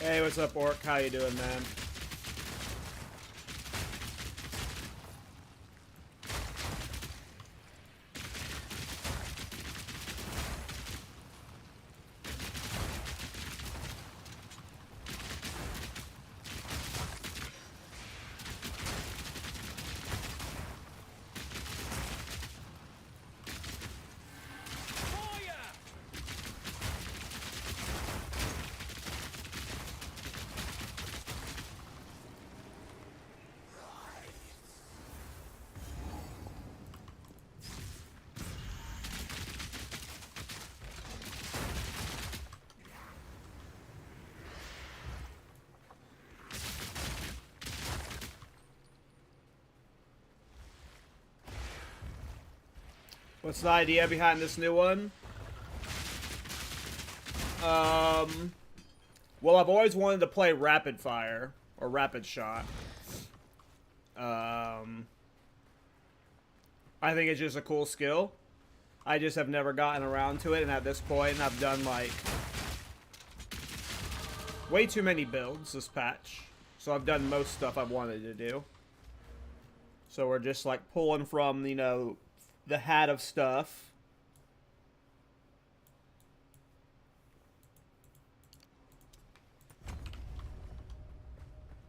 Hey, what's up, Orc? How you doing, man? What's the idea behind this new one? Well, I've always wanted to play rapid fire or rapid shot. I think it's just a cool skill. I just have never gotten around to it, and at this point, I've done like way too many builds this patch. So I've done most stuff I've wanted to do. So we're just like pulling from, you know, the hat of stuff.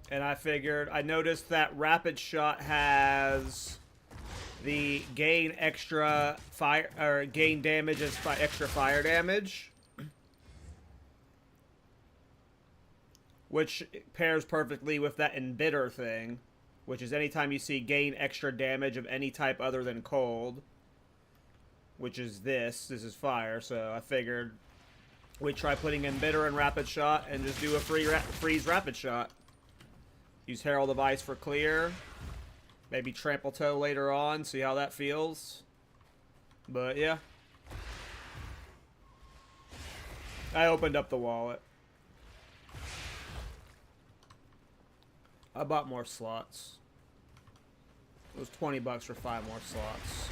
And I figured, I noticed that rapid shot has the gain extra fire, or gain damage as extra fire damage, which pairs perfectly with that embitter thing, which is anytime you see gain extra damage of any type other than cold, which is this is fire. So I figured we'd try putting embitter and rapid shot and just do a freeze rapid shot. Use Herald of Ice for clear. Maybe Trample Toe later on, see how that feels. But yeah. I opened up the wallet. I bought more slots. It was 20 bucks for 5 more slots.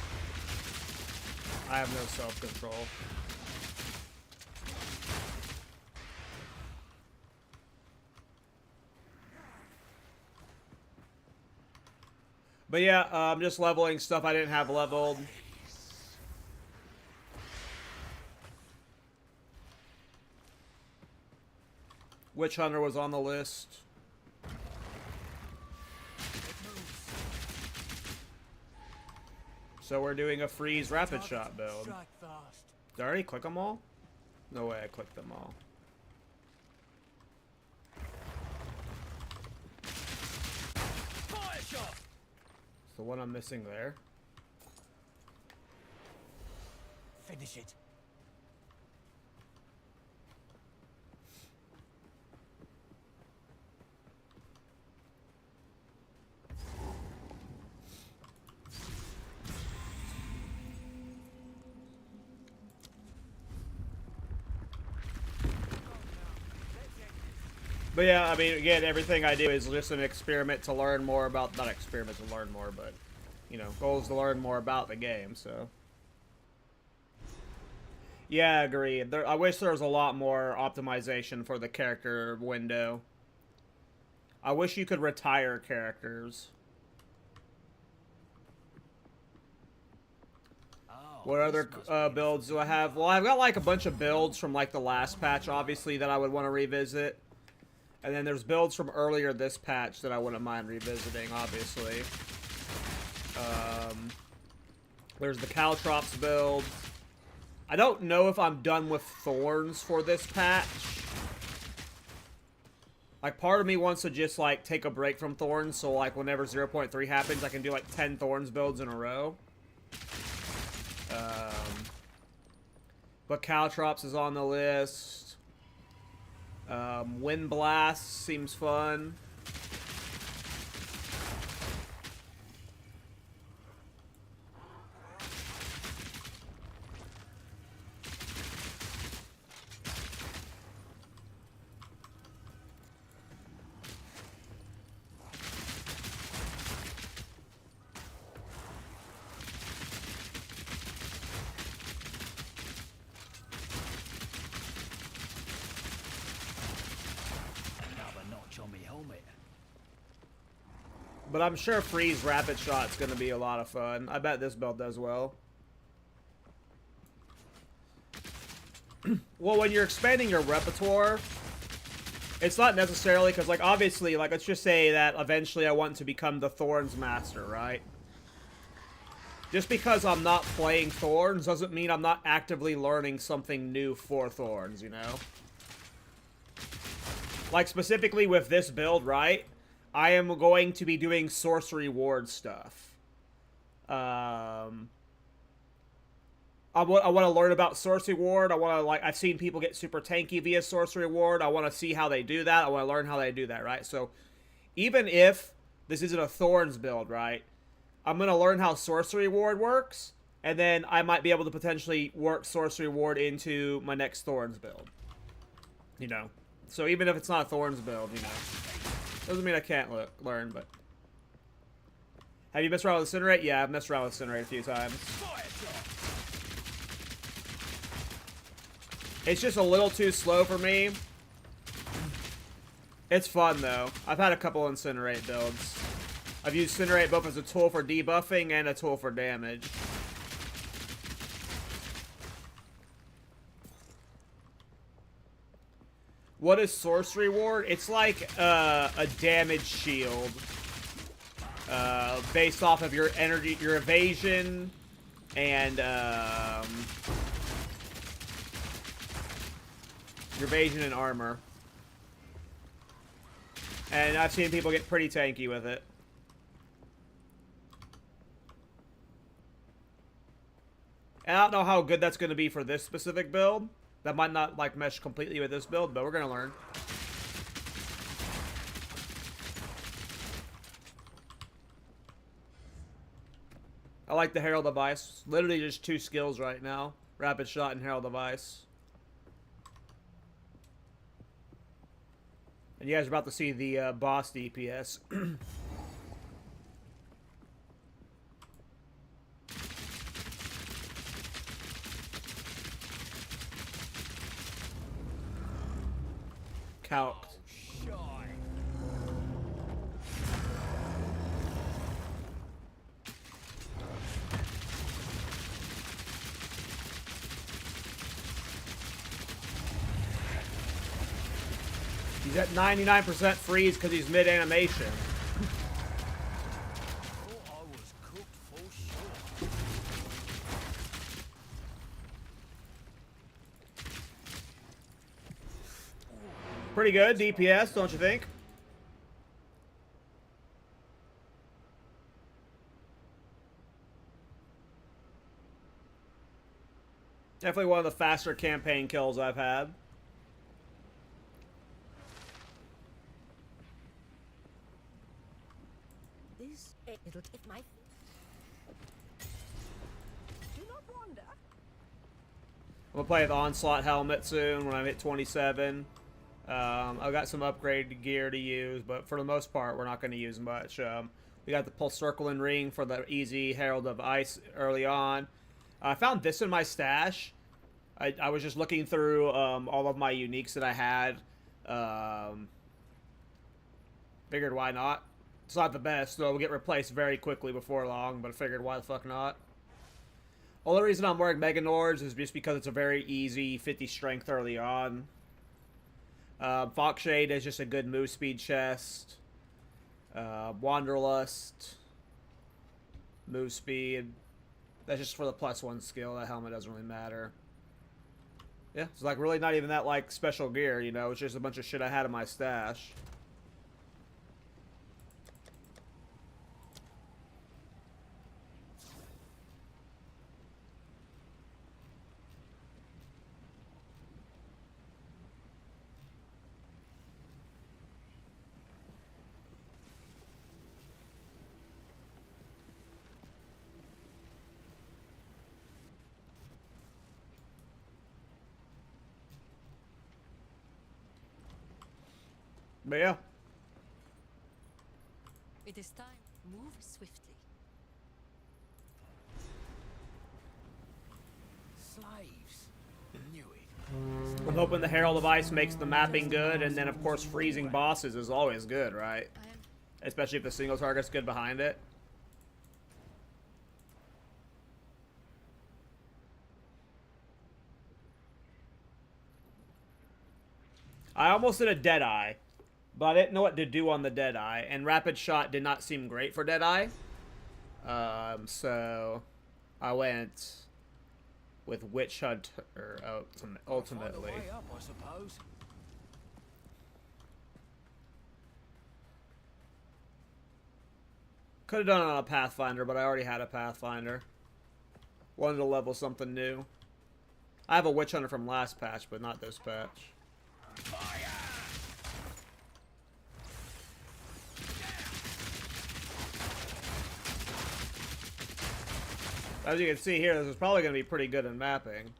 I have no self-control. But yeah, I'm just leveling stuff I didn't have leveled. Witch Hunter was on the list. So we're doing a freeze rapid shot build. Did I already click them all? No way I clicked them all. The one I'm missing there. Finish it. But yeah, I mean, again, everything I do is just an experiment to learn more about, not experiment to learn more, but, you know, goals to learn more about the game, so. Yeah, I agree. I wish there was a lot more optimization for the character window. I wish you could retire characters. What other builds do I have? Well, I've got like a bunch of builds from like the last patch, obviously, that I would want to revisit. And then there's builds from earlier this patch that I wouldn't mind revisiting, obviously. There's the Caltrops build. I don't know if I'm done with Thorns for this patch. Like, part of me wants to just, like, take a break from Thorns, so, like, whenever 0.3 happens, I can do, like, 10 Thorns builds in a row. But Caltrops is on the list. Wind Blast seems fun. But I'm sure freeze rapid shot's gonna be a lot of fun. I bet this build does well. Well, when you're expanding your repertoire, it's not necessarily because, like, obviously, like, let's just say that eventually I want to become the Thorns Master, right? Just because I'm not playing Thorns doesn't mean I'm not actively learning something new for Thorns, you know? Like, specifically with this build, right? I am going to be doing Sorcery Ward stuff. I want to learn about Sorcery Ward. I want to, like, I've seen people get super tanky via Sorcery Ward. I want to see how they do that. I want to learn how they do that, right? So, even if this isn't a Thorns build, right? I'm going to learn how Sorcery Ward works, and then I might be able to potentially work Sorcery Ward into my next Thorns build. You know? So even if it's not a Thorns build, you know. Doesn't mean I can't learn, but... Have you messed around with Incinerate? Yeah, I've messed around with Incinerate a few times. It's just a little too slow for me. It's fun, though. I've had a couple Incinerate builds. I've used Incinerate both as a tool for debuffing and a tool for damage. What is Sorcery Ward? It's like a damage shield. Based off of your energy, your evasion, and your evasion and armor. And I've seen people get pretty tanky with it. And I don't know how good that's going to be for this specific build. That might not, like, mesh completely with this build, but we're going to learn. I like the Herald of Ice. Literally just 2 skills right now. Rapid Shot and Herald of Ice. And you guys are about to see the boss DPS. Calc. He's at 99% freeze because he's mid-animation. Pretty good DPS, don't you think? Definitely one of the faster campaign kills I've had. It'll take my... Do not wander. I'm gonna play the Onslaught helmet soon when I hit 27. I've got some upgraded gear to use, but for the most part, we're not going to use much. We got the Pulse Circle and Ring for the easy Herald of Ice early on. I found this in my stash. I was just looking through all of my uniques that I had. Figured why not? It's not the best, so it'll get replaced very quickly before long, but I figured why the fuck not? Only reason I'm wearing Mega Nords is just because it's a very easy 50 strength early on. Foxshade is just a good move speed chest. Wanderlust. Move speed. That's just for the +1 skill. That helmet doesn't really matter. Yeah, it's like really not even that like special gear, you know. It's just a bunch of shit I had in my stash. But yeah. It is time. Move swiftly. Slaves. Knew it. I'm hoping the Herald of Ice makes the mapping good, and then of course freezing bosses is always good, right? especially if the single target's good behind it. I almost did a Deadeye, but I didn't know what to do on the Deadeye, and Rapid Shot did not seem great for Deadeye. So I went with Witch Hunter ultimately. Way up, I suppose. Could have done it on a Pathfinder, but I already had a Pathfinder. Wanted to level something new. I have a Witch Hunter from last patch, but not this patch. As you can see here, this is probably going to be pretty good in mapping.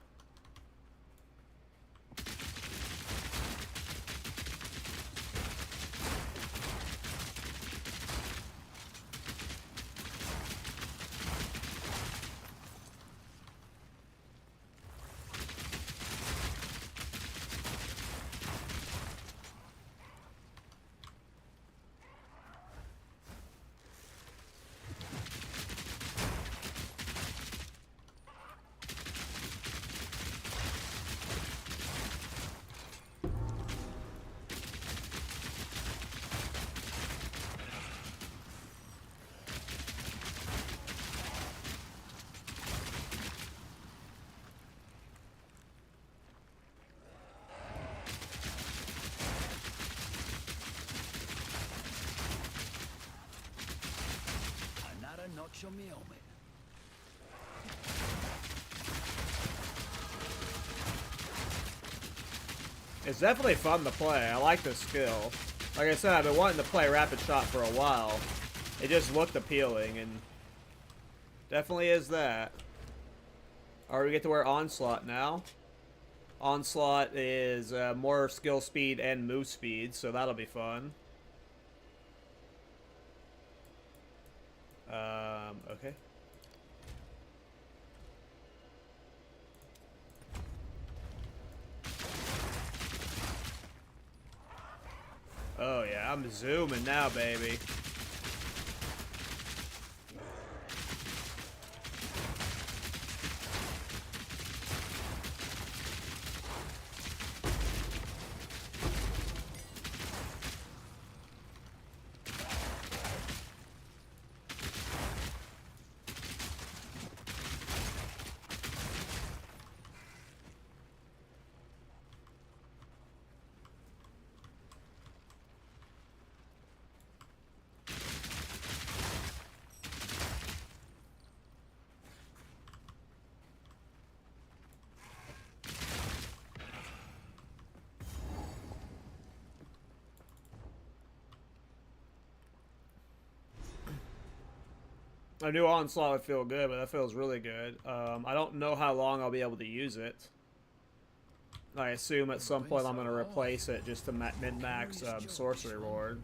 Another notch on me helmet. It's definitely fun to play. I like the skill. Like I said, I've been wanting to play Rapid Shot for a while. It just looked appealing, and definitely is that. Alright, we get to wear Onslaught now. Onslaught is more skill speed and move speed, so that'll be fun. Okay. Oh yeah, I'm zooming now, baby. A new Onslaught would feel good, but that feels really good. I don't know how long I'll be able to use it. I assume at some point I'm going to replace it just to min-max Sorcery Ward.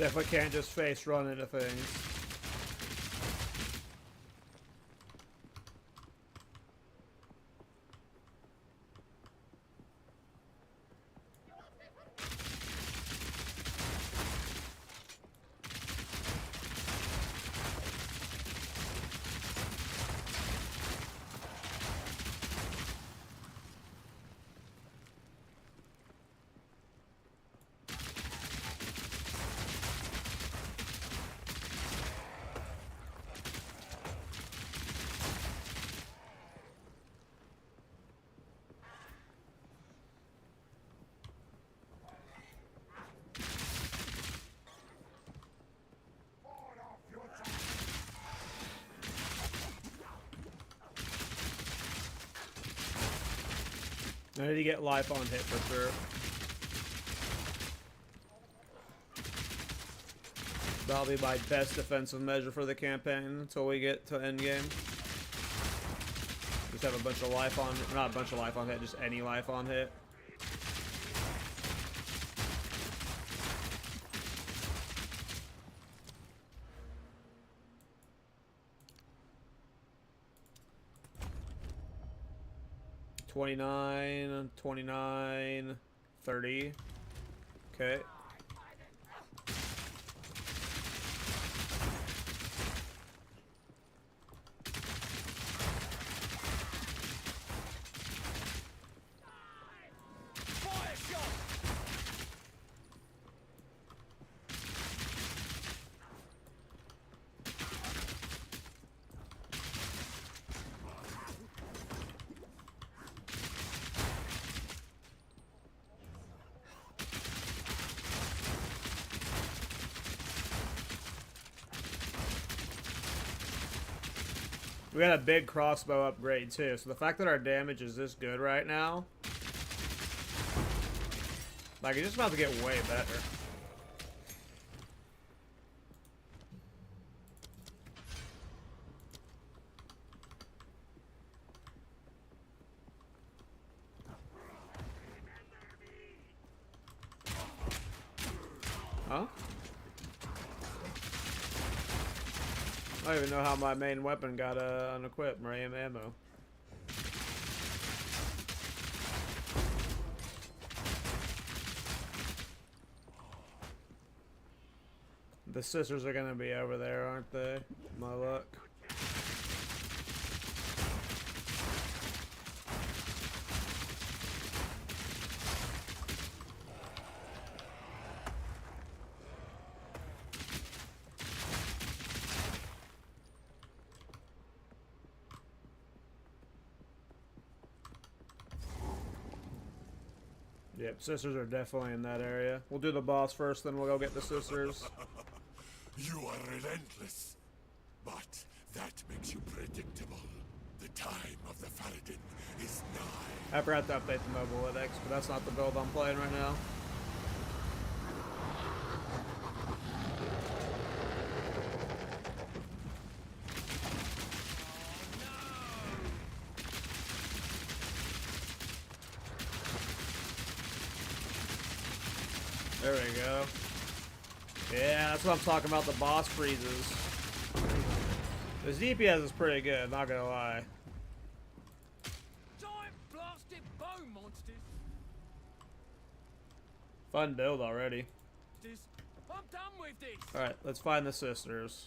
Definitely can't just face run into things. I need to get life on hit for sure. That'll be my best defensive measure for the campaign until we get to endgame. Just have a bunch of life on, not a bunch of life on hit, just any life on hit. $29, $29, $30. Okay. We got a big crossbow upgrade too, so the fact that our damage is this good right now, like, it's just about to get way better. Huh? I don't even know how my main weapon got unequipped. Ram ammo. The sisters are gonna be over there, aren't they? My luck. Yep, sisters are definitely in that area. We'll do the boss first, then we'll go get the sisters. You are relentless, but that makes you predictable. The time of the Faradin is nigh. I forgot to update the mobile index, but that's not the build I'm playing right now. There we go. Yeah, that's what I'm talking about, the boss freezes. The DPS is pretty good, not gonna lie. Giant blasted bone monsters. Fun build already. I'm done with this. Alright, let's find the sisters.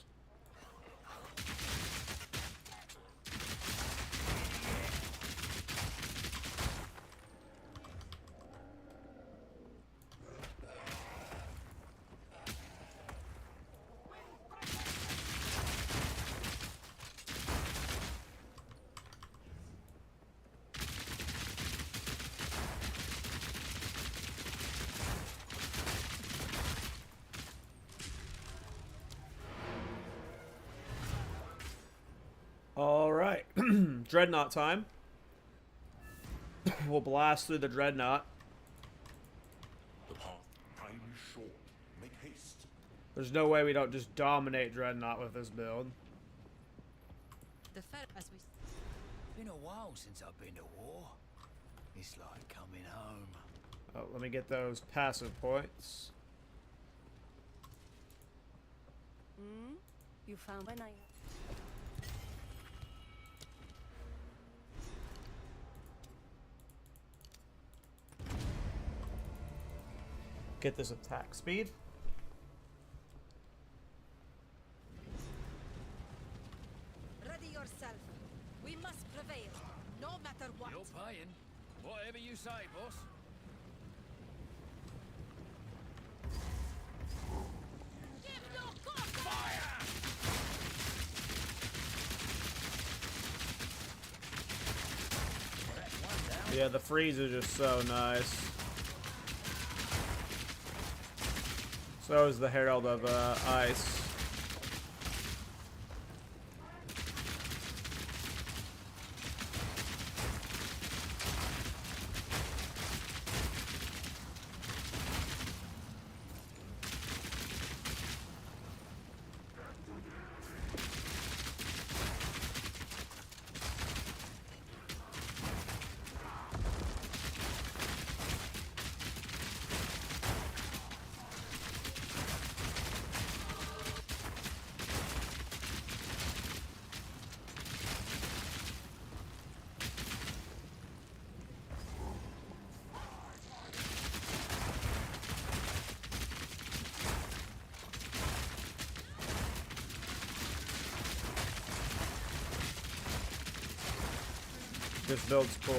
Alright, Dreadnought time. We'll blast through the Dreadnought. The path time is short. Make haste. There's no way we don't just dominate Dreadnought with this build. The fair as we Been a while since I've been to war. It's like coming home. Oh, let me get those passive points. Hmm? You found when I... Get this attack speed. Ready yourself. We must prevail, no matter what. You're paying. Whatever you say, boss. Give no quarter! Fire! That's one down. Yeah, the freeze is just so nice. So is the Herald of Ice. This build's cool.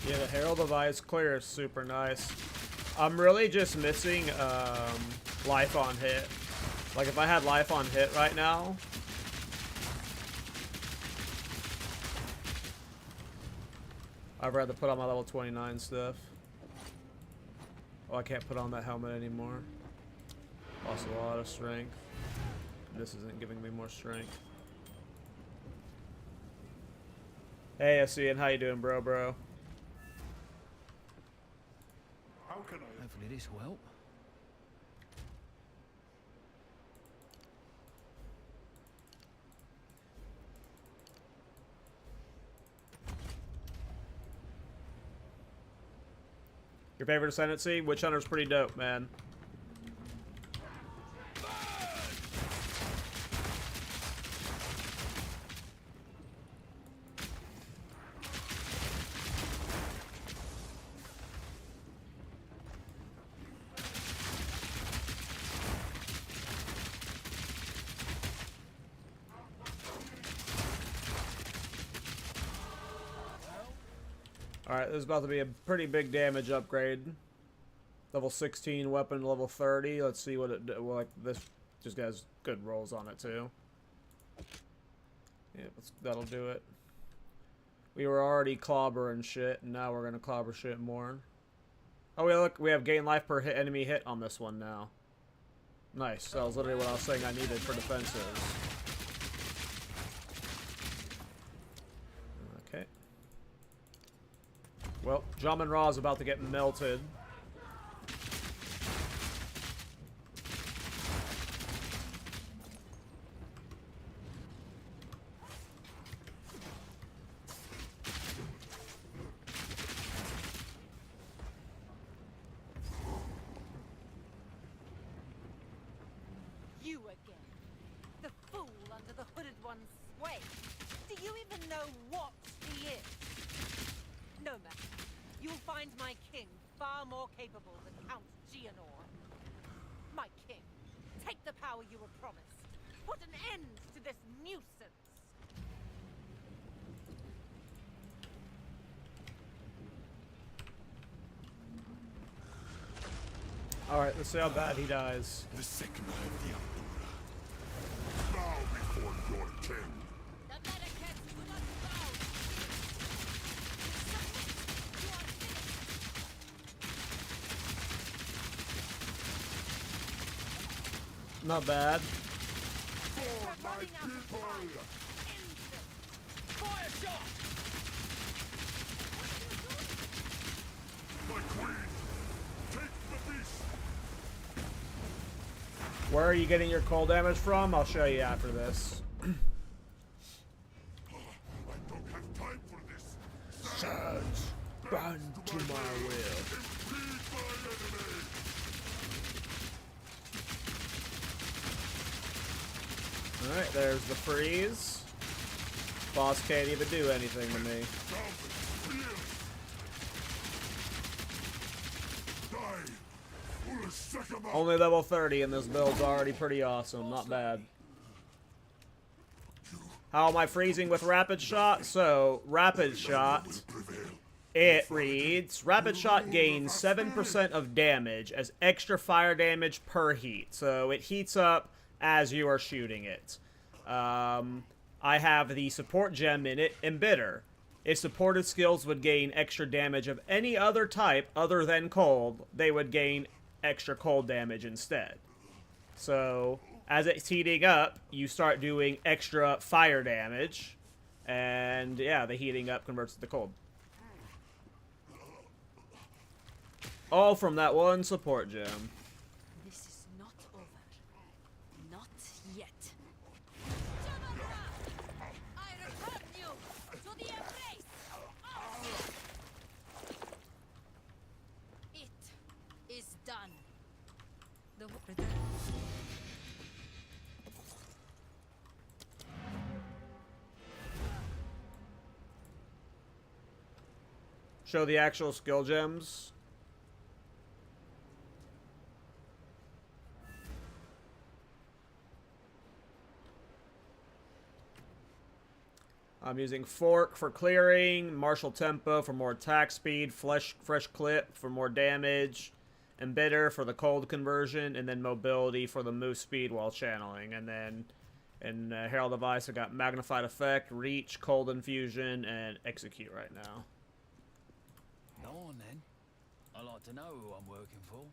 Yeah, the Herald of Ice clear is super nice. I'm really just missing life on hit. Like if I had life on hit right now, I'd rather put on my level 29 stuff. Oh, I can't put on that helmet anymore. Lost a lot of strength. This isn't giving me more strength. Hey, Ian, how you doing, bro? How can I? Hopefully this will help. Your favorite ascendancy? Witch Hunter's pretty dope, man. Alright, this is about to be a pretty big damage upgrade. Level 16 weapon, level 30. Let's see what it well, like this just has good rolls on it too. Yeah, that'll do it. We were already clobbering shit, and now we're gonna clobber shit more. Oh, look, we have gain life per enemy hit on this one now. Nice. That was literally what I was saying I needed for defensives. Okay. Well, Jamin Ra is about to get melted. the fool under the hooded one's sway. Do you even know what he is? No matter. You'll find my king far more capable than Count Gianor. My king, take the power you were promised. Put an end to this nuisance. Alright, let's see how bad he dies. The Sigma of the Aldora. Bow before your king. The Americans do not bow. Submit. You are finished. Not bad. For my Running out of people! time. End this. Fire shot! My queen! Take the beast! Where are you getting your cold damage from? I'll show you after this. I don't have time for this! Sons, bend to my will. Impede my enemy! Alright, there's the freeze. Boss can't even do anything to me. Only level 30 and this build's already pretty awesome. Not bad. How am I freezing with Rapid Shot? So, Rapid Shot, it reads, Rapid Shot gains 7% of damage as extra fire damage per heat. So, it heats up as you are shooting it. I have the support gem in it, Embitter. If supported skills would gain extra damage of any other type other than cold, they would gain extra cold damage instead. So, as it's heating up, you start doing extra fire damage, and yeah, the heating up converts it to cold. All from that one support gem. This is not over. Not yet. I return you to the embrace of it is done. The Show the actual skill gems. I'm using Fork for clearing, Martial Tempo for more attack speed, Fresh Clip for more damage, Embitter for the cold conversion, and then Mobility for the move speed while channeling. And then in Herald of Ice, I got Magnified Effect, Reach, Cold Infusion, and Execute right now. Go on then. I like to know who I'm working for.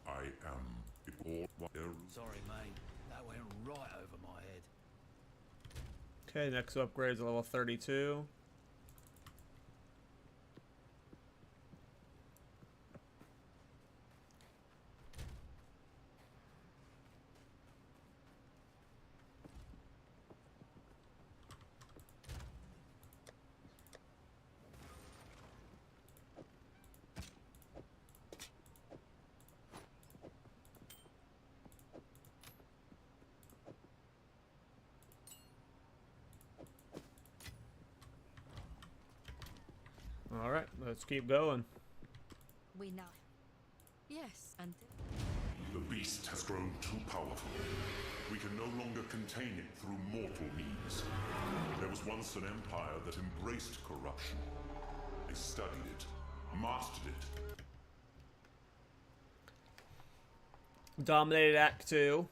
I am all Sorry, mate. That went right over my head. Okay, next upgrade is level 32. Alright, let's keep going. we now. Yes, and The beast has grown too powerful. We can no longer contain it through mortal means. There was once an empire that embraced corruption. They studied it, mastered it. Dominated Act 2.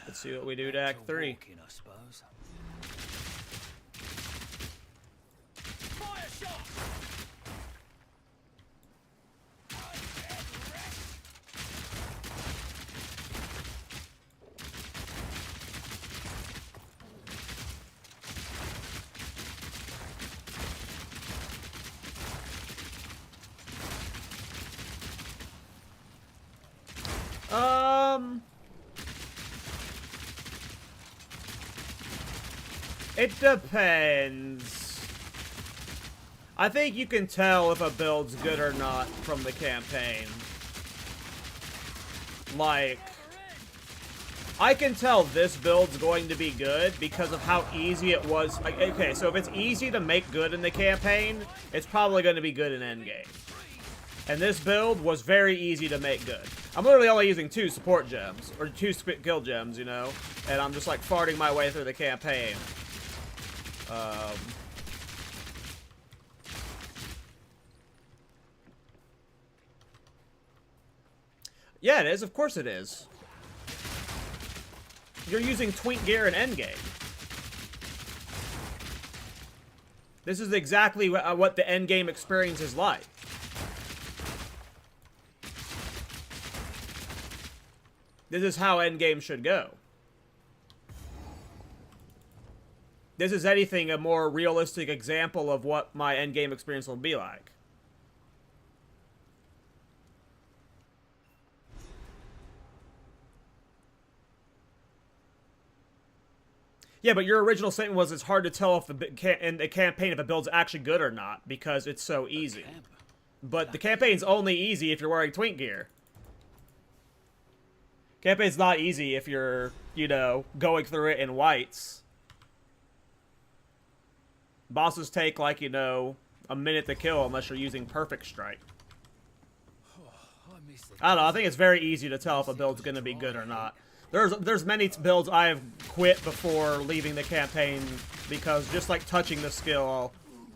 Let's see what we do to Act 3. Walking, I suppose. Fire shot! It depends. I think you can tell if a build's good or not from the campaign. Like, I can tell this build's going to be good because of how easy it was. Like, okay, so if it's easy to make good in the campaign, it's probably going to be good in endgame. And this build was very easy to make good. I'm literally only using 2 support gems, or 2 skill gems, you know? And I'm just like farting my way through the campaign. Yeah, it is. Of course it is. You're using twink gear in endgame. This is exactly what the endgame experience is like. This is how endgame should go. This is anything a more realistic example of what my endgame experience will be like. Yeah, but your original statement was it's hard to tell if in the campaign if a build's actually good or not because it's so easy. But the campaign's only easy if you're wearing twink gear. Campaign's not easy if you're, you know, going through it in whites. Bosses take, like, you know, a minute to kill unless you're using Perfect Strike. I don't know, I think it's very easy to tell if a build's gonna be good or not. There's many builds I have quit before leaving the campaign because just like touching the skill,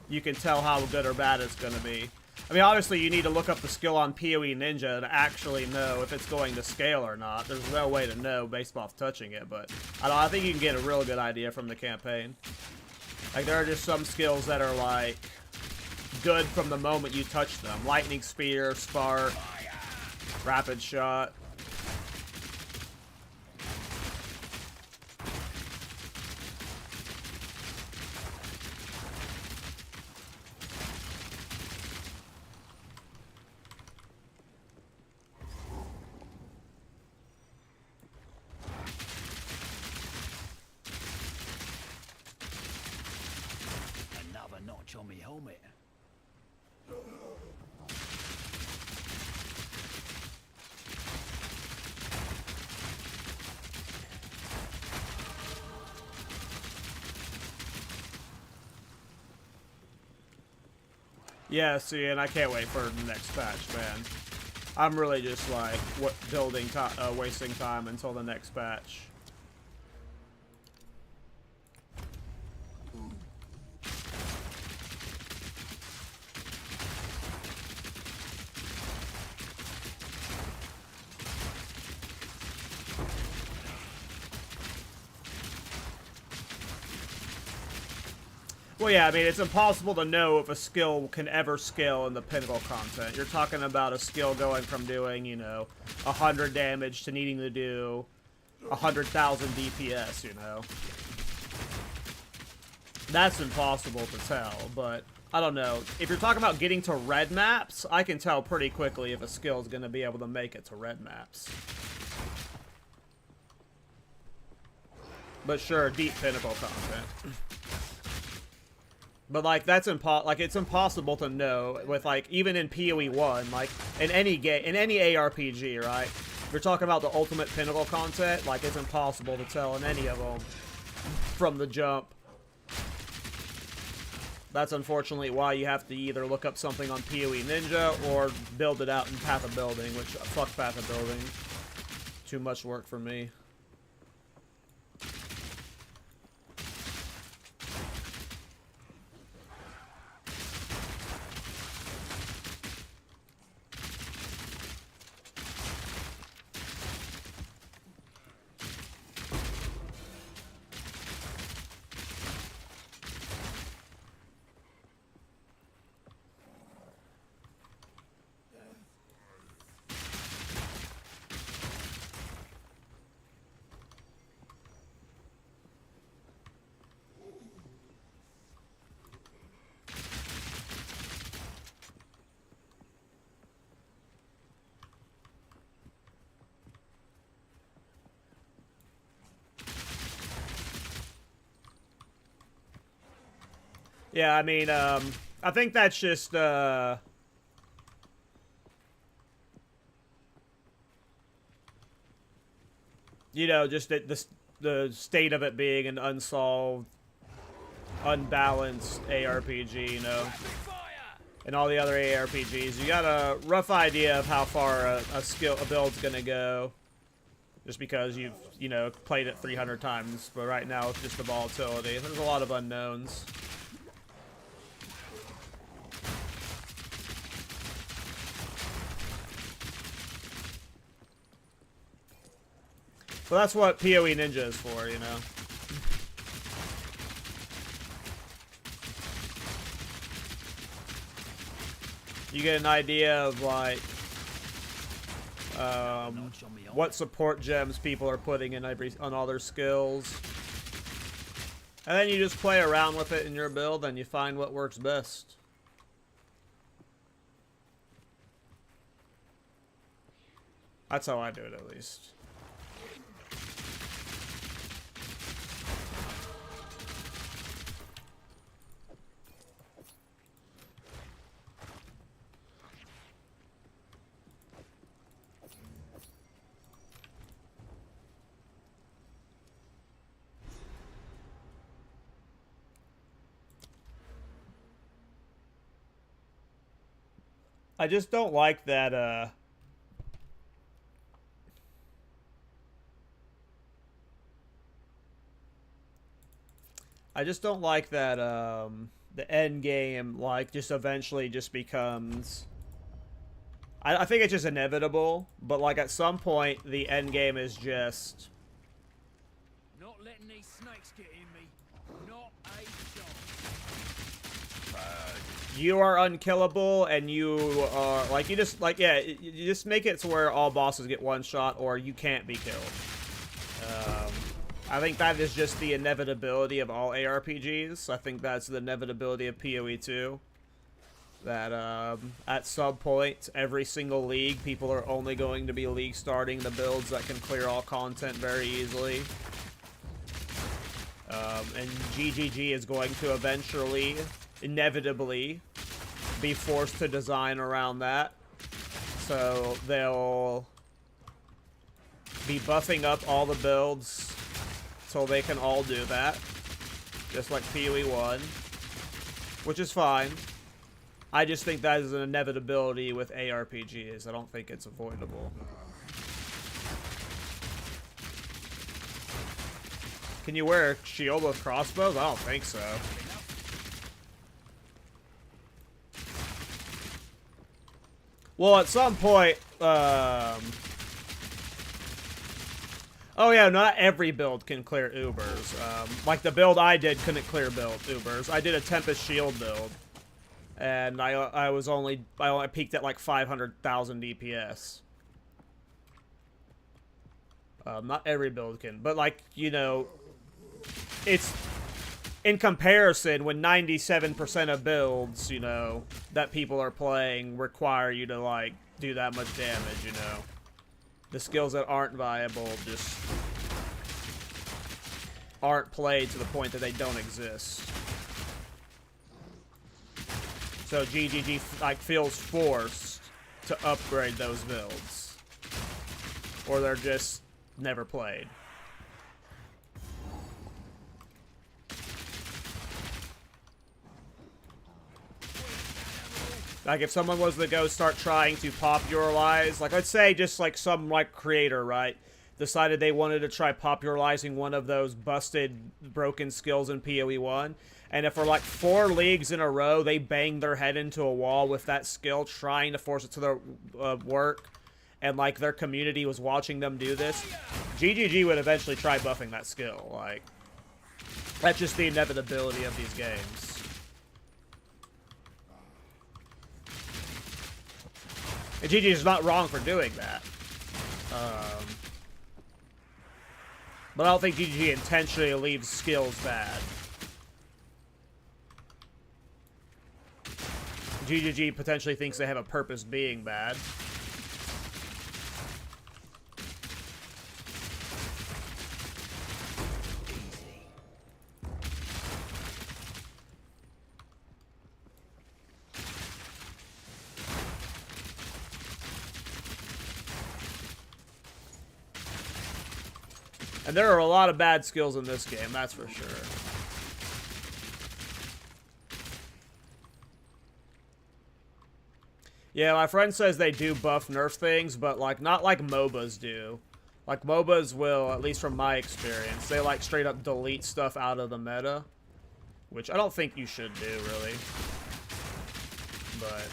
you can tell how good or bad it's gonna be. I mean, obviously you need to look up the skill on PoE Ninja to actually know if it's going to scale or not. There's no way to know based off touching it, but I think you can get a real good idea from the campaign. Like, there are just some skills that are, like, good from the moment you touch them. Lightning Spear, Spark, Rapid Shot. Another notch on me helmet. Yeah, see, and I can't wait for the next patch, man. I'm really just like wasting time until the next patch. Well, yeah, I mean, it's impossible to know if a skill can ever scale in the pinnacle content. You're talking about a skill going from doing, you know, 100 damage to needing to do 100,000 DPS, you know. That's impossible to tell, but I don't know. If you're talking about getting to red maps, I can tell pretty quickly if a skill is going to be able to make it to red maps. But sure, deep pinnacle content. But, like, that's it's impossible to know with, like, even in PoE 1, like, in any game, in any ARPG, right? If you're talking about the ultimate pinnacle content, like, it's impossible to tell in any of them from the jump. That's unfortunately why you have to either look up something on PoE Ninja or build it out in Path of Building, which, fuck Path of Building. Too much work for me. Yeah, I mean, I think that's just, you know, just the state of it being an unsolved, unbalanced ARPG, you know, and all the other ARPGs. You got a rough idea of how far a build's gonna go, just because you've, you know, played it 300 times. But right now, it's just the volatility. There's a lot of unknowns. Well, that's what PoE Ninja is for, you know. You get an idea of, like, what support gems people are putting in on all their skills. And then you just play around with it in your build and you find what works best. That's how I do it, at least. I just don't like that, I just don't like that, the end game, like, just eventually just becomes... I think it's just inevitable, but, like, at some point, the end game is just... Not letting these snakes get in me. Not a chance. You are unkillable, and you are, like, you just, like, yeah, you just make it to where all bosses get one shot, or you can't be killed. I think that is just the inevitability of all ARPGs. I think that's the inevitability of PoE 2. That, at some point, every single league, people are only going to be league starting the builds that can clear all content very easily. And GGG is going to eventually, inevitably, be forced to design around that. So they'll be buffing up all the builds so they can all do that. Just like PoE 1. Which is fine. I just think that is an inevitability with ARPGs. I don't think it's avoidable. Can you wear a shield with crossbows? I don't think so. Well, at some point, oh yeah, not every build can clear Ubers. Like the build I did couldn't clear Ubers. I did a Tempest Shield build, and I only peaked at like 500,000 DPS. Not every build can, but like, you know, it's in comparison when 97% of builds, you know, that people are playing require you to, like, do that much damage, you know. The skills that aren't viable just aren't played to the point that they don't exist. So GGG, like, feels forced to upgrade those builds. Or they're just never played. Like, if someone was to go start trying to popularize, like, let's say just, like, some, like, creator, right, decided they wanted to try popularizing one of those busted, broken skills in PoE 1, and if for, like, 4 leagues in a row, they banged their head into a wall with that skill, trying to force it to their work, and, like, their community was watching them do this, GGG would eventually try buffing that skill, like, that's just the inevitability of these games. And GG is not wrong for doing that. But I don't think GG intentionally leaves skills bad. GGG potentially thinks they have a purpose being bad. And there are a lot of bad skills in this game, that's for sure. Yeah, my friend says they do buff nerf things, but like not like MOBAs do. Like MOBAs will, at least from my experience, they like straight up delete stuff out of the meta. Which I don't think you should do, really. But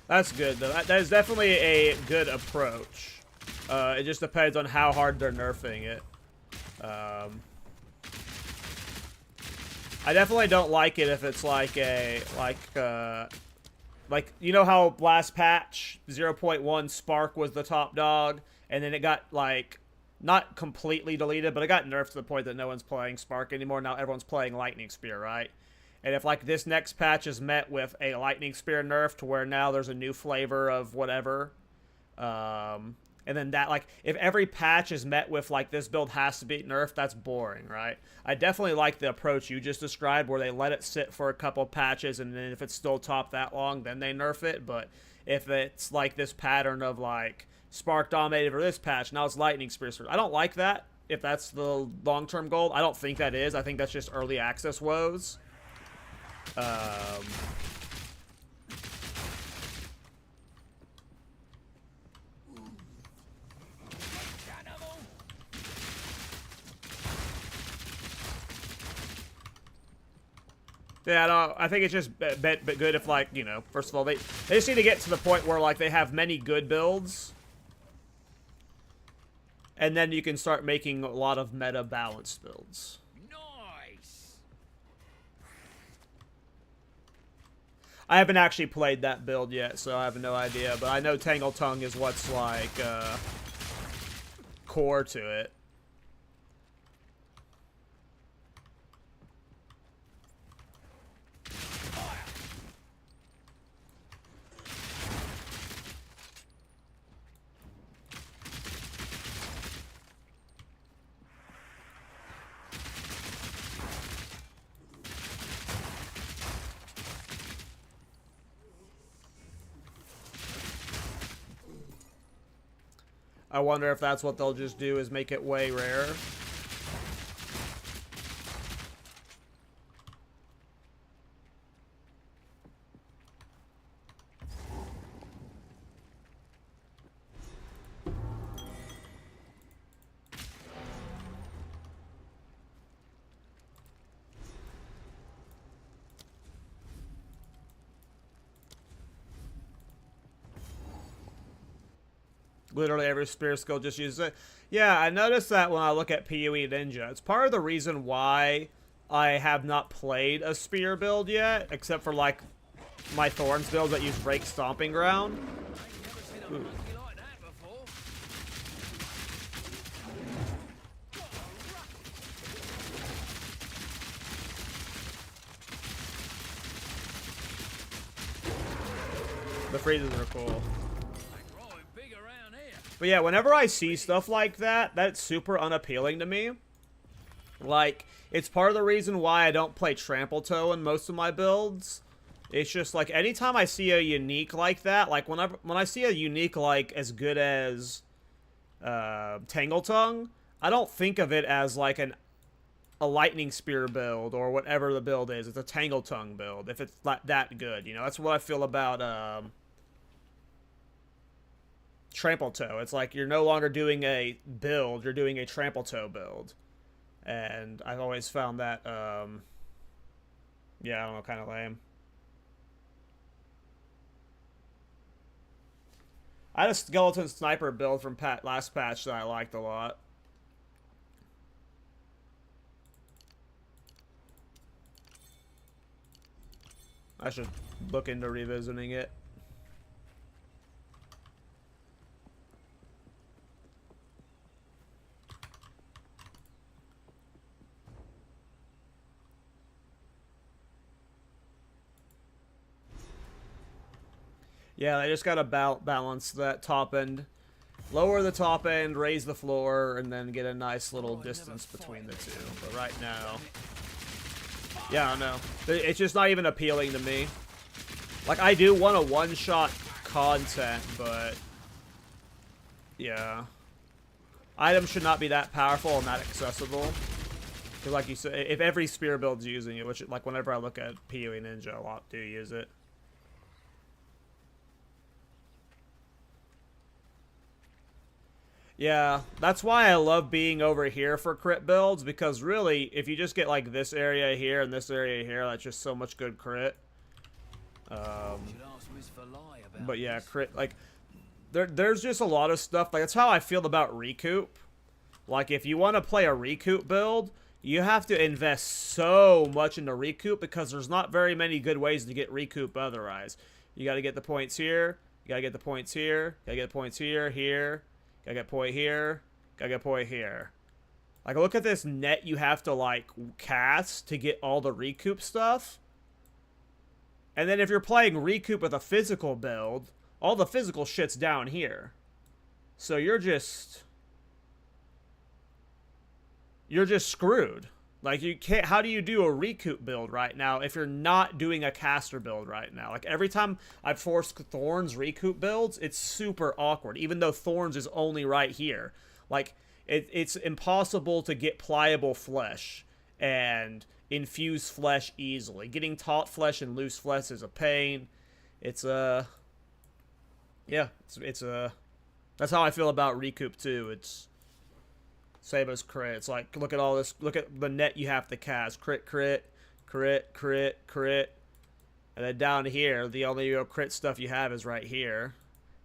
that's good, though. That is definitely a good approach. It just depends on how hard they're nerfing it. I definitely don't like it if it's like a, like, you know how last patch 0.1 Spark was the top dog, and then it got, like, not completely deleted, but it got nerfed to the point that no one's playing Spark anymore. Now everyone's playing Lightning Spear, right? And if, like, this next patch is met with a Lightning Spear nerf to where now there's a new flavor of whatever, and then that, like, if every patch is met with, like, this build has to be nerfed, that's boring, right? I definitely like the approach you just described, where they let it sit for a couple patches, and then if it's still top that long, then they nerf it. But if it's, like, this pattern of, like, Spark dominated for this patch, now it's Lightning Spear. I don't like that, if that's the long-term goal. I don't think that is. I think that's just early access woes. Yeah, no, I think it's just but good if, like, you know, first of all, they just need to get to the point where, like, they have many good builds. And then you can start making a lot of meta balanced builds. Nice. I haven't actually played that build yet, so I have no idea. But I know Tangle Tongue is what's, like, core to it. I wonder if that's what they'll just do, is make it way rarer. Literally every spear skill just uses it. Yeah, I noticed that when I look at PoE Ninja. It's part of the reason why I have not played a spear build yet, except for, like, my Thorns build that use Rake Stomping Ground. Ooh. The freezes are cool. But yeah, whenever I see stuff like that, that's super unappealing to me. Like, it's part of the reason why I don't play Trample Toe in most of my builds. It's just, like, anytime I see a unique like that, like, when I see a unique, like, as good as Tangle Tongue, I don't think of it as, like, a Lightning Spear build or whatever the build is. It's a Tangle Tongue build, if it's that good, you know? That's what I feel about, Trample Toe. It's like you're no longer doing a build, you're doing a Trample Toe build. And I've always found that, yeah, I don't know, kind of lame. I had a Skeleton Sniper build from last patch that I liked a lot. I should look into revisiting it. Yeah, they just gotta balance that top end Lower the top end, raise the floor, and then get a nice little distance between the two. But right now, yeah, I don't know. It's just not even appealing to me. Like, I do want a one-shot content, but yeah. Items should not be that powerful and that accessible. Because like you said, if every spear build's using it, which, like, whenever I look at PoE Ninja, a lot do use it. Yeah, that's why I love being over here for crit builds, because really, if you just get, like, this area here and this area here, that's just so much good crit. But yeah, crit, like, there's just a lot of stuff. Like, that's how I feel about Recoup. Like, if you want to play a Recoup build, you have to invest so much into Recoup, because there's not very many good ways to get Recoup otherwise. You gotta get the points here, you gotta get the points here, you gotta get the points here, here. Gotta get point here. Gotta get point here. Like, look at this net you have to, like, cast to get all the Recoup stuff. And then if you're playing Recoup with a physical build, all the physical shit's down here. So you're just screwed. Like, you can't, how do you do a Recoup build right now if you're not doing a caster build right now? Like, every time I've forced Thorns Recoup builds, it's super awkward, even though Thorns is only right here. Like, it's impossible to get pliable flesh and infuse flesh easily. Getting taut flesh and loose flesh is a pain. It's yeah, that's how I feel about Recoup too. It's same as crit. It's like, look at all this. Look at the net you have to cast. Crit, crit, crit, crit, crit. And then down here, the only real crit stuff you have is right here.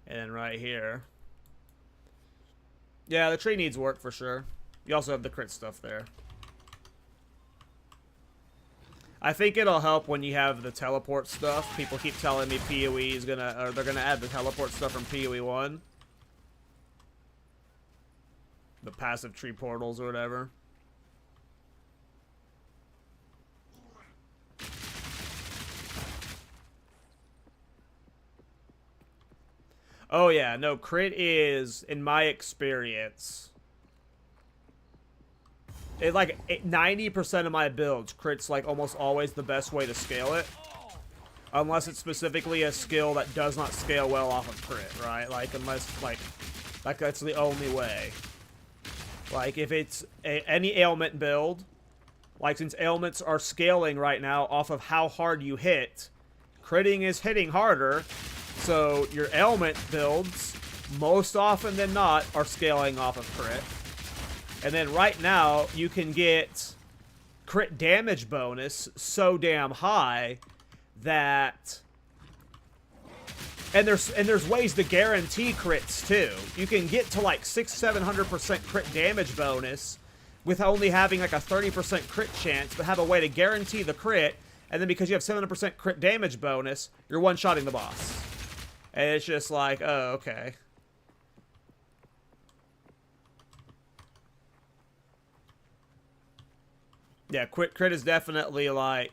And then right here. Yeah, the tree needs work for sure. You also have the crit stuff there. I think it'll help when you have the teleport stuff. People keep telling me PoE is gonna, or they're gonna add the teleport stuff from PoE 1. The passive tree portals or whatever. Oh yeah, no, crit is, in my experience, it like 90% of my builds, crit's like almost always the best way to scale it. Unless it's specifically a skill that does not scale well off of crit, right? Like, unless, like that's the only way. Like, if it's any ailment build, like, since ailments are scaling right now off of how hard you hit, critting is hitting harder, so your ailment builds, most often than not, are scaling off of crit. And then right now, you can get crit damage bonus so damn high that... And there's ways to guarantee crits too. You can get to like 600-700% crit damage bonus with only having like a 30% crit chance, but have a way to guarantee the crit. And then because you have 700% crit damage bonus, you're one-shotting the boss. And it's just like, oh, okay. Yeah, crit is definitely like,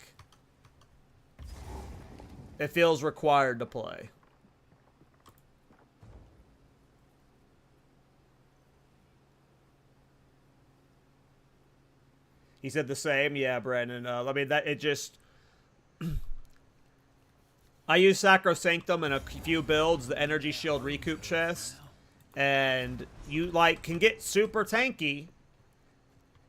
it feels required to play. He said the same. Yeah, Brandon. I mean, that it just... I use Sacrosanctum in a few builds, the Energy Shield Recoup chest. And you, like, can get super tanky.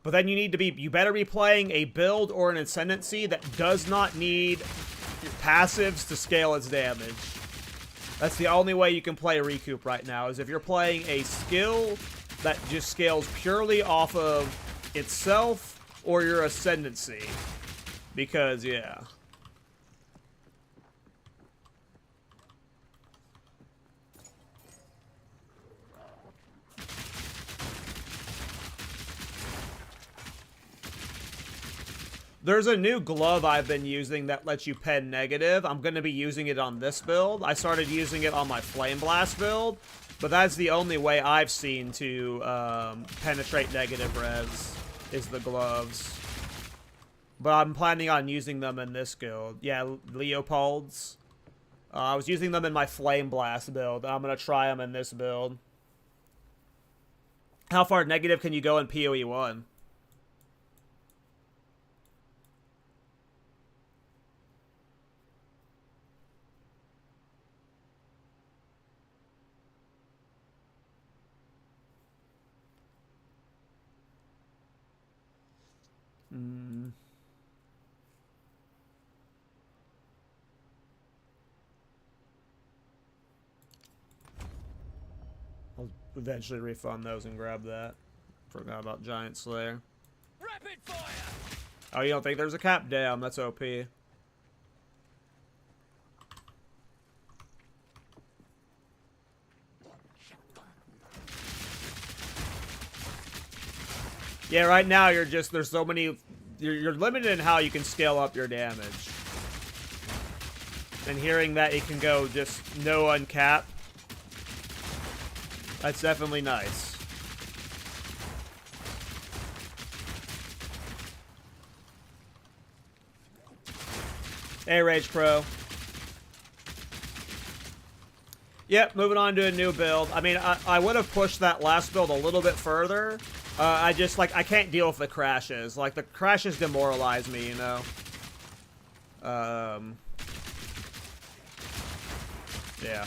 But then you need to be... You better be playing a build or an Ascendancy that does not need passives to scale its damage. That's the only way you can play Recoup right now, is if you're playing a skill that just scales purely off of itself or your Ascendancy. Because, yeah. There's a new glove I've been using that lets you pen negative. I'm going to be using it on this build. I started using it on my Flame Blast build, but that's the only way I've seen to penetrate negative res, is the gloves. But I'm planning on using them in this guild. Yeah, Leopold's. I was using them in my Flame Blast build. I'm going to try them in this build. How far negative can you go in PoE 1? I'll eventually refund those and grab that. Forgot about Giant Slayer. Rapid fire! Oh, you don't think there's a cap? Damn, that's OP. Yeah, right now you're just, there's so many, you're limited in how you can scale up your damage. And hearing that it can go just no uncap, that's definitely nice. Hey, Rage Pro. Yep, moving on to a new build. I mean, I would have pushed that last build a little bit further. I just, like, I can't deal with the crashes. Like, the crashes demoralize me, you know? Yeah.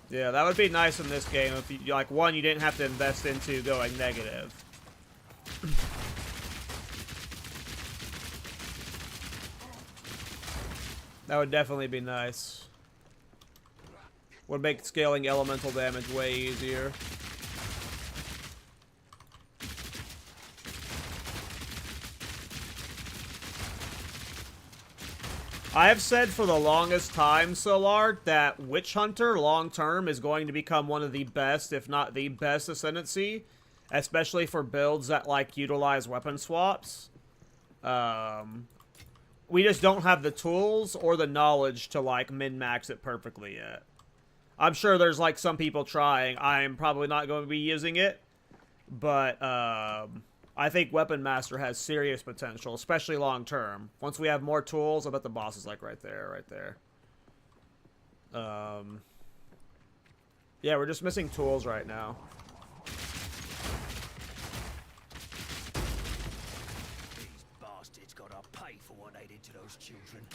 Yeah, that would be nice in this game if, you, like, one, you didn't have to invest into going negative. That would definitely be nice. Would make scaling elemental damage way easier. I have said for the longest time, Solar, that Witch Hunter long-term is going to become one of the best, if not the best, Ascendancy. Especially for builds that, like, utilize weapon swaps. We just don't have the tools or the knowledge to, like, min-max it perfectly yet. I'm sure there's, like, some people trying. I'm probably not going to be using it. But, I think Weapon Master has serious potential, especially long-term. Once we have more tools, I bet the boss is, like, right there, right there. Yeah, we're just missing tools right now. These bastards gotta pay for what they did to those children.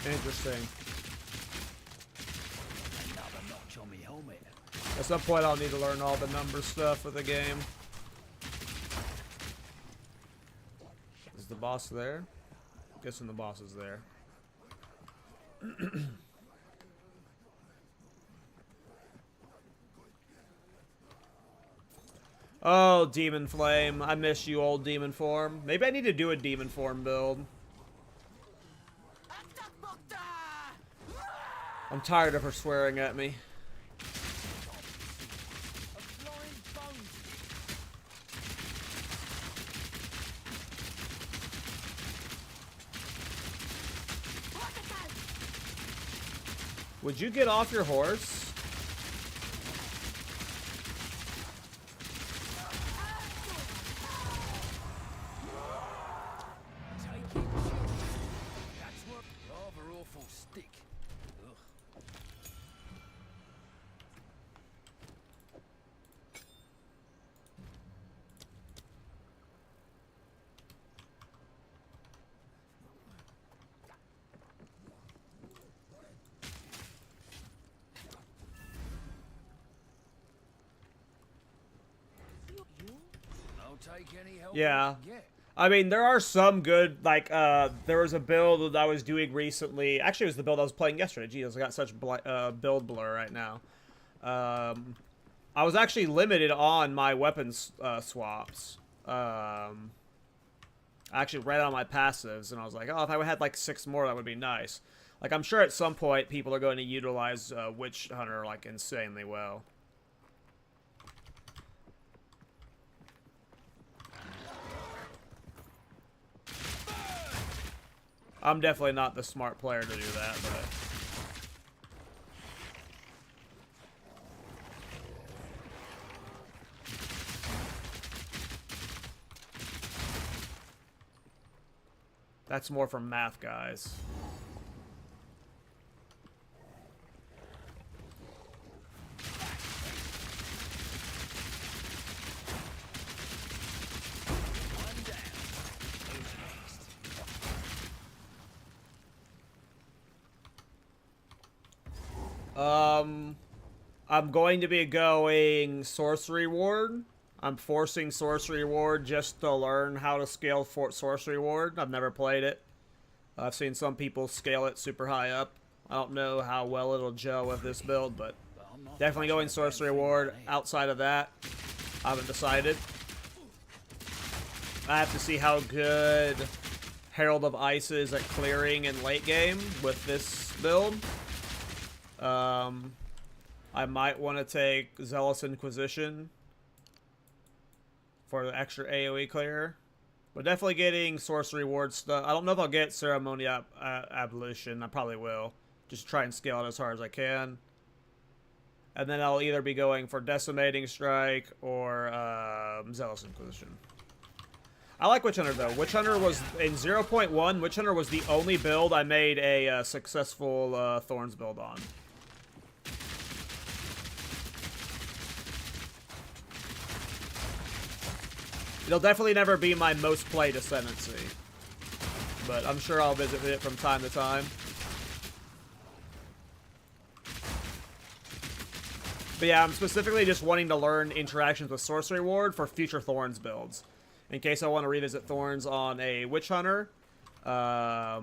Interesting. Another notch on me helmet. At some point, I'll need to learn all the number stuff for the game. Is the boss there? Guessing the boss is there. Oh, Demon Flame. I miss you, old Demon Form. Maybe I need to do a Demon Form build. I'm tired of her swearing at me. Would you get off your horse? Take it. That's what rather awful stick. Ugh. I'll take any help Yeah. I can get. I mean, there are some good, like, there was a build that I was doing recently. Actually, it was the build I was playing yesterday. Jeez, I got such build blur right now. I was actually limited on my weapons swaps. I actually read on my passives, and I was like, oh, if I had, like, 6 more, that would be nice. Like, I'm sure at some point people are going to utilize Witch Hunter, like, insanely well. I'm definitely not the smart player to do that, but... That's more from math guys. I'm going to be going Sorcery Ward. I'm forcing Sorcery Ward just to learn how to scale for Sorcery Ward. I've never played it. I've seen some people scale it super high up. I don't know how well it'll gel with this build, but definitely going Sorcery Ward. Outside of that, I haven't decided. I have to see how good Herald of Ice is at clearing in late game with this build. I might want to take Zealous Inquisition for the extra AoE clear. But definitely getting Sorcery Ward stuff. I don't know if I'll get Ceremony Abolition. I probably will. Just try and scale it as hard as I can. And then I'll either be going for Decimating Strike or Zealous Inquisition. I like Witch Hunter though. Witch Hunter was in 0.1. Witch Hunter was the only build I made a successful Thorns build on. It'll definitely never be my most played Ascendancy, but I'm sure I'll visit it from time to time. But yeah, I'm specifically just wanting to learn interactions with Sorcery Ward for future Thorns builds. In case I want to revisit Thorns on a Witch Hunter, I'll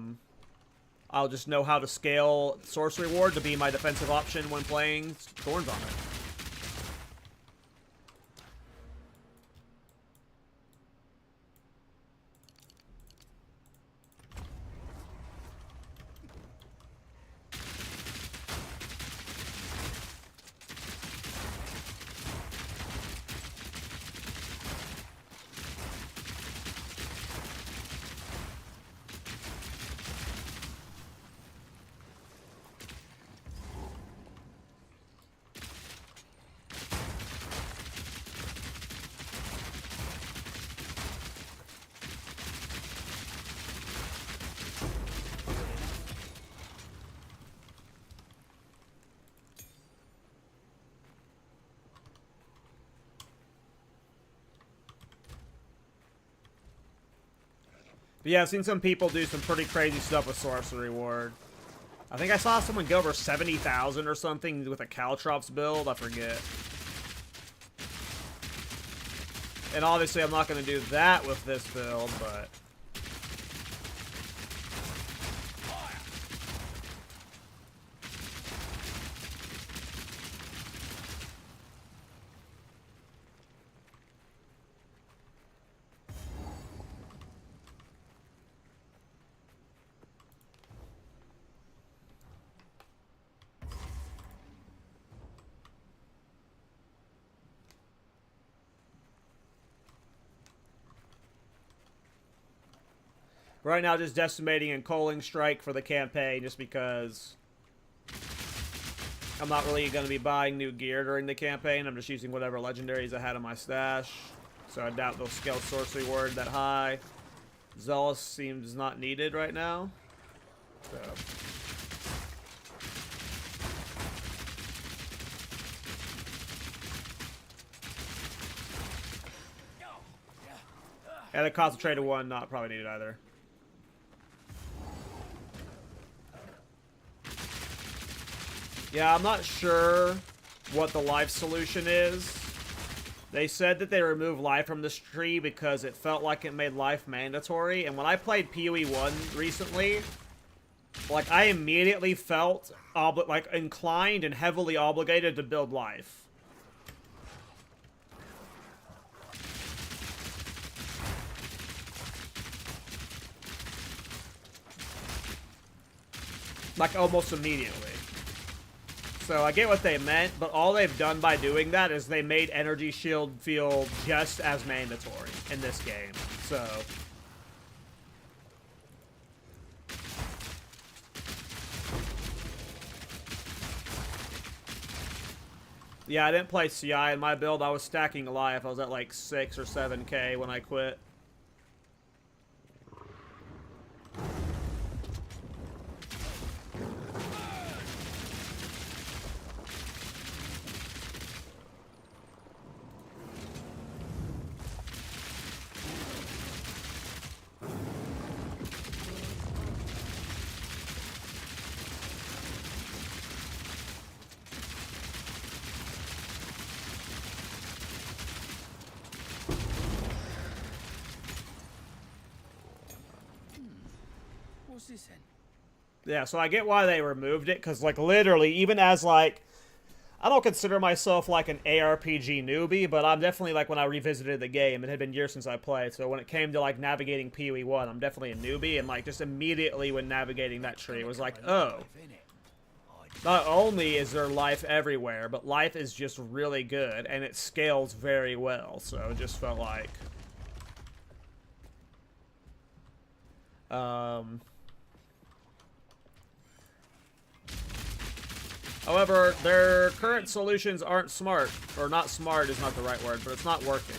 just know how to scale Sorcery Ward to be my defensive option when playing Thorns on it. But yeah, I've seen some people do some pretty crazy stuff with Sorcery Ward. I think I saw someone go over 70,000 or something with a Caltrops build. I forget. And obviously I'm not going to do that with this build, but... Right now, just Decimating and Coaling Strike for the campaign, just because I'm not really going to be buying new gear during the campaign. I'm just using whatever legendaries I had in my stash. So I doubt they'll scale Sorcery Word that high. Zealous seems not needed right now. So. Yeah, the Concentrated one, not probably needed either. Yeah, I'm not sure what the life solution is. They said that they removed life from this tree because it felt like it made life mandatory. And when I played PoE 1 recently, like, I immediately felt like inclined and heavily obligated to build life. Like, almost immediately. So I get what they meant, but all they've done by doing that is they made Energy Shield feel just as mandatory in this game. So Yeah, I didn't play CI in my build. I was stacking life. I was at like 6 or 7k when I quit. What's this then? Yeah, so I get why they removed it, because, like, literally, even as, like, I don't consider myself, like, an ARPG newbie, but I'm definitely, like, when I revisited the game, it had been years since I played, so when it came to, like, navigating PoE 1, I'm definitely a newbie, and, like, just immediately when navigating that tree, it was like, oh, not only is there life everywhere, but life is just really good, and it scales very well, so it just felt like... However, their current solutions aren't smart. Or not smart is not the right word, but it's not working.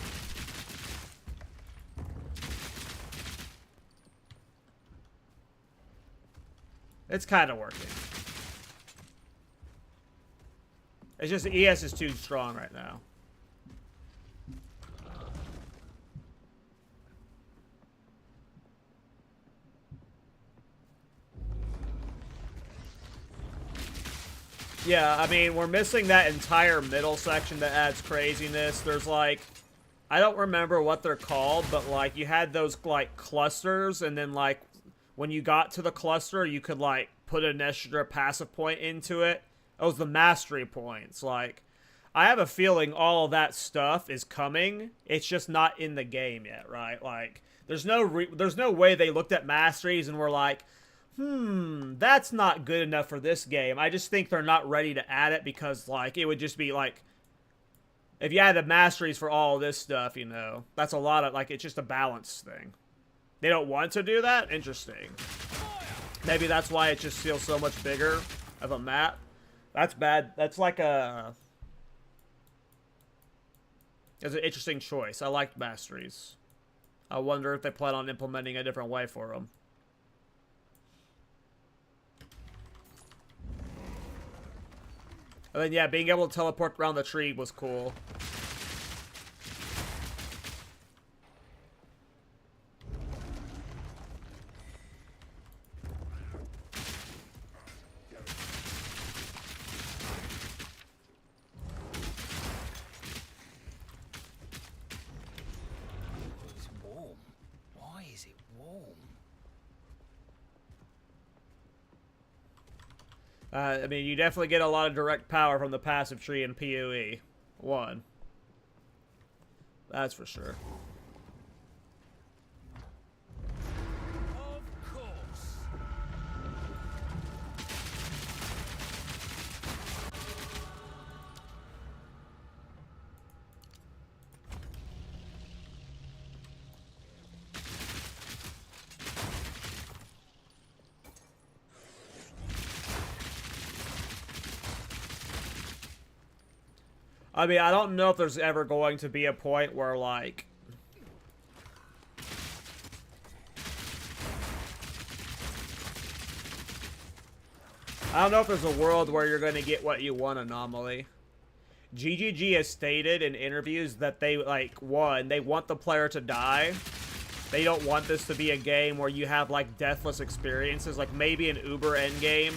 It's kind of working. It's just the ES is too strong right now. Yeah, I mean, we're missing that entire middle section that adds craziness. There's, like, I don't remember what they're called, but, like, you had those, like, clusters, and then, like, when you got to the cluster, you could, like, put an extra passive point into it. It was the mastery points. Like, I have a feeling all of that stuff is coming. It's just not in the game yet, right? Like, there's no way they looked at masteries and were like, that's not good enough for this game. I just think they're not ready to add it because, like, it would just be, like, if you had the masteries for all this stuff, you know, that's a lot of, like, it's just a balance thing. They don't want to do that? Interesting. Maybe that's why it just feels so much bigger of a map. That's bad. That's like a... It's an interesting choice. I liked masteries. I wonder if they plan on implementing a different way for them. And then, yeah, being able to teleport around the tree was cool. It's warm. Why is it warm? I mean, you definitely get a lot of direct power from the passive tree in PoE 1. That's for sure. Of course. I mean, I don't know if there's ever going to be a point where, like... I don't know if there's a world where you're going to get what you want anomaly. GGG has stated in interviews that they, like, one, they want the player to die. They don't want this to be a game where you have, like, deathless experiences. Like, maybe an Uber endgame,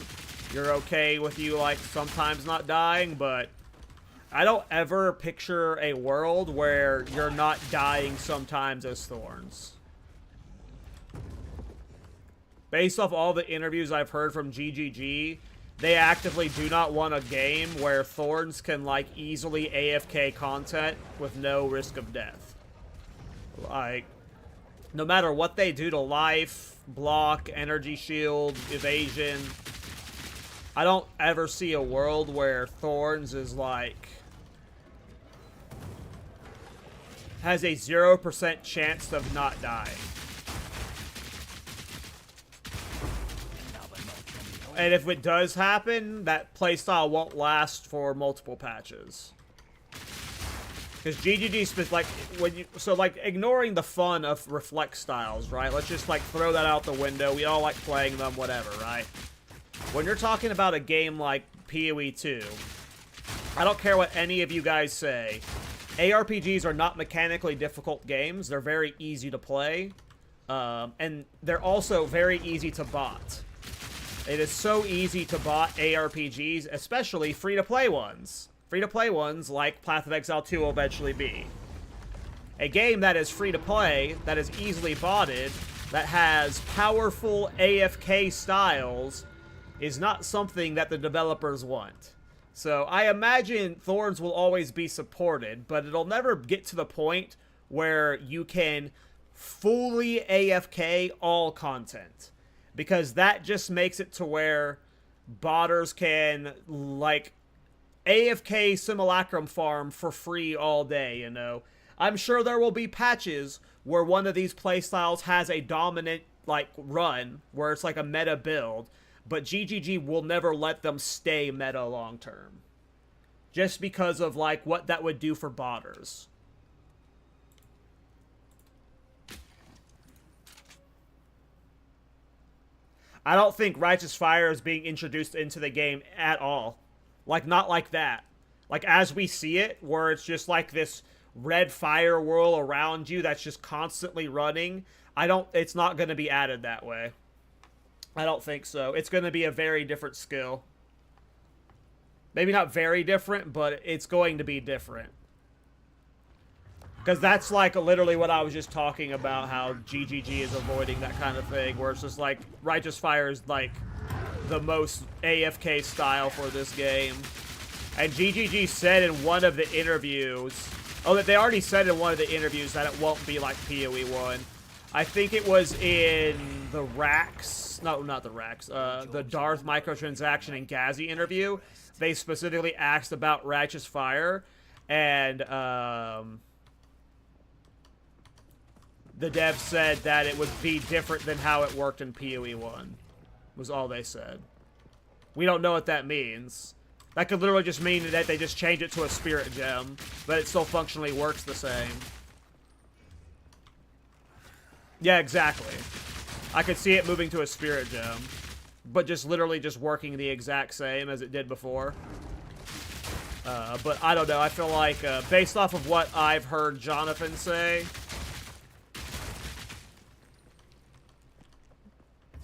you're okay with you, like, sometimes not dying, but... I don't ever picture a world where you're not dying sometimes as Thorns. Based off all the interviews I've heard from GGG, they actively do not want a game where Thorns can, like, easily AFK content with no risk of death. Like, no matter what they do to life, block, energy shield, evasion, I don't ever see a world where Thorns is, like... has a 0% chance of not dying. And if it does happen, that playstyle won't last for multiple patches. Because GGG, like, like, ignoring the fun of reflect styles, right? Let's just, like, throw that out the window. We all like playing them, whatever, right? When you're talking about a game like PoE 2, I don't care what any of you guys say. ARPGs are not mechanically difficult games. They're very easy to play. And they're also very easy to bot. It is so easy to bot ARPGs, especially free-to-play ones. Free-to-play ones, like Path of Exile 2 will eventually be. A game that is free-to-play, that is easily botted, that has powerful AFK styles, is not something that the developers want. So I imagine Thorns will always be supported, but it'll never get to the point where you can fully AFK all content. Because that just makes it to where botters can, like, AFK Simulacrum farm for free all day, you know? I'm sure there will be patches where one of these playstyles has a dominant, like, run, where it's like a meta build, but GGG will never let them stay meta long term. Just because of, like, what that would do for botters. I don't think Righteous Fire is being introduced into the game at all. Like, not like that. Like, as we see it, where it's just like this red fire whirl around you that's just constantly running. It's not going to be added that way. I don't think so. It's going to be a very different skill. Maybe not very different, but it's going to be different. Because that's, like, literally what I was just talking about, how GGG is avoiding that kind of thing, where it's just, like, Righteous Fire is, like, the most AFK style for this game. And GGG said in one of the interviews... Oh, that they already said in one of the interviews that it won't be like PoE 1. I think it was in the Rax... No, not the Rax. The Darth microtransaction and Gazi interview. They specifically asked about Righteous Fire. And, the dev said that it would be different than how it worked in PoE 1. Was all they said. We don't know what that means. That could literally just mean that they just change it to a spirit gem, but it still functionally works the same. Yeah, exactly. I could see it moving to a spirit gem, but just literally just working the exact same as it did before. But I don't know. I feel like, based off of what I've heard Jonathan say,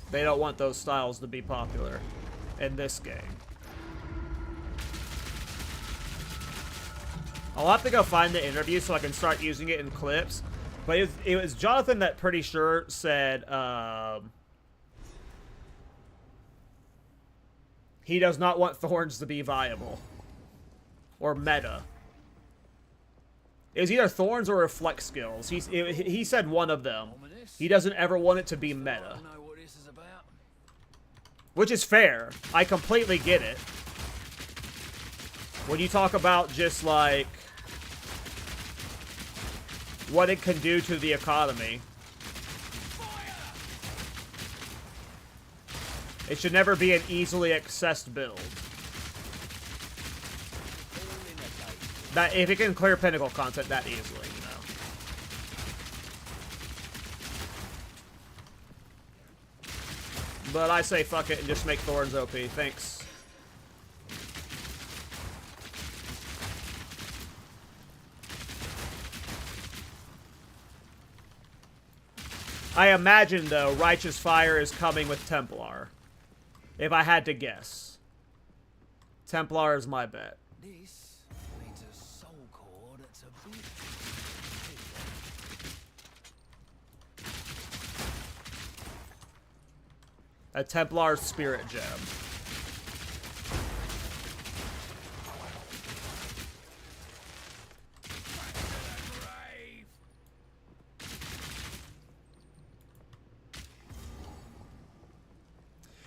they don't want those styles to be popular in this game. I'll have to go find the interview so I can start using it in clips. But it was Jonathan that pretty sure said he does not want Thorns to be viable. Or meta. It was either Thorns or Reflect skills. He said one of them. He doesn't ever want it to be meta. Which is fair. I completely get it. When you talk about just, like, what it can do to the economy. It should never be an easily accessed build. That if it can clear Pinnacle content that easily, you know. But I say fuck it and just make Thorns OP. Thanks. I imagine, though, Righteous Fire is coming with Templar. If I had to guess. Templar is my bet. This needs a soul core that's a bit A Templar Spirit Gem.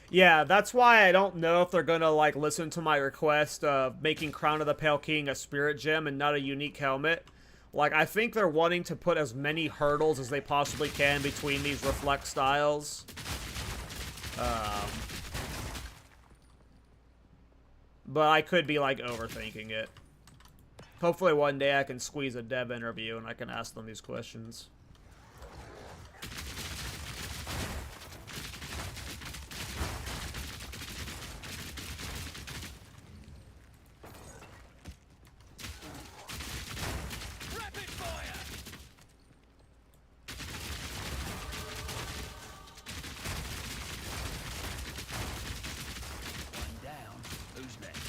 Yeah, that's why I don't know if they're gonna, like, listen to my request of making Crown of the Pale King a Spirit Gem and not a unique helmet. Like, I think they're wanting to put as many hurdles as they possibly can between these Reflect styles. But I could be, like, overthinking it. Hopefully one day I can squeeze a dev interview and I can ask them these questions. Rapid fire! One down. Who's next?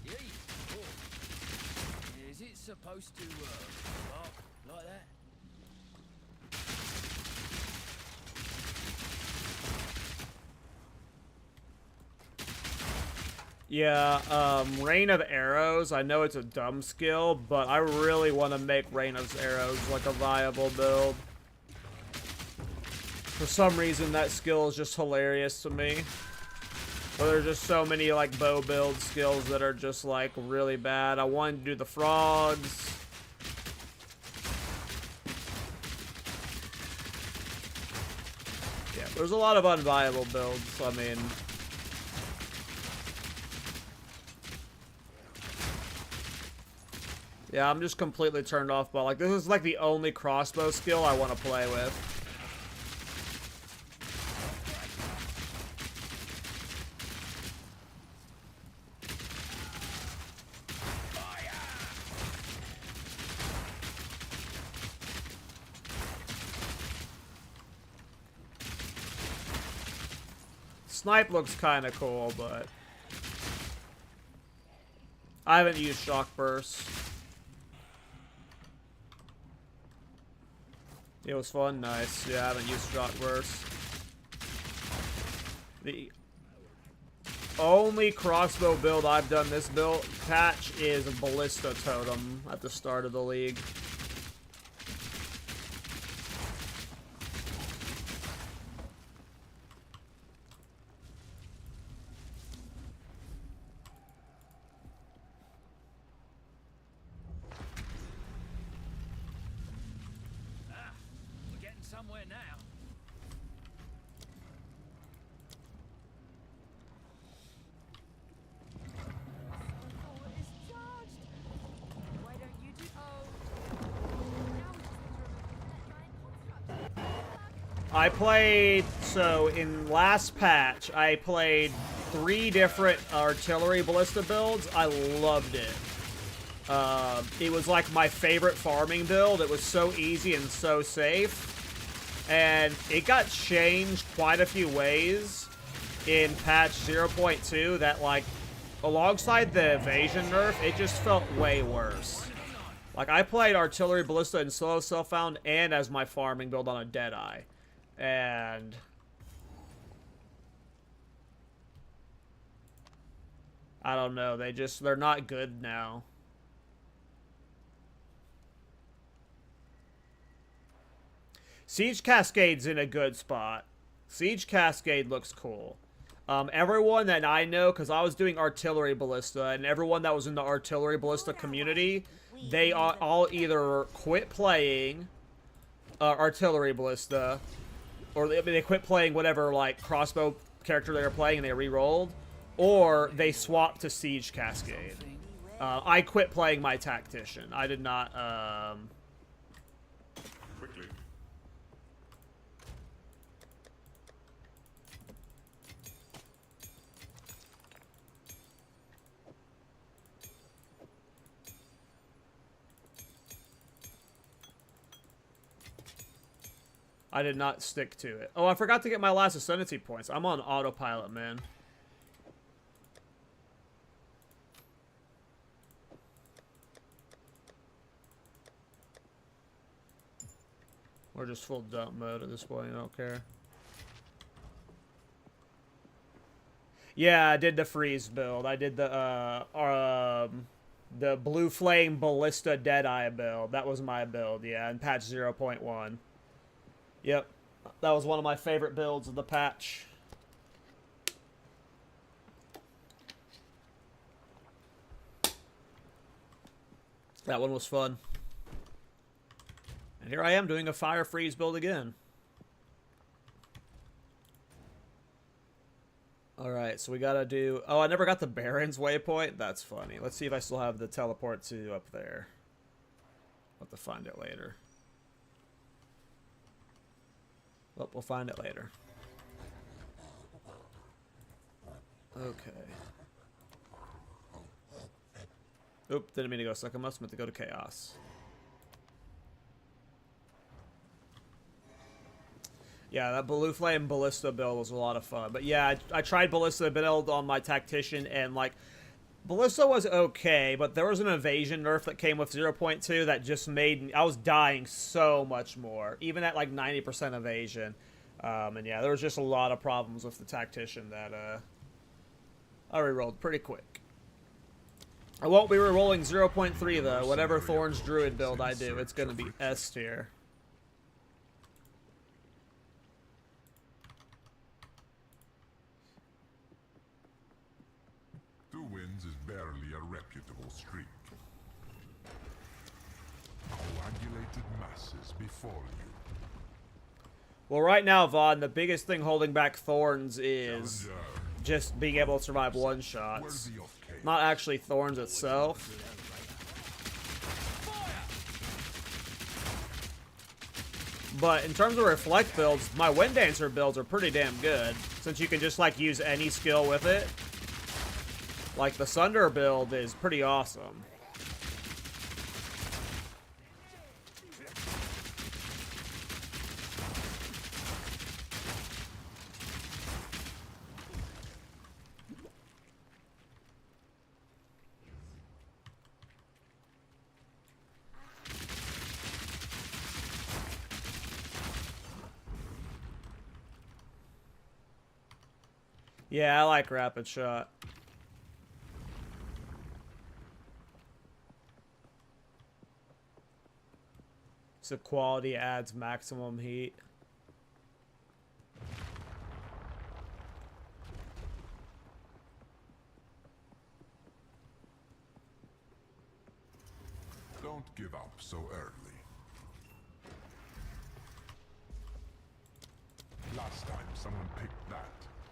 Yay. Oh. Is it supposed to bark like that? Yeah, Rain of Arrows, I know it's a dumb skill, but I really want to make Rain of Arrows like a viable build. For some reason, that skill is just hilarious to me. But there's just so many, like, bow build skills that are just, like, really bad. I wanted to do the frogs. Yeah, there's a lot of unviable builds, I mean... Yeah, I'm just completely turned off by, like, this is, like, the only crossbow skill I want to play with. Snipe looks kind of cool, but... I haven't used Shock Burst. It was fun, nice. Yeah, I haven't used Shock Burst. The only crossbow build I've done this build patch is a Ballista Totem at the start of the league. We're getting somewhere now. Why don't you do? I played, so in last patch, I played 3 different artillery ballista builds. I loved it. It was like my favorite farming build. It was so easy and so safe. And it got changed quite a few ways in patch 0.2 that, like, alongside the evasion nerf, it just felt way worse. Like, I played artillery ballista in solo self-found and as my farming build on a Deadeye. And I don't know, they're not good now. Siege Cascade's in a good spot. Siege Cascade looks cool. Everyone that I know, because I was doing artillery ballista, and everyone that was in the artillery ballista community, they all either quit playing artillery ballista, or they quit playing whatever, like, crossbow character they were playing and they re-rolled, or they swapped to Siege Cascade. I quit playing my tactician. I did not, Quickly. I did not stick to it. Oh, I forgot to get my last ascendancy points. I'm on autopilot, man. We're just full dump mode at this point. I don't care. Yeah, I did the freeze build. I did the Blue Flame Ballista Deadeye build. That was my build, yeah, in patch 0.1. Yep, that was one of my favorite builds of the patch. That one was fun. And here I am doing a fire freeze build again. Alright, so we gotta do... Oh, I never got the Baron's waypoint? That's funny. Let's see if I still have the teleport to up there. I'll have to find it later. Well, we'll find it later. Okay. Oop, didn't mean to go Succumbus, meant to go to Chaos. Yeah, that Blue Flame Ballista build was a lot of fun. But yeah, I tried Ballista build on my Tactician, and like, Ballista was okay, but there was an evasion nerf that came with 0.2 that just made I was dying so much more, even at like 90% evasion. And yeah, there was just a lot of problems with the Tactician that I rerolled pretty quick. I won't be rerolling 0.3 though. Whatever Thorn's Druid build I do, it's going to be S tier. Wins is barely a reputable streak. Coagulated masses before you. Well, right now, Vaughn, the biggest thing holding back Thorns is just being able to survive one-shots. Not actually Thorns itself. But in terms of Reflect builds, my Wind Dancer builds are pretty damn good, since you can just, like, use any skill with it. Like, the Sunder build is pretty awesome. Yeah, I like Rapid Shot. So quality adds maximum heat. Don't give up so early. Last time someone picked that,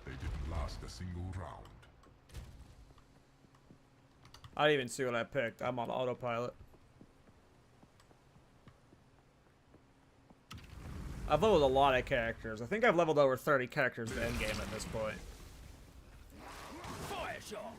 they didn't last a single round. I didn't even see what I picked. I'm on autopilot. I've leveled a lot of characters. I think I've leveled over 30 characters to endgame at this point. Fire shot.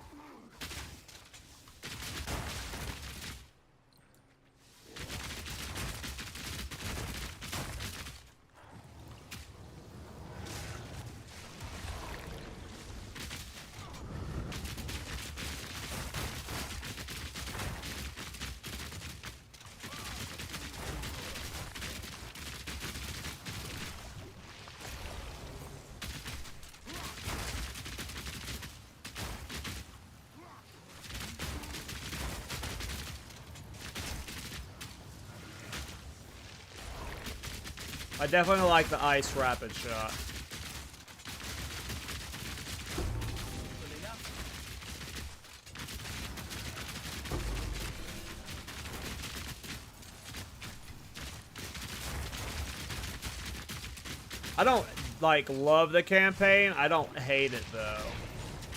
I definitely like the Ice Rapid Shot. I don't, like, love the campaign. I don't hate it, though.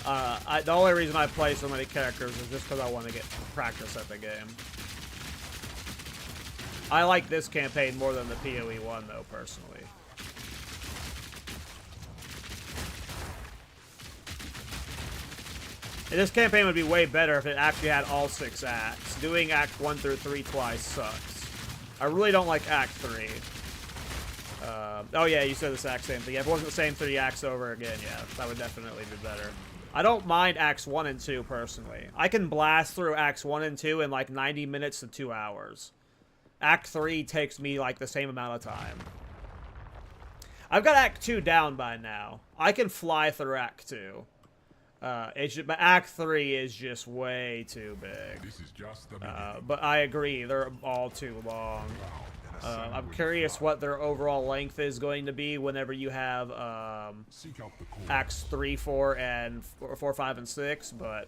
The only reason I play so many characters is just because I want to get practice at the game. I like this campaign more than the PoE one, though, personally. And this campaign would be way better if it actually had all 6 acts. Doing Act 1 through 3 twice sucks. I really don't like Act 3. Oh yeah, you said the exact same thing. If it wasn't the same 3 acts over again, yeah, that would definitely be better. I don't mind Acts 1 and 2, personally. I can blast through Acts 1 and 2 in like 90 minutes to 2 hours. Act 3 takes me like the same amount of time. I've got Act 2 down by now. I can fly through Act 2. But Act 3 is just way too big. This is just the but I agree, they're all too long. I'm curious what their overall length is going to be whenever you have Acts 3, 4, and 4, 5, and 6, but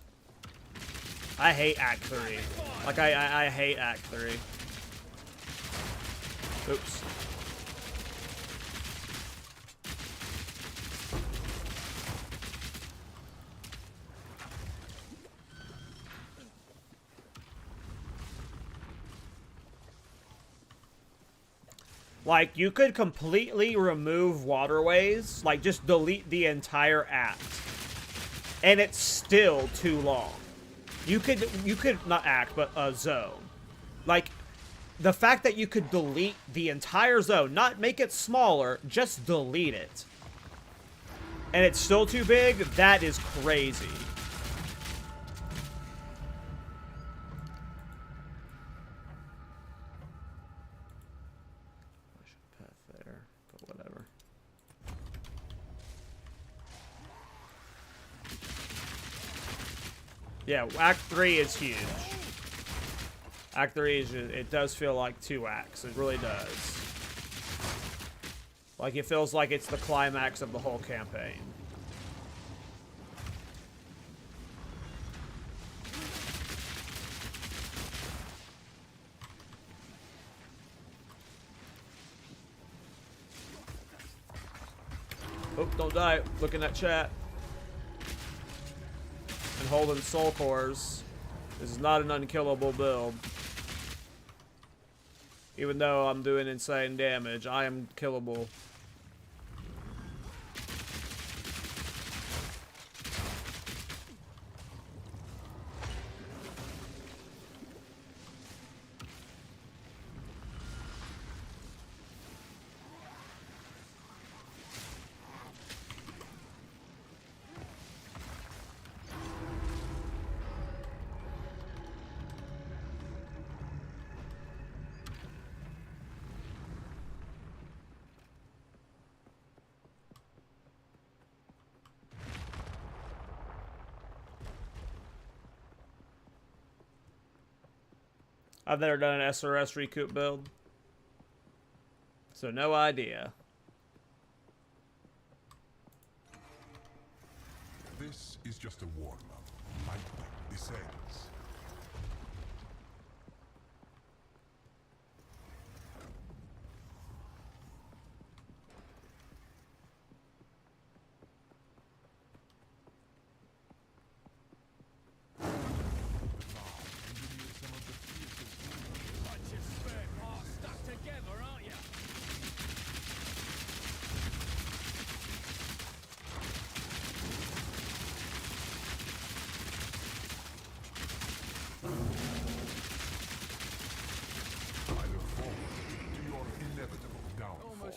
I hate Act 3. Like, I hate Act 3. Oops. Like, you could completely remove waterways, like, just delete the entire act. And it's still too long. You could not act, but a zone. Like, the fact that you could delete the entire zone, not make it smaller, just delete it. And it's still too big, that is crazy. Yeah, Act 3 is huge. Act 3 is just, it does feel like 2 acts. It really does. Like, it feels like it's the climax of the whole campaign. Oh, don't die. Looking at chat. And holding soul cores. This is not an unkillable build. Even though I'm doing insane damage, I am killable. I've never done an SRS recoup build, so no idea. This is just a warm-up. Lightning descends.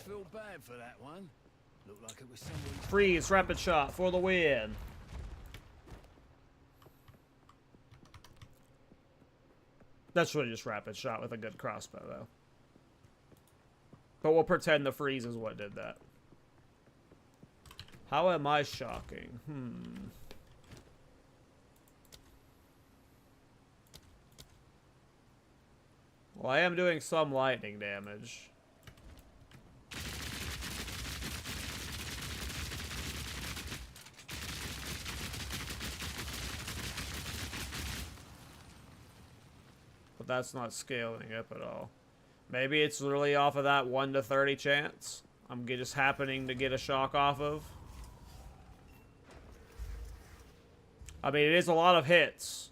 Feel bad for that one. Looked like it was somebody's... Freeze, rapid shot for the win. That's really just rapid shot with a good crossbow, though. But we'll pretend the freeze is what did that. How am I shocking? Well, I am doing some lightning damage. But that's not scaling up at all. Maybe it's really off of that 1 to 30 chance I'm just happening to get a shock off of. I mean, it is a lot of hits.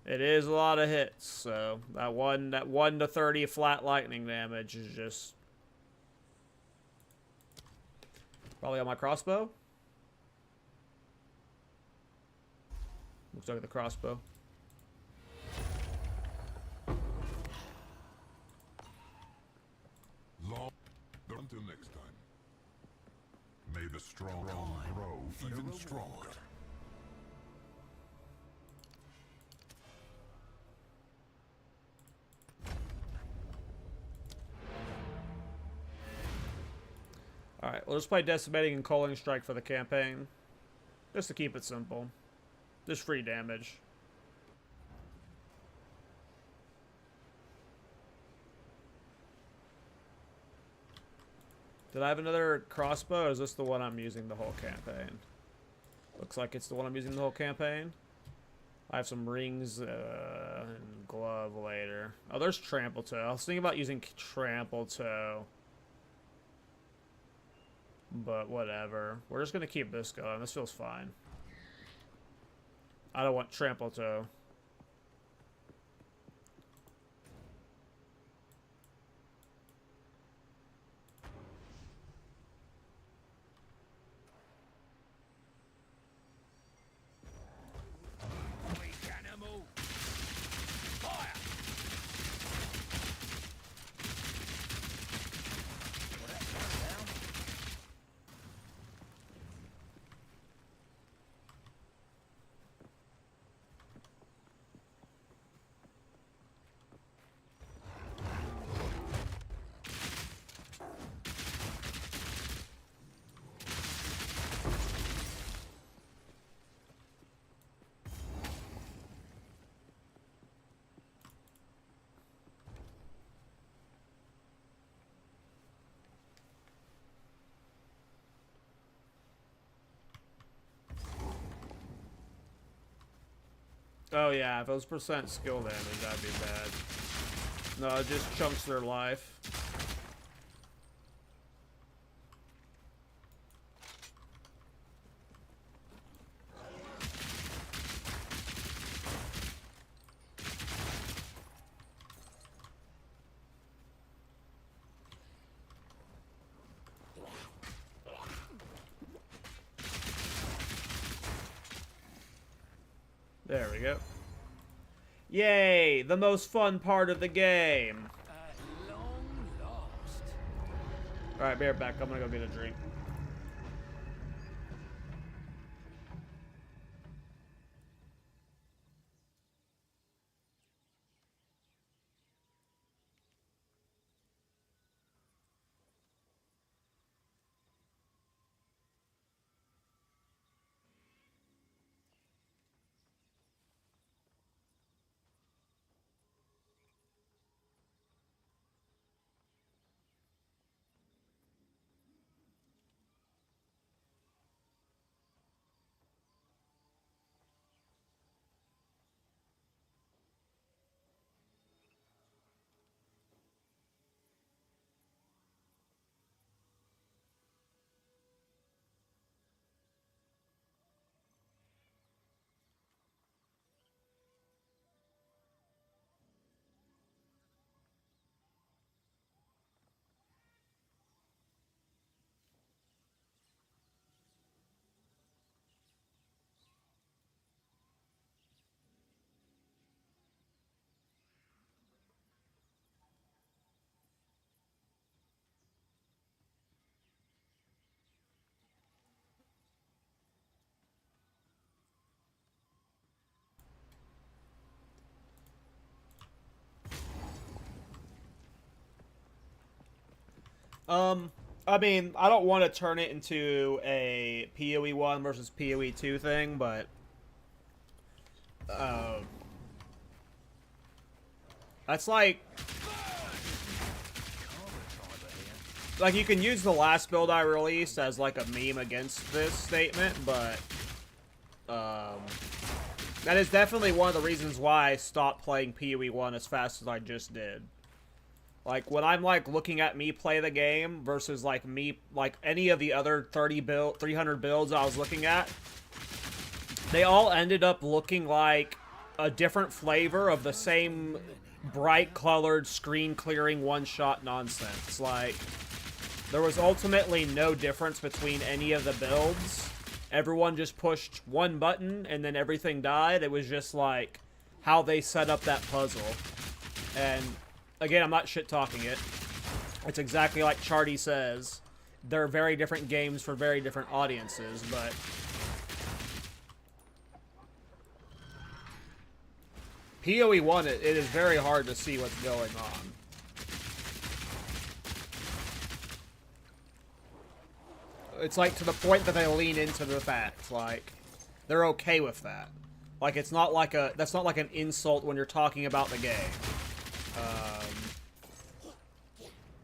It is a lot of hits, so that 1 to 30 flat lightning damage is just probably on my crossbow. Looks like the crossbow. Until next time. May the strong grow even stronger. Alright, we'll just play Decimating and Culling Strike for the campaign. Just to keep it simple. Just free damage. Did I have another crossbow, or is this the one I'm using the whole campaign? Looks like it's the one I'm using the whole campaign. I have some rings and glove later. Oh, there's Trample Toe. I was thinking about using Trample Toe. But whatever. We're just going to keep this going. This feels fine. I don't want Trample Toe. Weak animal. Fire! Well, that's one down. Oh yeah, if it was percent skill damage, that'd be bad. No, it just chunks their life. There we go. Yay! The most fun part of the game. At long last. Alright, be right back. I'm gonna go get a drink. I mean, I don't want to turn it into a PoE 1 versus PoE 2 thing, but that's like you can use the last build I released as like a meme against this statement, but that is definitely one of the reasons why I stopped playing PoE 1 as fast as I just did. Like, when I'm, like, looking at me play the game versus, like, me, like, any of the other 300 builds I was looking at, they all ended up looking like a different flavor of the same bright-colored, screen-clearing, one-shot nonsense. Like, there was ultimately no difference between any of the builds. Everyone just pushed one button, and then everything died. It was just, like, how they set up that puzzle. And again, I'm not shit-talking it. It's exactly like Charty says. They're very different games for very different audiences, but PoE 1, it is very hard to see what's going on. It's like to the point that they lean into the fact, like, they're okay with that. Like, it's not like that's not like an insult when you're talking about the game.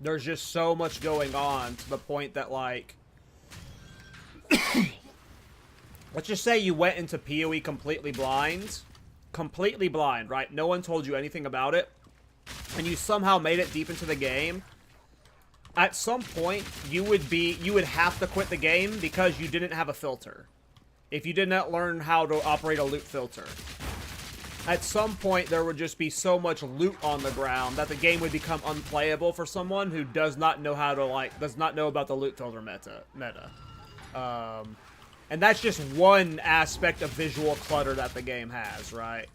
There's just so much going on to the point that, like, let's just say you went into PoE completely blind. Completely blind, right? No one told you anything about it. And you somehow made it deep into the game. At some point, you would have to quit the game because you didn't have a filter. If you did not learn how to operate a loot filter. At some point, there would just be so much loot on the ground that the game would become unplayable for someone who does not know how to, like, does not know about the loot filter meta. And that's just one aspect of visual clutter that the game has, right?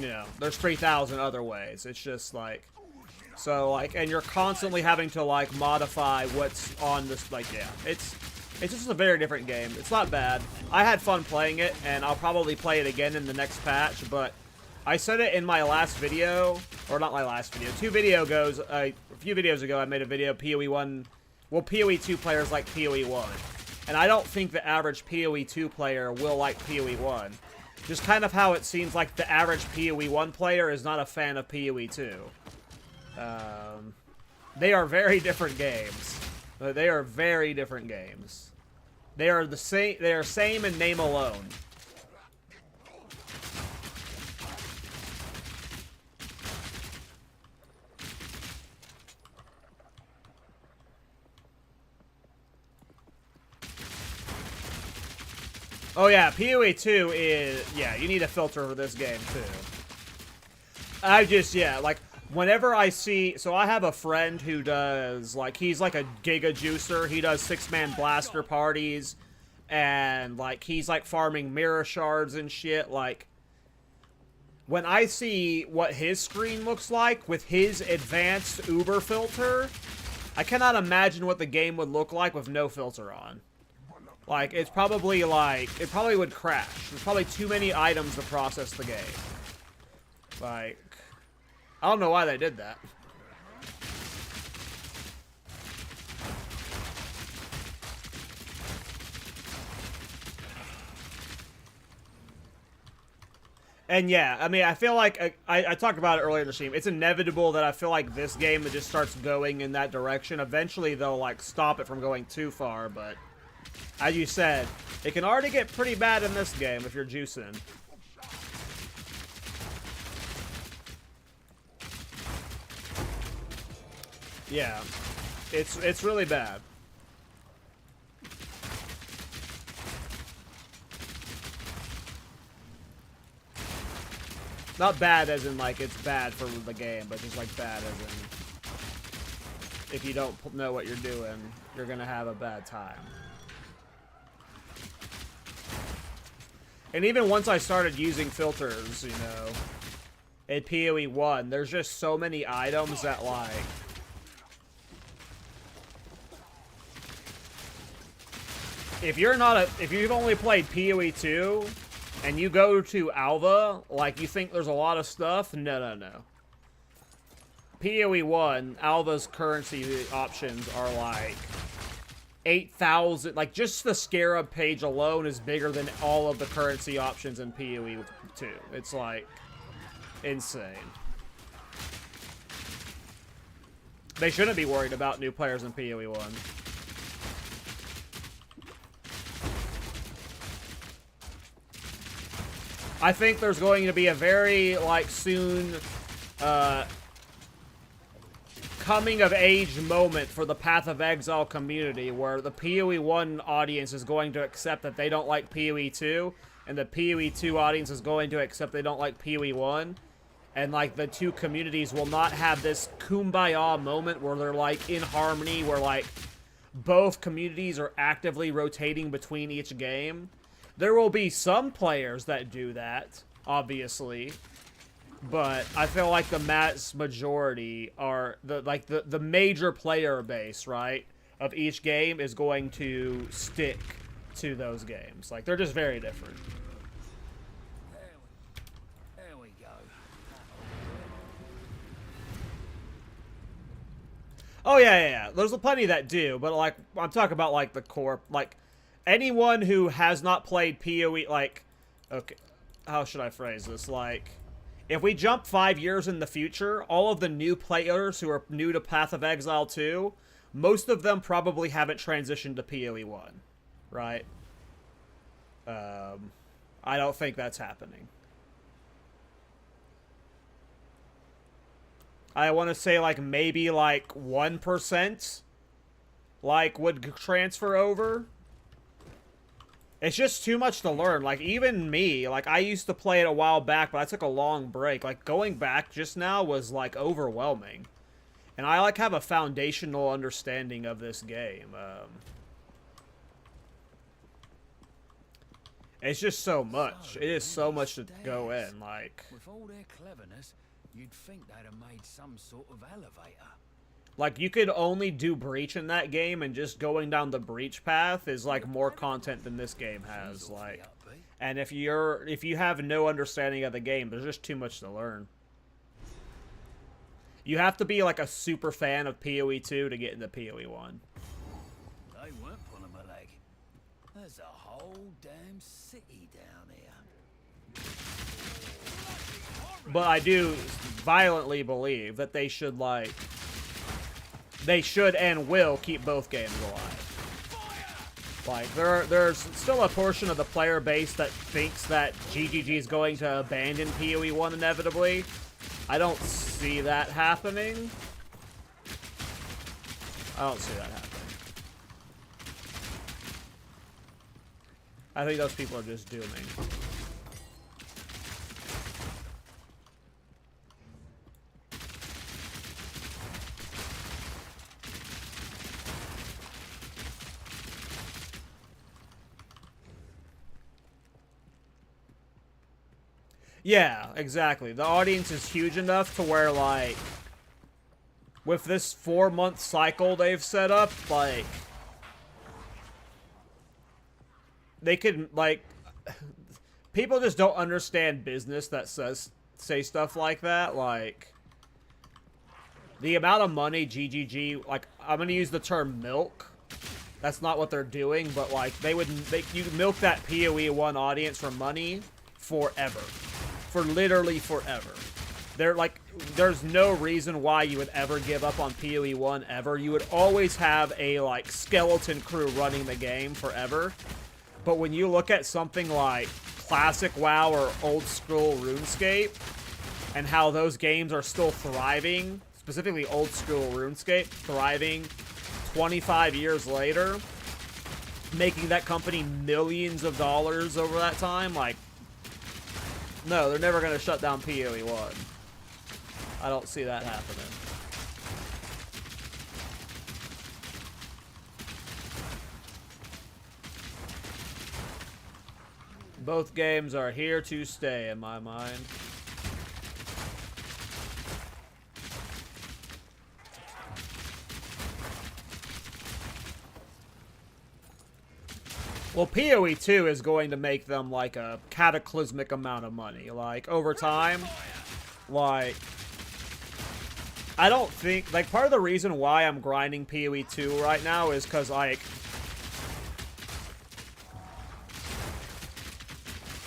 You know, there's 3,000 other ways. It's just like, so like, and you're constantly having to like modify what's on this. Like, yeah, it's just a very different game. It's not bad. I had fun playing it, and I'll probably play it again in the next patch. But I said it in my last video, or not my last video. A few videos ago, I made a video PoE 1. Well, PoE 2 players like PoE 1, and I don't think the average PoE 2 player will like PoE 1. Just kind of how it seems like the average PoE 1 player is not a fan of PoE 2. They are very different games. They are very different games. They are the same. They are same in name alone. Oh yeah, PoE 2 is, yeah, you need a filter for this game too. Yeah, like, whenever I see, so I have a friend who does, like, he's like a giga juicer, he does 6-man blaster parties, and, like, he's, like, farming mirror shards and shit, like, when I see what his screen looks like with his advanced Uber filter, I cannot imagine what the game would look like with no filter on. Like, it's probably, like, it probably would crash. There's probably too many items to process the game. Like, I don't know why they did that. And yeah, I mean, I feel like, I talked about it earlier in the stream, it's inevitable that I feel like this game that just starts going in that direction, eventually they'll, like, stop it from going too far, but as you said, it can already get pretty bad in this game if you're juicing. Yeah, it's really bad. Not bad as in, like, it's bad for the game, but just, like, bad as in, if you don't know what you're doing, you're gonna have a bad time. And even once I started using filters, you know, in PoE 1, there's just so many items that, like, if you've only played PoE 2, and you go to Alva, like, you think there's a lot of stuff? No. PoE 1, Alva's currency options are, like, 8,000, like, just the Scarab page alone is bigger than all of the currency options in PoE 2. It's, like, insane. They shouldn't be worried about new players in PoE 1. I think there's going to be a very, like, soon, coming-of-age moment for the Path of Exile community where the PoE 1 audience is going to accept that they don't like PoE 2, and the PoE 2 audience is going to accept they don't like PoE 1, and, like, the two communities will not have this kumbaya moment where they're, like, in harmony, where, like, both communities are actively rotating between each game. There will be some players that do that, obviously, but I feel like the mass majority are, the major player base, right, of each game is going to stick to those games. Like, they're just very different. There we go. Oh, yeah. There's plenty that do, but, like, I'm talking about, like, the core, like, anyone who has not played PoE, like, okay, how should I phrase this? Like, if we jump 5 years in the future, all of the new players who are new to Path of Exile 2 most of them probably haven't transitioned to PoE 1, right? I don't think that's happening. I want to say like maybe like 1% like would transfer over. It's just too much to learn. Like even me, like I used to play it a while back, but I took a long break. Like going back just now was like overwhelming. And I like have a foundational understanding of this game. It's just so much. It is so much to go in. Like, with all their cleverness, you'd think they'd have made some sort of elevator. Like you could only do Breach in that game, and just going down the Breach path is like more content than this game has. Like, and if you have no understanding of the game, there's just too much to learn. You have to be like a super fan of PoE 2 to get into PoE 1. They weren't pulling my leg. There's a whole damn city down here. But I do violently believe that they should like... They should and will keep both games alive. Like, there's still a portion of the player base that thinks that GGG is going to abandon PoE 1 inevitably. I don't see that happening. I don't see that happening. I think those people are just dooming. Yeah, exactly. The audience is huge enough to where, like, with this 4-month cycle they've set up, like, they could, like, people just don't understand business that say stuff like that. Like, the amount of money GGG, like, I'm gonna use the term milk. That's not what they're doing, but, like, you milk that PoE 1 audience for money forever. For literally forever. There's no reason why you would ever give up on PoE 1 ever. You would always have a, like, skeleton crew running the game forever. But when you look at something like classic WoW or old school RuneScape, and how those games are still thriving, specifically old school RuneScape, thriving 25 years later, making that company millions of dollars over that time, like, no, they're never going to shut down PoE 1. I don't see that happening. Both games are here to stay, in my mind. Well, PoE 2 is going to make them, like, a cataclysmic amount of money. Like, over time, like, I don't think, like, part of the reason why I'm grinding PoE 2 right now is because, like,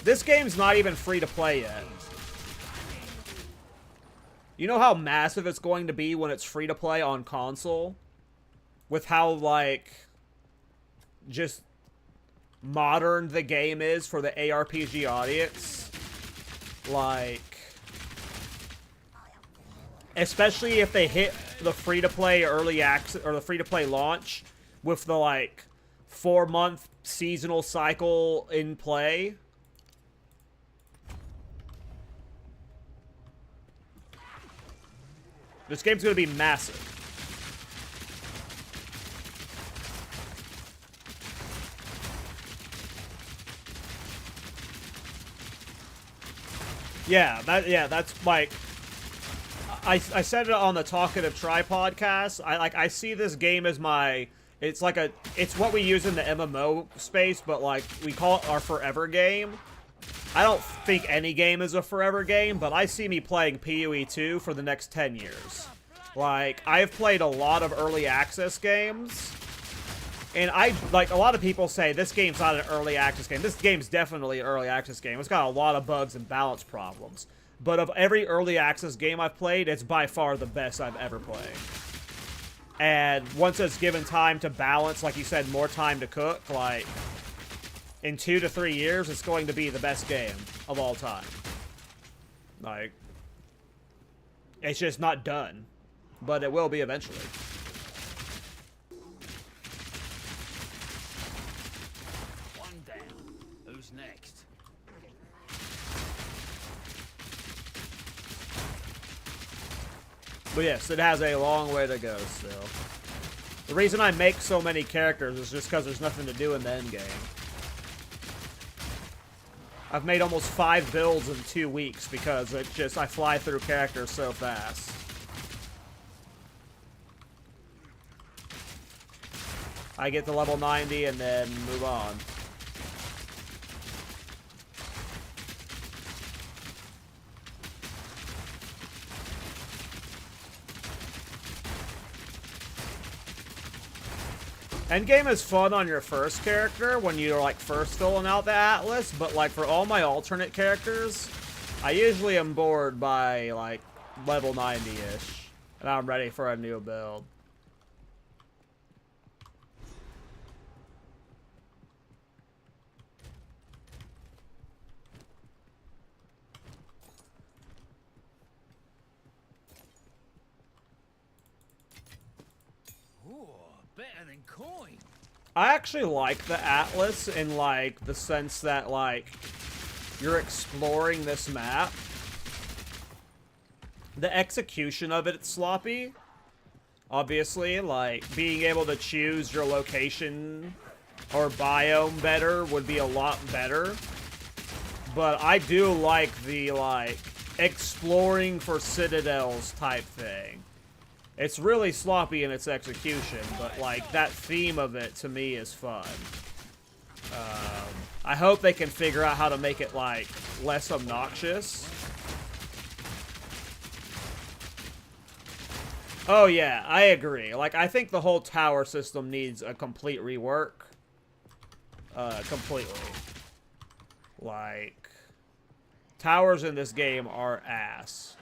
this game's not even free to play yet. You know how massive it's going to be when it's free to play on console? With how, like, just modern the game is for the ARPG audience. Like, especially if they hit the free-to-play early access, or the free-to-play launch with the, like, 4-month seasonal cycle in play. This game's gonna be massive. Yeah, that's like, I said it on the Talkative Try podcast. I see this game as it's what we use in the MMO space, but like we call it our forever game. I don't think any game is a forever game, but I see me playing PoE 2 for the next 10 years. Like, I've played a lot of early access games, and like, a lot of people say this game's not an early access game. This game's definitely an early access game. It's got a lot of bugs and balance problems. But of every early access game I've played, it's by far the best I've ever played. And once it's given time to balance, like you said, more time to cook, like, in 2 to 3 years, it's going to be the best game of all time. Like, it's just not done. But it will be eventually. One down. Who's next? But yes, it has a long way to go still. The reason I make so many characters is just because there's nothing to do in the end game. I've made almost 5 builds in 2 weeks because it just, I fly through characters so fast. I get to level 90 and then move on. Endgame is fun on your first character when you're like first filling out the Atlas, but like for all my alternate characters, I usually am bored by like level 90-ish, and I'm ready for a new build. Ooh, better than coin. I actually like the Atlas in, like, the sense that, like, you're exploring this map. The execution of it's sloppy. Obviously, like, being able to choose your location or biome better would be a lot better. But I do like the, like, exploring for citadels type thing. It's really sloppy in its execution, but, like, that theme of it, to me, is fun. I hope they can figure out how to make it, like, less obnoxious. Oh, yeah, I agree. Like, I think the whole tower system needs a complete rework. Completely. Like, towers in this game are ass.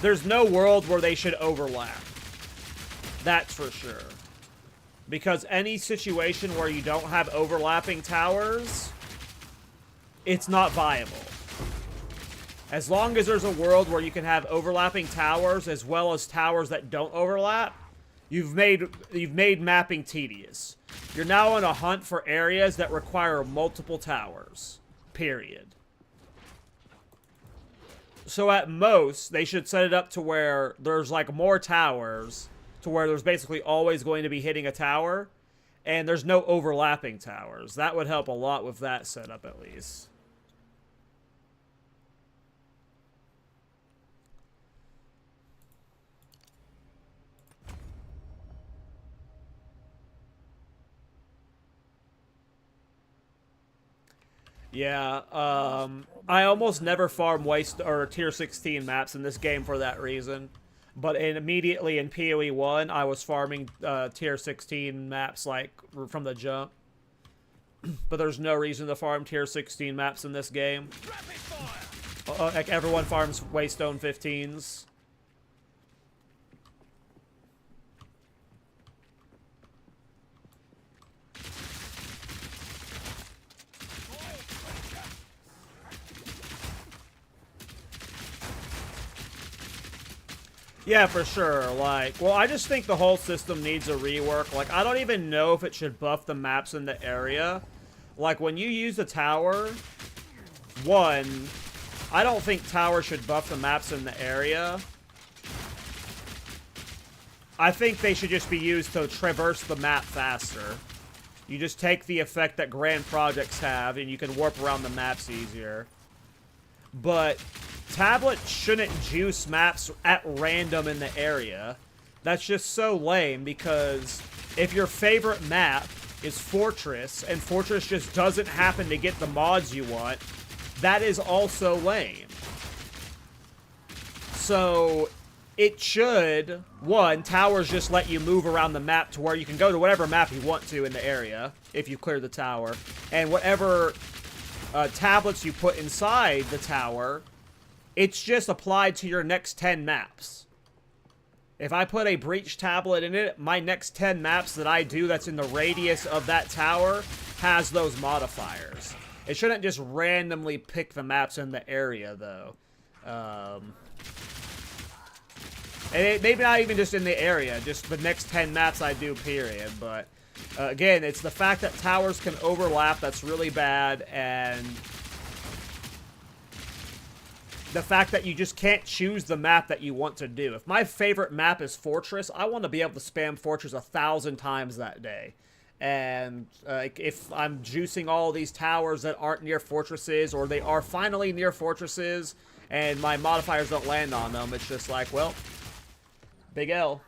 There's no world where they should overlap. That's for sure. Because any situation where you don't have overlapping towers, it's not viable. As long as there's a world where you can have overlapping towers as well as towers that don't overlap, you've made mapping tedious. You're now on a hunt for areas that require multiple towers. Period. So at most, they should set it up to where there's like more towers, to where there's basically always going to be hitting a tower, and there's no overlapping towers. That would help a lot with that setup at least. Yeah, I almost never farm waste or tier 16 maps in this game for that reason. But immediately in PoE 1, I was farming tier 16 maps like from the jump. But there's no reason to farm tier 16 maps in this game. Like everyone farms Waystone 15s. Yeah, for sure. Like, well, I just think the whole system needs a rework. Like, I don't even know if it should buff the maps in the area. Like, when you use a tower, one, I don't think towers should buff the maps in the area. I think they should just be used to traverse the map faster. You just take the effect that grand projects have, and you can warp around the maps easier. But tablet shouldn't juice maps at random in the area. That's just so lame, because if your favorite map is Fortress, and Fortress just doesn't happen to get the mods you want, that is also lame. So, it should, one, towers just let you move around the map to where you can go to whatever map you want to in the area if you clear the tower. And whatever tablets you put inside the tower, it's just applied to your next 10 maps. If I put a breach tablet in it, my next 10 maps that I do that's in the radius of that tower has those modifiers. It shouldn't just randomly pick the maps in the area, though. And maybe not even just in the area, just the next 10 maps I do, period. But, again, it's the fact that towers can overlap that's really bad, and the fact that you just can't choose the map that you want to do. If my favorite map is Fortress, I want to be able to spam Fortress 1,000 times that day. And if I'm juicing all these towers that aren't near fortresses, or they are finally near fortresses, and my modifiers don't land on them, it's just like, well, big L.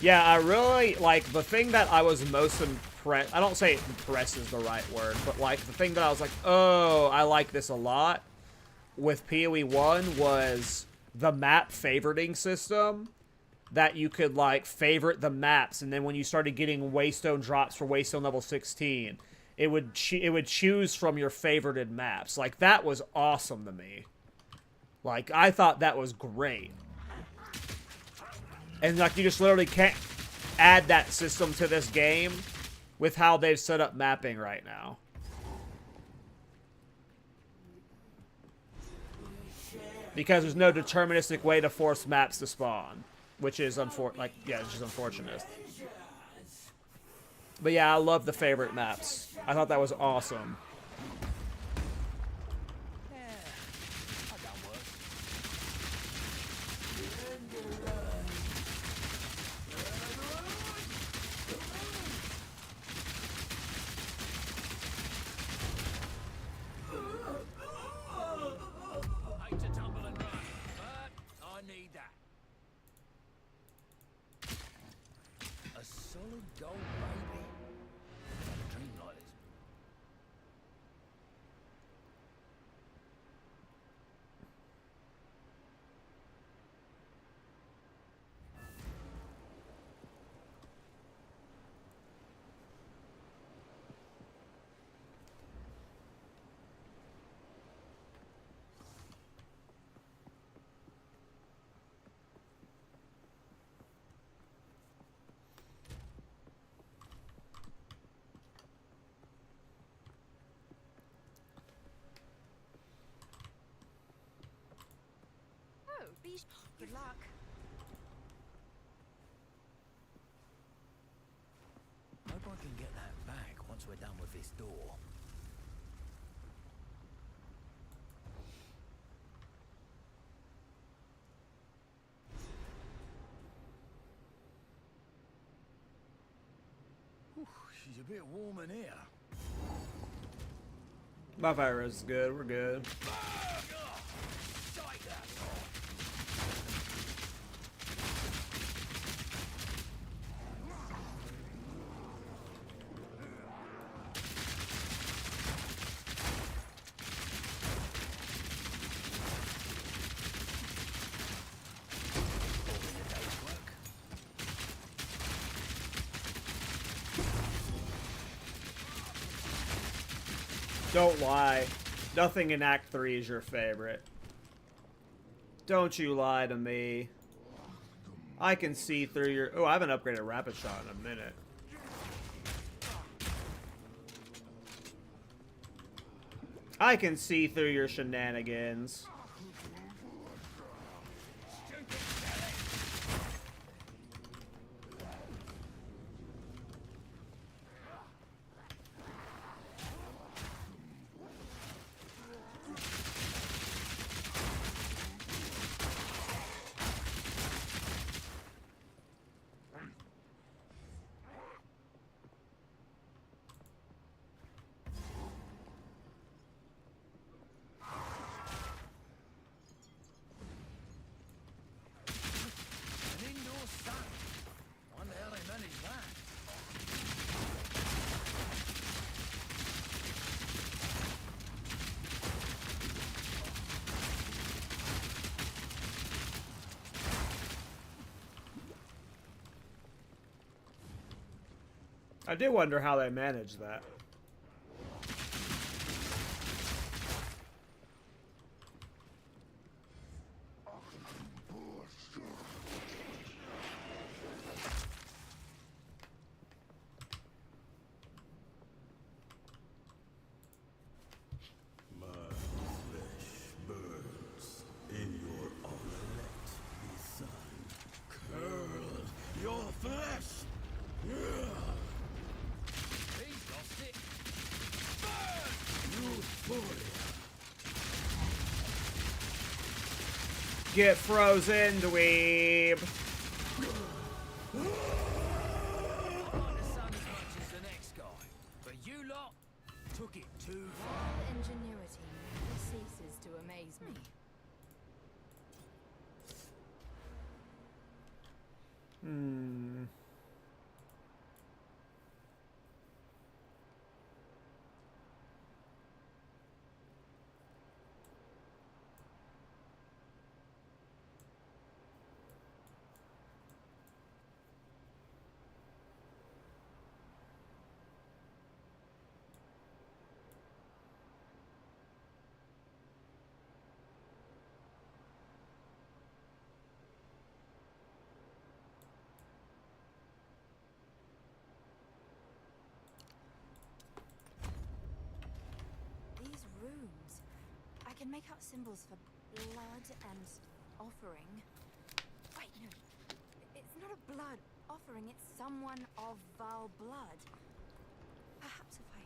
Yeah, I really, like, the thing that I was most impressed, I don't say impressed is the right word, but, like, the thing that I was like, oh, I like this a lot with PoE 1 was the map favoriting system. That you could, like, favorite the maps, and then when you started getting Waystone drops for Waystone level 16, it would choose from your favorited maps. Like, that was awesome to me. Like, I thought that was great. And, like, you just literally can't add that system to this game with how they've set up mapping right now. Because there's no deterministic way to force maps to spawn. Which is unfortunate. Yeah, it's just unfortunate. But yeah, I love the favorite maps. I thought that was awesome. Hate to tumble and run, but I need that. A solid gold baby. A dream like this. Good luck. Hope I can get that back once we're done with this door. Whew, she's a bit warm in here. My fire is good. We're good. Don't lie. Nothing in Act 3 is your favorite. Don't you lie to me. I can see through your... Oh, I haven't upgraded Rapid Shot in a minute. I can see through your shenanigans. I do wonder how they managed that. Get frozen, dweeb. I like the sun as much as the next guy, but you lot took it too far. Ingenuity never ceases to amaze me. These runes, I can make out symbols for blood and offering. Wait, no. It's not a blood offering, it's someone of Val blood. Perhaps if I...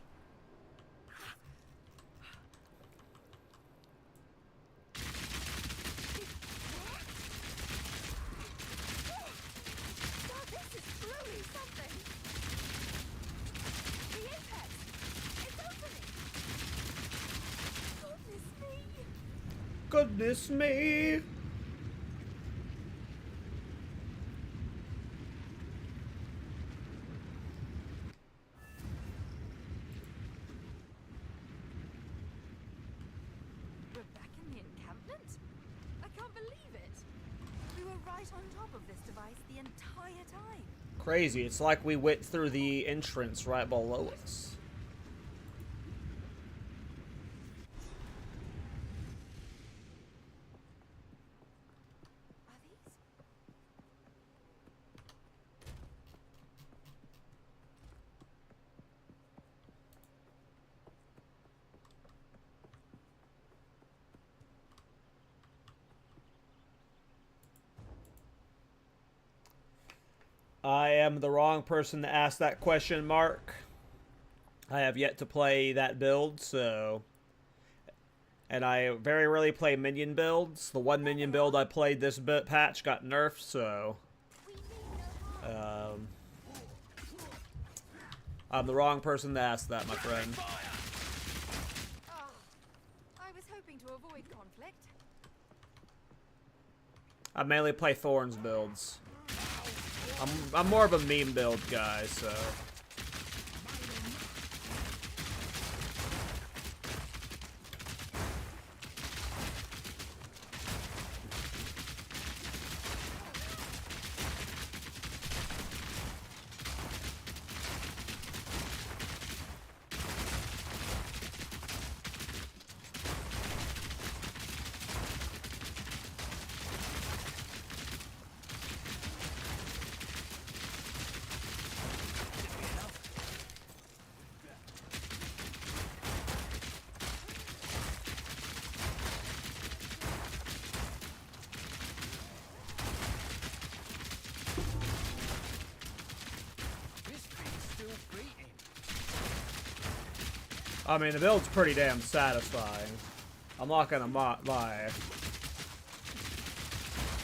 God, this is truly something! The apex! It's opening! Goodness me! Goodness me. We're back in the encampment? I can't believe it! We were right on top of this device the entire time. Crazy. It's like we went through the entrance right below us. Are these? I am the wrong person to ask that question, Mark. I have yet to play that build, so... And I very rarely play minion builds. The one minion build I played this patch got nerfed, so... I'm the wrong person to ask that, my friend. Oh, I was hoping to avoid conflict. I mainly play Thorns builds. I'm more of a meme build guy, so... This thing's still beating. I mean, the build's pretty damn satisfying. I'm not gonna lie.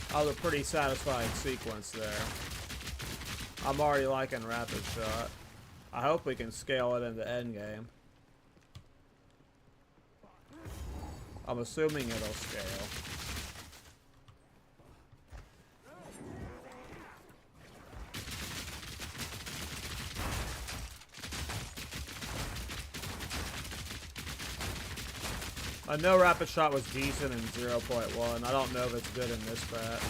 That was a pretty satisfying sequence there. I'm already liking Rapid Shot. I hope we can scale it into endgame. I'm assuming it'll scale. I know Rapid Shot was decent in 0.1. I don't know if it's good in this patch.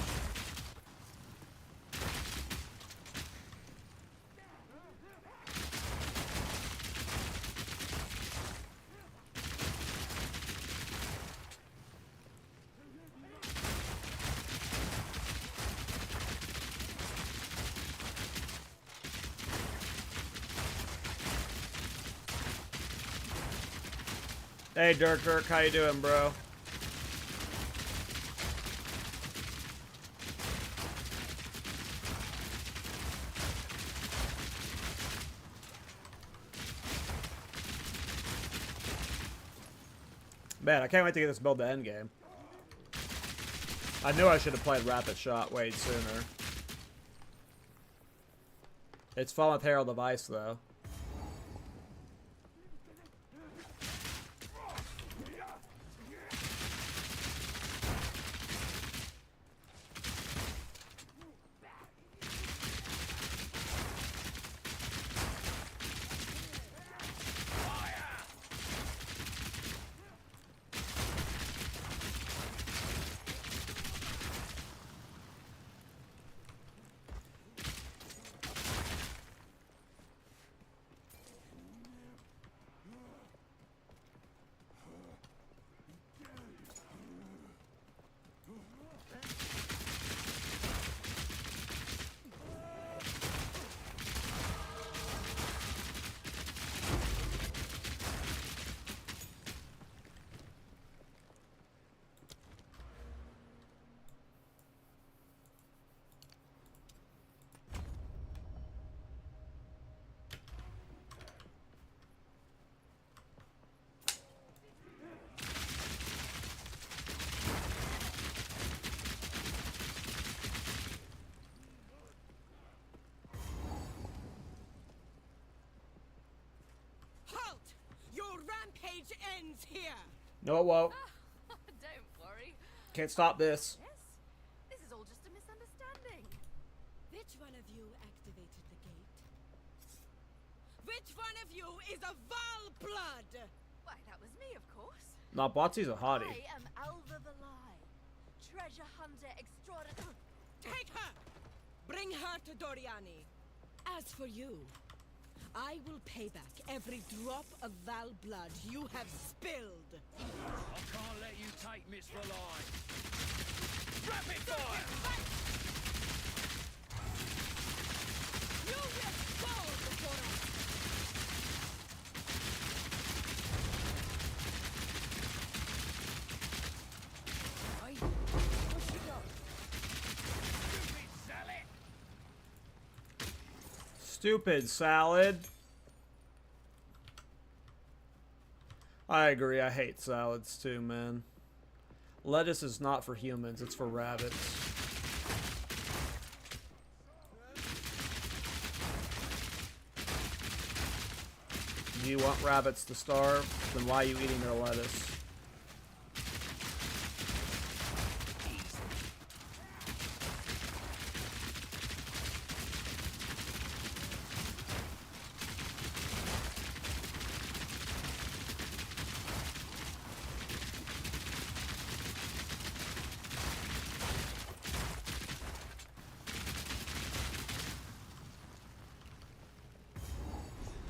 Hey, Dirk, how you doing, bro? Man, I can't wait to get this build to endgame. I knew I should have played Rapid Shot way sooner. It's fun with Herald of Ice, though. Ends here. No, it won't. Don't worry. Can't stop this. Yes, this is all just a misunderstanding. Which one of you activated the gate? Which one of you is a Val blood? Why, that was me, of course. Nah, Botsy's a hottie. I am Alva Valai, treasure hunter extraordinary. Take her! Bring her to Doriani. As for you, I will pay back every drop of Val blood you have spilled. I can't let you take Miss Valai. Rapid fire! You will fall before us. Hey, what's she got? Stupid salad! Stupid salad. I agree, I hate salads too, man. Lettuce is not for humans, it's for rabbits. Do you want rabbits to starve? Then why are you eating their lettuce?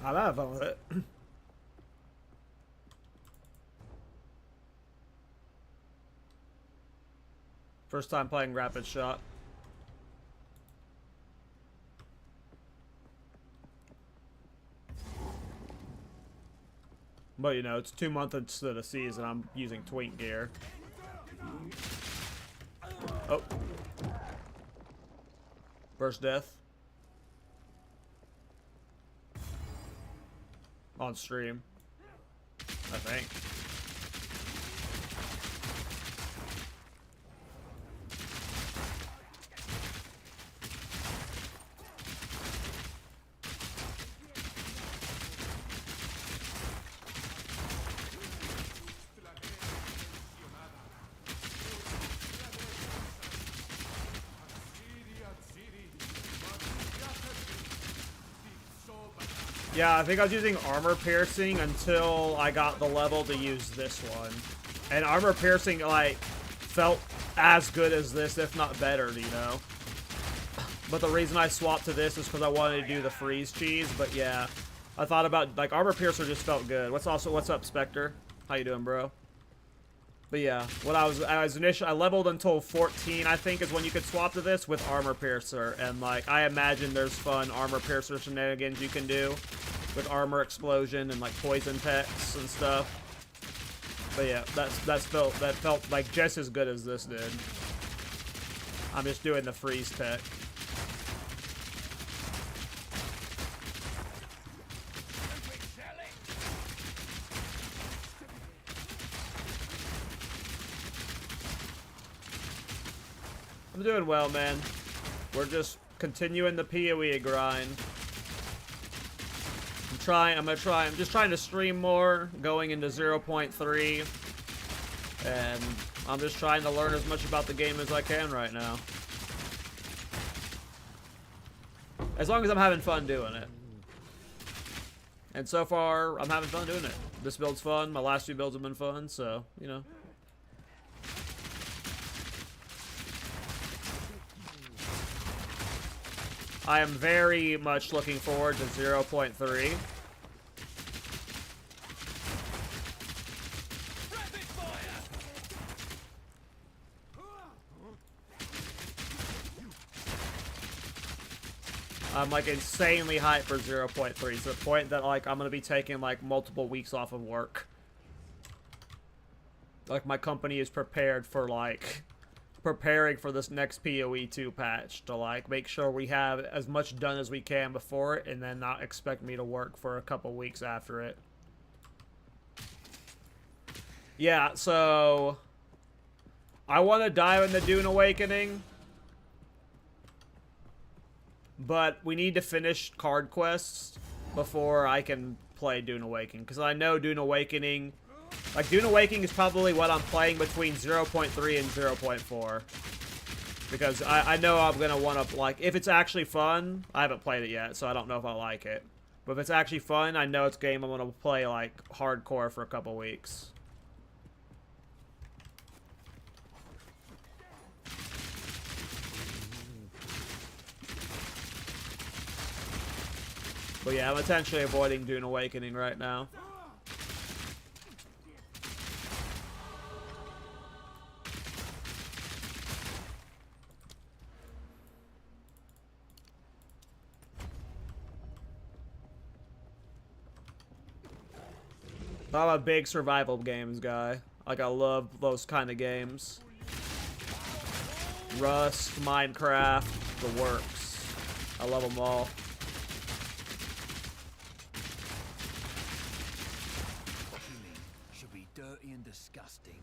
I'm having fun with it. First time playing Rapid Shot. But you know, it's 2 months into the season. I'm using twink gear. Oh. First death. On stream, I think. Yeah, I think I was using armor piercing until I got the level to use this one. And armor piercing, like, felt as good as this, if not better, you know? But the reason I swapped to this is because I wanted to do the freeze cheese, but yeah. I thought about, like, armor piercer just felt good. What's up, Spectre? How you doing, bro? But yeah, what I leveled until 14, I think, is when you could swap to this with armor piercer. And, like, I imagine there's fun armor piercer shenanigans you can do with armor explosion and, like, poison pets and stuff. But yeah, that felt like just as good as this did. I'm just doing the freeze tech. I'm doing well, man. We're just continuing the PoE grind. I'm just trying to stream more, going into 0.3. And I'm just trying to learn as much about the game as I can right now. As long as I'm having fun doing it. And so far, I'm having fun doing it. This build's fun. My last few builds have been fun, so, you know. I am very much looking forward to 0.3. I'm like insanely hyped for 0.3 to the point that like I'm gonna be taking like multiple weeks off of work. Like my company is prepared for like preparing for this next PoE 2 patch to like make sure we have as much done as we can before it and then not expect me to work for a couple weeks after it. Yeah, so I want to dive into Dune Awakening, but we need to finish card quests before I can play Dune Awakening, because I know Dune Awakening, like Dune Awakening is probably what I'm playing between 0.3 and 0.4, because I know I'm going to want to, like, if it's actually fun, I haven't played it yet, so I don't know if I like it, but if it's actually fun, I know it's a game I'm going to play, like, hardcore for a couple weeks. But yeah, I'm intentionally avoiding Dune Awakening right now. I'm a big survival games guy. Like, I love those kind of games. Rust, Minecraft, the works. I love them all. Dirty and disgusting,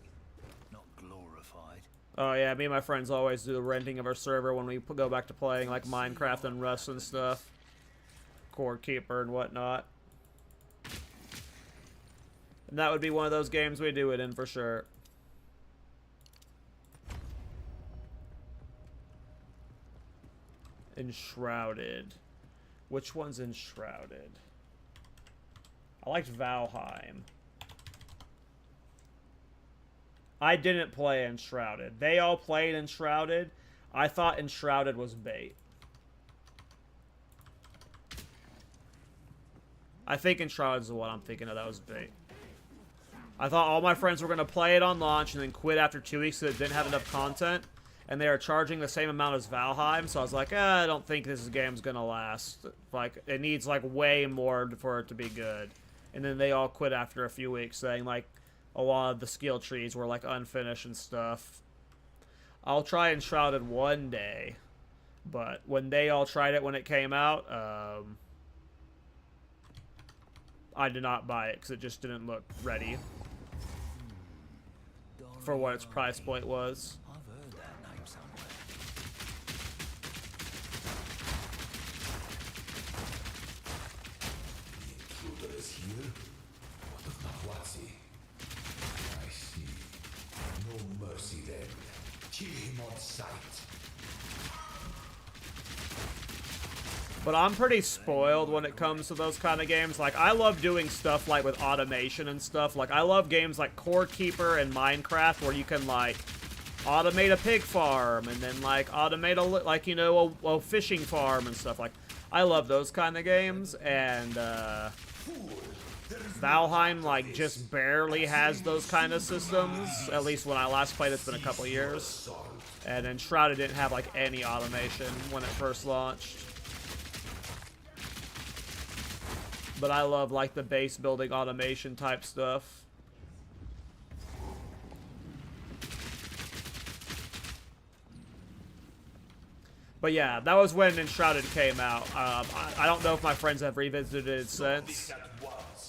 not glorified. Oh yeah, me and my friends always do the renting of our server when we go back to playing like Minecraft and Rust and stuff. Core Keeper and whatnot. And that would be one of those games we do it in for sure. Enshrouded. Which one's Enshrouded? I liked Valheim. I didn't play Enshrouded. They all played Enshrouded. I thought Enshrouded was bait. I think Enshrouded is the one I'm thinking of that was bait. I thought all my friends were going to play it on launch and then quit after 2 weeks because it didn't have enough content. And they are charging the same amount as Valheim. So I was like, I don't think this game's going to last. Like, it needs, like, way more for it to be good. And then they all quit after a few weeks saying, like, a lot of the skill trees were, like, unfinished and stuff. I'll try Enshrouded one day. But when they all tried it when it came out, I did not buy it because it just didn't look ready for what its price point was. I've heard that name somewhere. The intruder is here? What of Nahuatzi? I see. No mercy then. Kill him on sight. But I'm pretty spoiled when it comes to those kind of games. Like, I love doing stuff, like, with automation and stuff. Like, I love games like Core Keeper and Minecraft where you can, like, automate a pig farm and then, like, automate, like, you know, a fishing farm and stuff. Like, I love those kind of games, and, Valheim, like, just barely has those kind of systems. At least when I last played, it's been a couple years. And then Enshrouded didn't have, like, any automation when it first launched. But I love, like, the base building automation type stuff. But yeah, that was when Enshrouded came out. I don't know if my friends have revisited it since.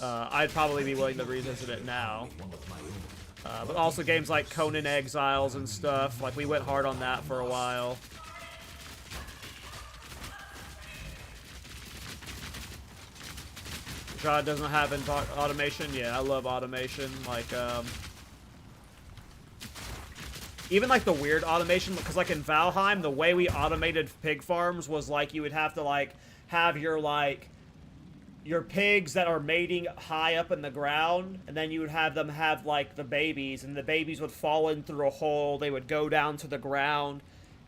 I'd probably be willing to revisit it now. But also games like Conan Exiles and stuff. Like, we went hard on that for a while. God doesn't have automation. Yeah, I love automation. Like, even like the weird automation, because like in Valheim, the way we automated pig farms was like you would have to like have your pigs that are mating high up in the ground, and then you would have them have like the babies, and the babies would fall in through a hole. They would go down to the ground,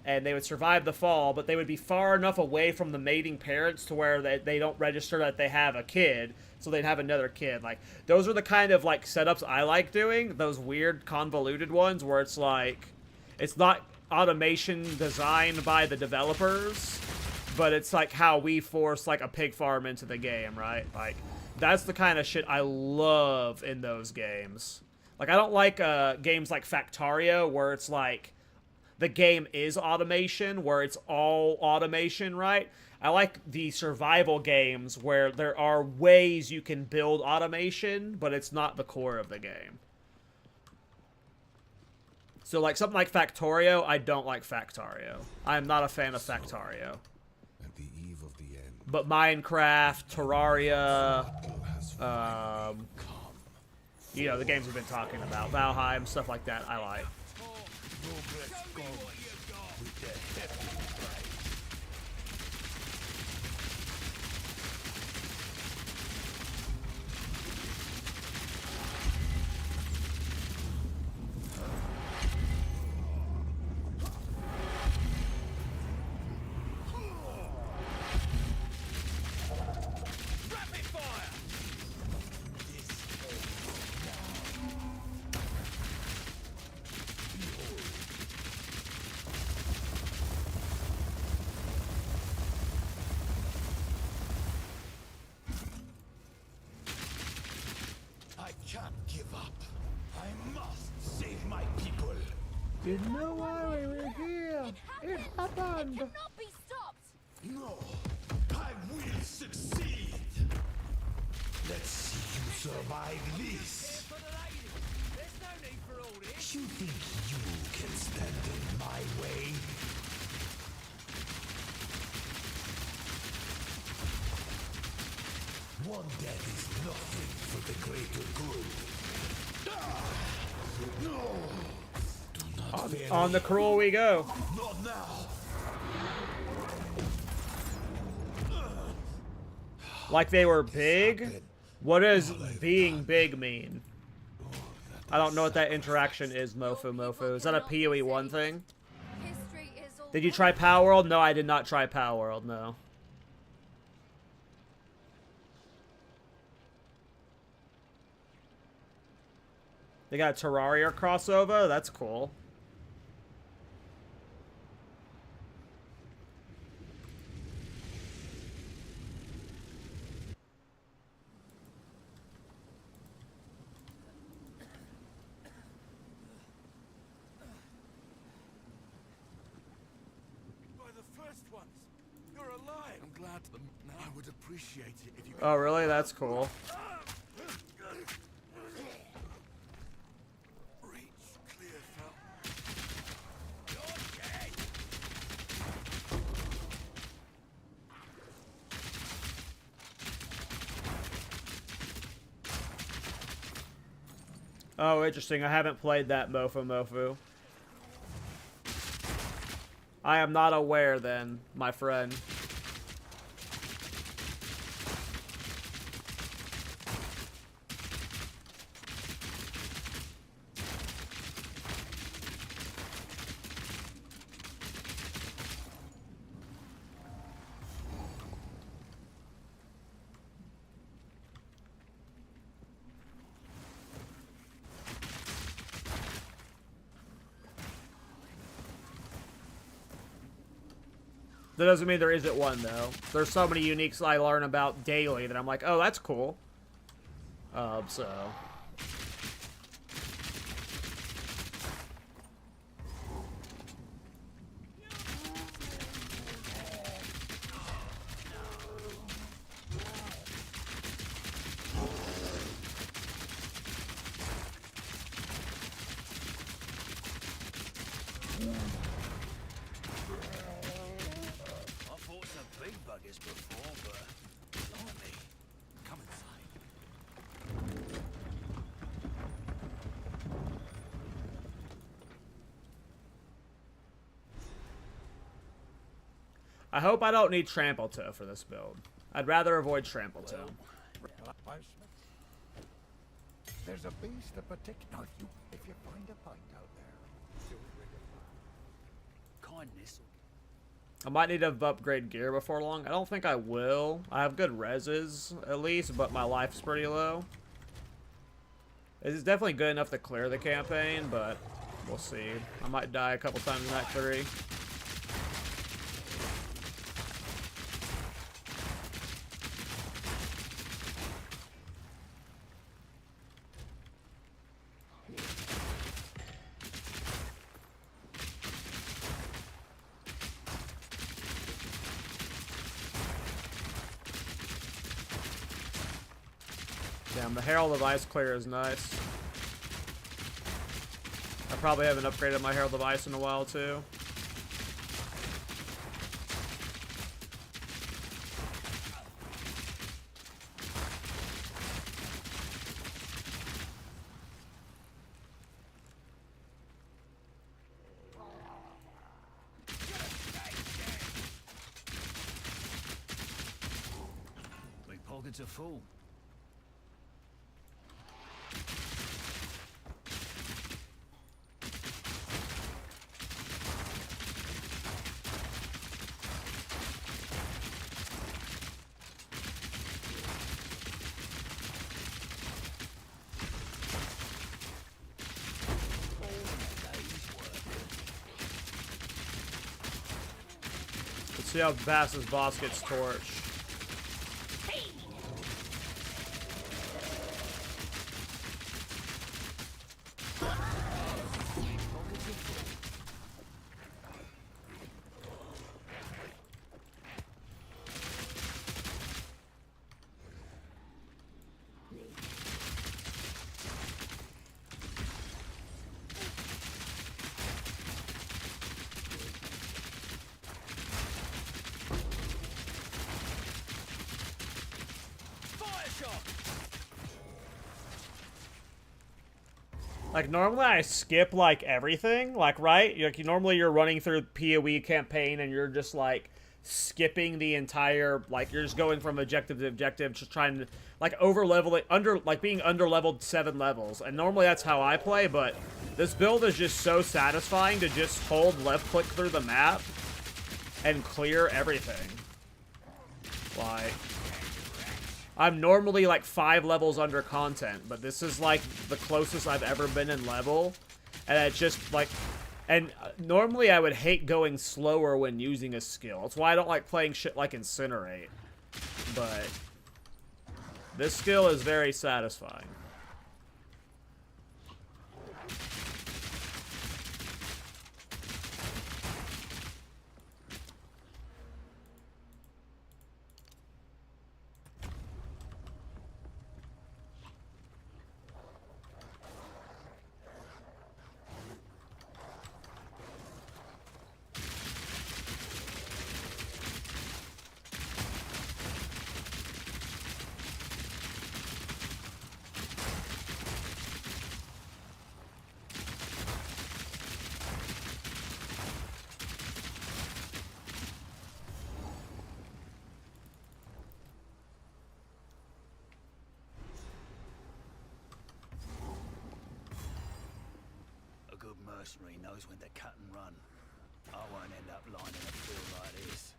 and they would survive the fall, but they would be far enough away from the mating parents to where they don't register that they have a kid, so they'd have another kid. Like, those are the kind of, like, setups I like doing, those weird, convoluted ones, where it's like, it's not automation designed by the developers, but it's like how we force, like, a pig farm into the game, right? Like, that's the kind of shit I love in those games. Like, I don't like games like Factorio, where it's like, the game is automation, where it's all automation, right? I like the survival games where there are ways you can build automation, but it's not the core of the game. So, like, something like Factorio, I don't like Factorio. I am not a fan of Factorio. At the eve of the end. But Minecraft, Terraria, you know, the games we've been talking about, Valheim, stuff like that, I like. Didn't know why we were here. It happened. It cannot be stopped. No, I will succeed. Let's see you survive this. You think you can stand in my way? One death is nothing for the greater good. No! Do not On the crawl we go. Not now! Like they were big? What does being big mean? I don't know what that interaction is, Mofu. Is that a PoE1 thing? History is all Did you try Power World? No, I did not try Power World, no. They got a Terraria crossover? That's cool. I would appreciate it if you Oh, really? That's cool. reach clear, You're dead. Oh, interesting. I haven't played that Mofu. I am not aware then, my friend. That doesn't mean there isn't one, though. There's so many uniques I learn about daily that I'm like, oh, that's cool. So... I hope I don't need Trample Toe for this build. I'd rather avoid Trample Toe. There's a beast of particular. If you find a fight out there, Kindness. I might need to upgrade gear before long. I don't think I will. I have good reses, at least, but my life's pretty low. It's definitely good enough to clear the campaign, but we'll see. I might die a couple times in Act 3. Damn, the Herald of Ice clear is nice. I probably haven't upgraded my Herald of Ice in a while, too. My pockets are full. Let's see how fast this boss gets torched. Like, normally I skip, like, everything. Like, right? Normally you're running through PoE campaign and you're just, like, skipping the entire, like, you're just going from objective to objective, just trying to, like, over-level it, being under-leveled 7 levels. And normally that's how I play, but this build is just so satisfying to just hold left-click through the map and clear everything. Like... I'm normally like 5 levels under content, but this is like the closest I've ever been in level. And it's just like, and normally I would hate going slower when using a skill. That's why I don't like playing shit like Incinerate. But this skill is very satisfying. Mercenary knows when to cut and run. I won't end up lying in a field like this.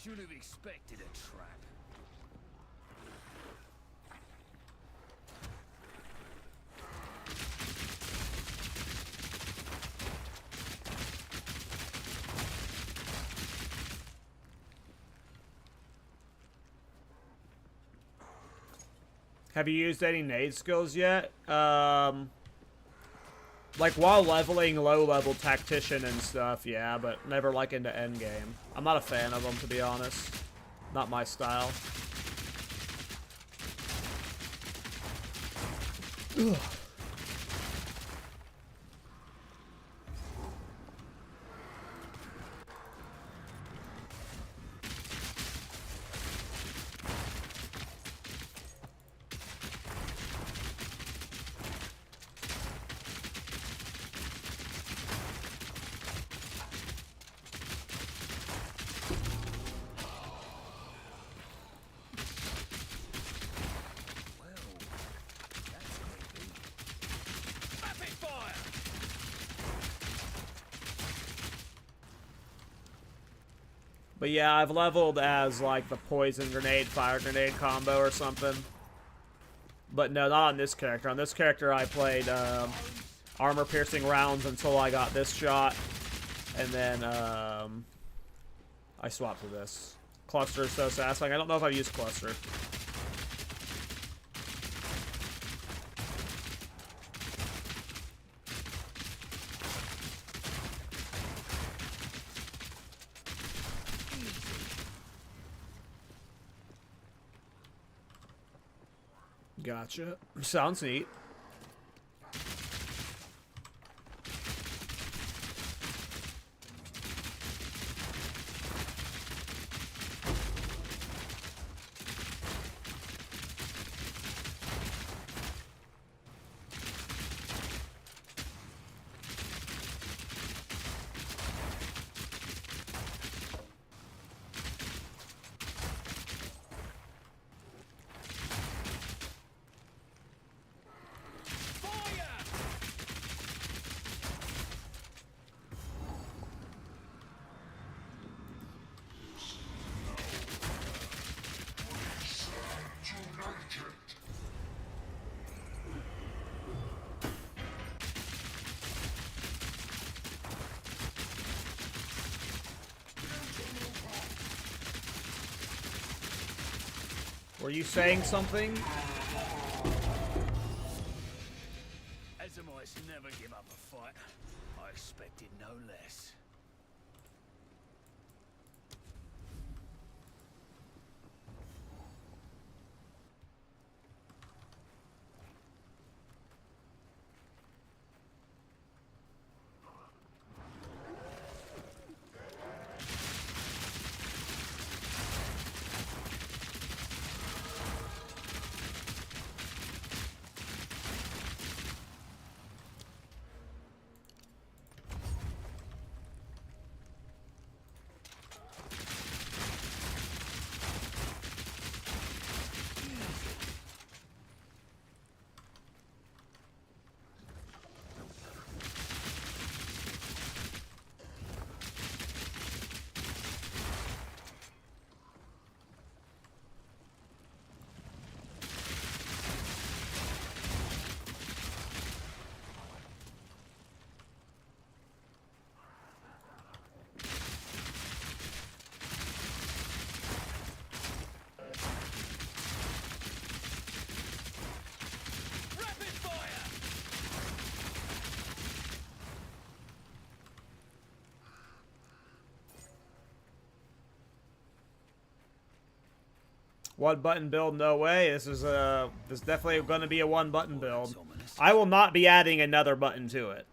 Should have expected a trap. Have you used any nade skills yet? Like, while leveling low-level tactician and stuff, yeah, but never, like, into endgame. I'm not a fan of them, to be honest. Not my style. Ugh. But yeah, I've leveled as, like, the poison grenade, fire grenade combo or something. But no, not on this character. On this character, I played armor-piercing rounds until I got this shot. And then I swapped to this. Cluster is so satisfying. I don't know if I've used Cluster. Gotcha. Sounds neat. Were you saying something? As the mice never give up a fight, I expected no less. One button build, no way. This is definitely going to be a one button build. I will not be adding another button to it.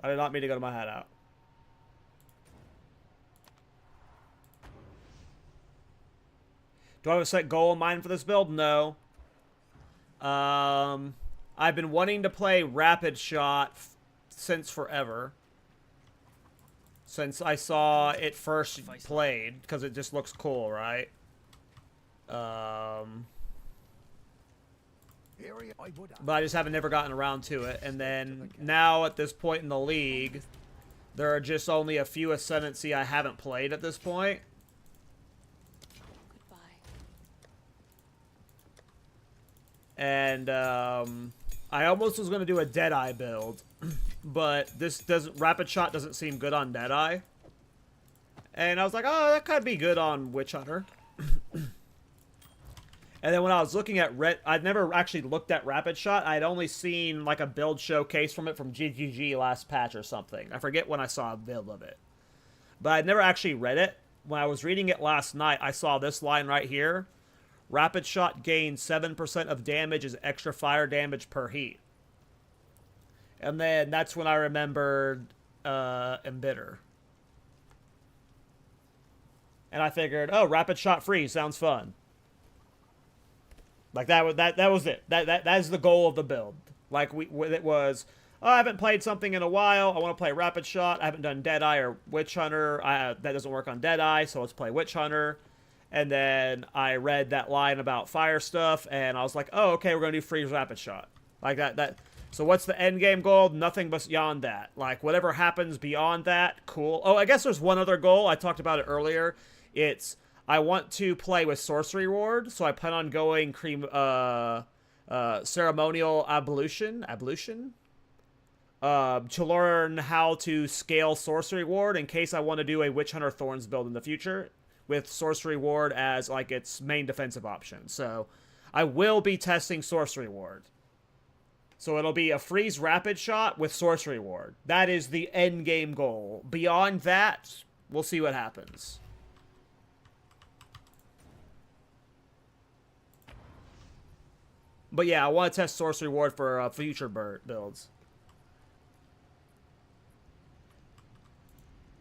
I did not mean to go to my hat out. Do I have a set goal in mind for this build? No. I've been wanting to play Rapid Shot since forever. Since I saw it first played, because it just looks cool, right? But I just haven't never gotten around to it. And then now at this point in the league, there are just only a few Ascendancy I haven't played at this point. And I almost was going to do a Deadeye build, but this doesn't. Rapid Shot doesn't seem good on Deadeye. And I was like, oh, that could be good on Witch Hunter. And then when I was looking at I'd never actually looked at Rapid Shot. I'd only seen like a build showcase from it from GGG last patch or something. I forget when I saw a build of it. But I'd never actually read it. When I was reading it last night, I saw this line right here. Rapid Shot gains 7% of damage as extra fire damage per heat. And then that's when I remembered Embitter. And I figured, oh, Rapid Shot Freeze sounds fun. Like that was it. That is the goal of the build. Like it was, oh, I haven't played something in a while. I want to play Rapid Shot. I haven't done Deadeye or Witch Hunter. That doesn't work on Deadeye, so let's play Witch Hunter. And then I read that line about fire stuff, and I was like, oh, okay, we're gonna do Freeze Rapid Shot. Like that. So what's the end game goal? Nothing but beyond that. Like whatever happens beyond that, cool. Oh, I guess there's one other goal. I talked about it earlier. It's I want to play with Sorcery Ward, so I plan on going Ceremonial Ablution, to learn how to scale Sorcery Ward in case I want to do a Witch Hunter Thorns build in the future, with Sorcery Ward as like its main defensive option. So I will be testing Sorcery Ward. So it'll be a Freeze Rapid Shot with Sorcery Ward. That is the end game goal. Beyond that, we'll see what happens. But yeah, I want to test Sorcery Ward for future builds.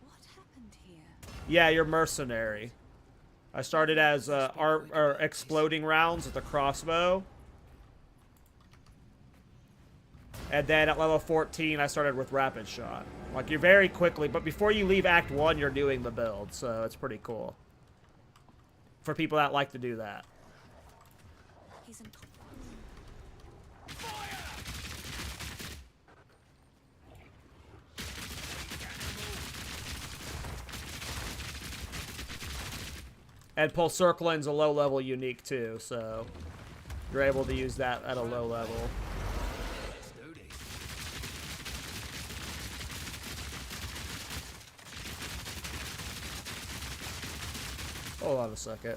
What happened here? Yeah, you're mercenary. I started as exploding rounds with a crossbow. And then at level 14, I started with Rapid Shot. Like, you're very quickly, but before you leave Act 1, you're doing the build, so it's pretty cool. For people that like to do that. He's in. And Pulse Circling's a low-level unique, too, so you're able to use that at a low level. Hold on a second.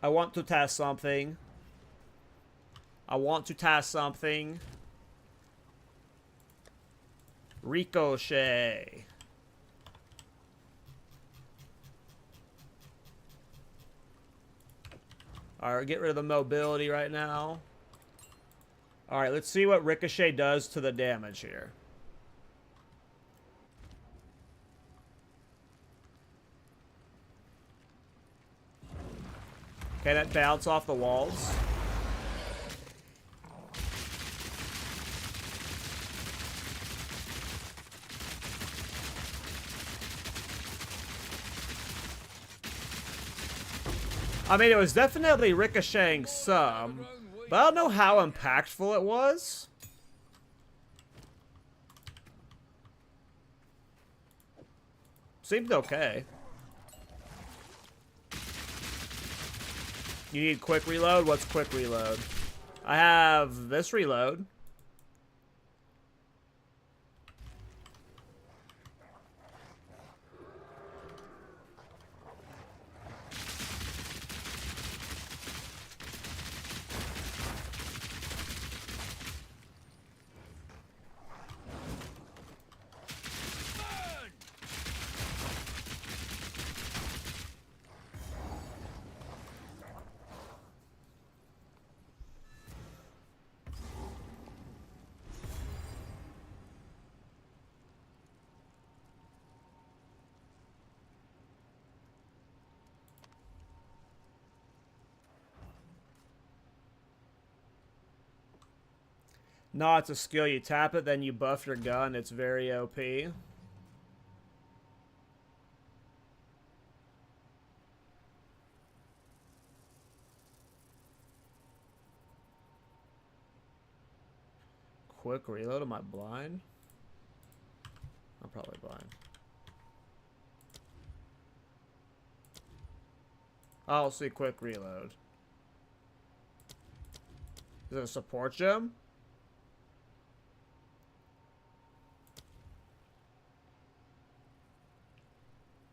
I want to test something. Ricochet. Alright, get rid of the mobility right now. Alright, let's see what Ricochet does to the damage here. Okay, that bounce off the walls. I mean, it was definitely ricocheting some, but I don't know how impactful it was. Seemed okay. You need quick reload? What's quick reload? I have this reload. No, it's a skill. You tap it, then you buff your gun. It's very OP. Quick reload? Am I blind? I'm probably blind. I'll see quick reload. Is it a support gem?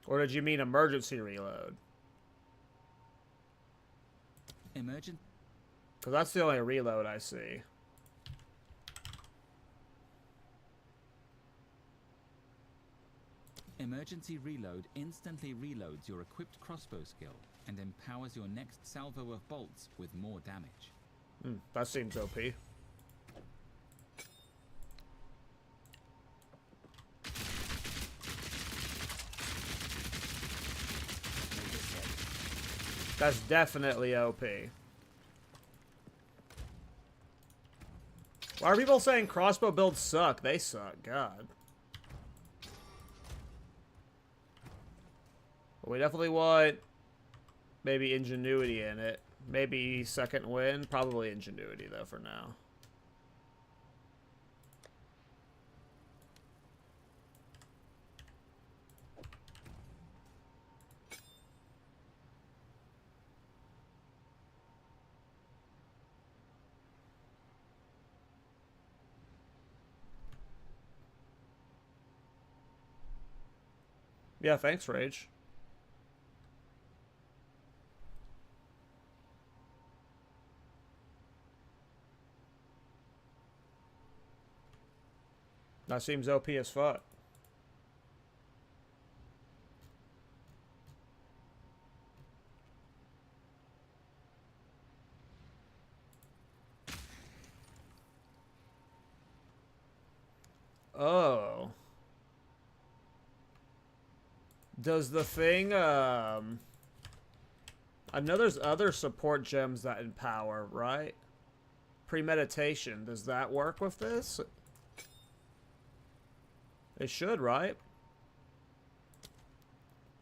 Or did you mean emergency reload? Emergent. Because that's the only reload I see. Emergency reload instantly reloads your equipped crossbow skill and empowers your next salvo of bolts with more damage. That seems OP. That's definitely OP. Why are people saying crossbow builds suck? They suck. God. We definitely want maybe ingenuity in it. Maybe second wind. Probably ingenuity, though, for now. Yeah, thanks, Rage. That seems OP as fuck. Oh. Does the thing, I know there's other support gems that empower, right? Premeditation, does that work with this? It should, right?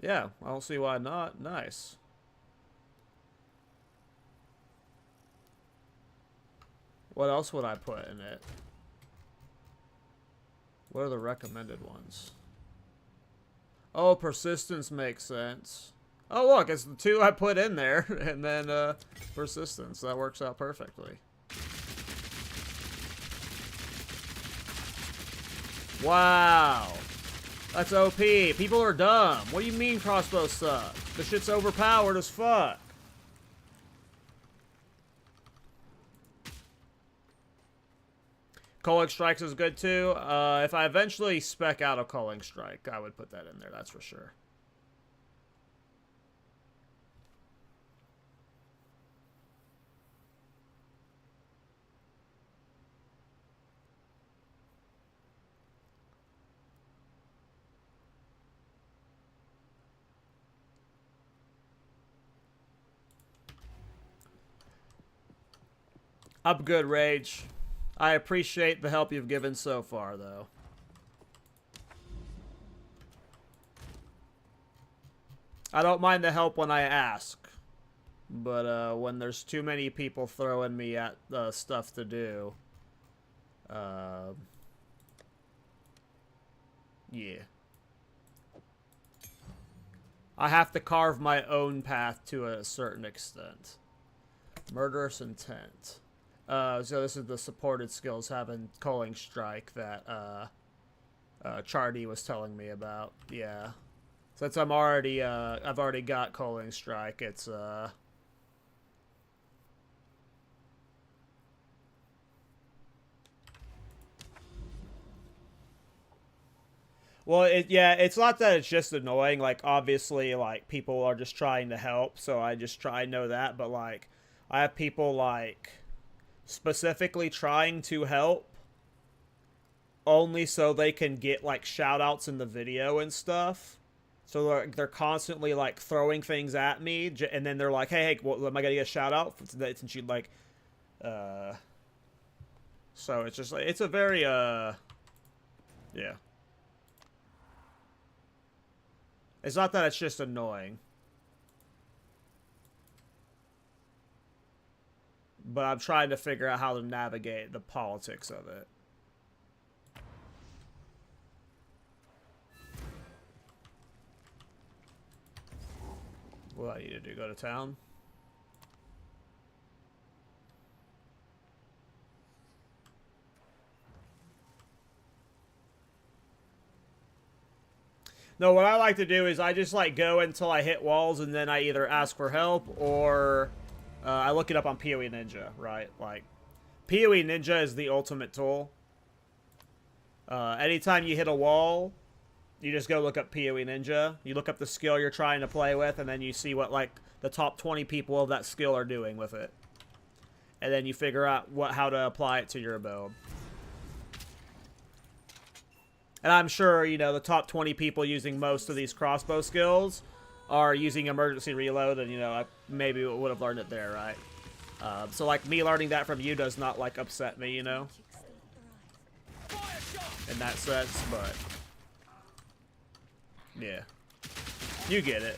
Yeah, I don't see why not. Nice. What else would I put in it? What are the recommended ones? Oh, persistence makes sense. Oh, look, it's the two I put in there, and then persistence. That works out perfectly. Wow. That's OP. People are dumb. What do you mean crossbows suck? The shit's overpowered as fuck. Culling Strikes is good too. If I eventually spec out a Culling Strike, I would put that in there, that's for sure. I'm good, Rage. I appreciate the help you've given so far, though. I don't mind the help when I ask. But when there's too many people throwing me at stuff to do... yeah. I have to carve my own path to a certain extent. Murderous Intent. So this is the supported skills having Culling Strike that Chardy was telling me about. Yeah. Since I'm already I've already got Culling Strike, it's well, it's not that it's just annoying. Like, obviously, like, people are just trying to help, so I know that, but, like, I have people, like, specifically trying to help only so they can get, like, shout-outs in the video and stuff. So they're constantly, like, throwing things at me, and then they're like, hey, well, am I gonna get a shout-out? Since you, like, so it's just, like, it's a very, yeah. It's not that it's just annoying. But I'm trying to figure out how to navigate the politics of it. What do I need to do? Go to town? No, what I like to do is I just like go until I hit walls, and then I either ask for help or I look it up on PoE Ninja, right? Like, PoE Ninja is the ultimate tool. Anytime you hit a wall, you just go look up PoE Ninja. You look up the skill you're trying to play with, and then you see what like the top 20 people of that skill are doing with it. And then you figure out how to apply it to your build. And I'm sure, you know, the top 20 people using most of these crossbow skills are using emergency reload, and, you know, I maybe would have learned it there, right? So, like, me learning that from you does not, like, upset me, you know? In that sense, but... yeah. You get it.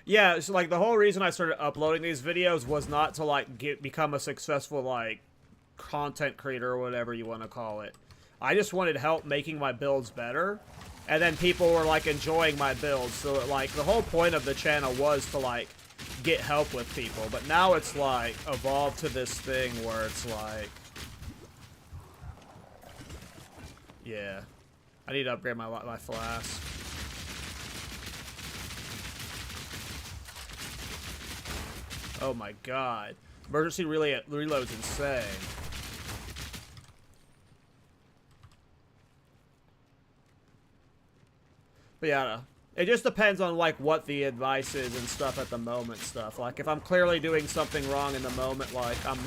Yeah, so like the whole reason I started uploading these videos was not to like become a successful like content creator or whatever you want to call it. I just wanted help making my builds better, and then people were like enjoying my builds. So like the whole point of the channel was to like get help with people, but now it's like evolved to this thing where it's like, yeah, I need to upgrade my flask. Oh my god. Emergency reload's insane. But yeah, it just depends on like what the advice is and stuff at the moment stuff. Like if I'm clearly doing something wrong in the moment, like I'm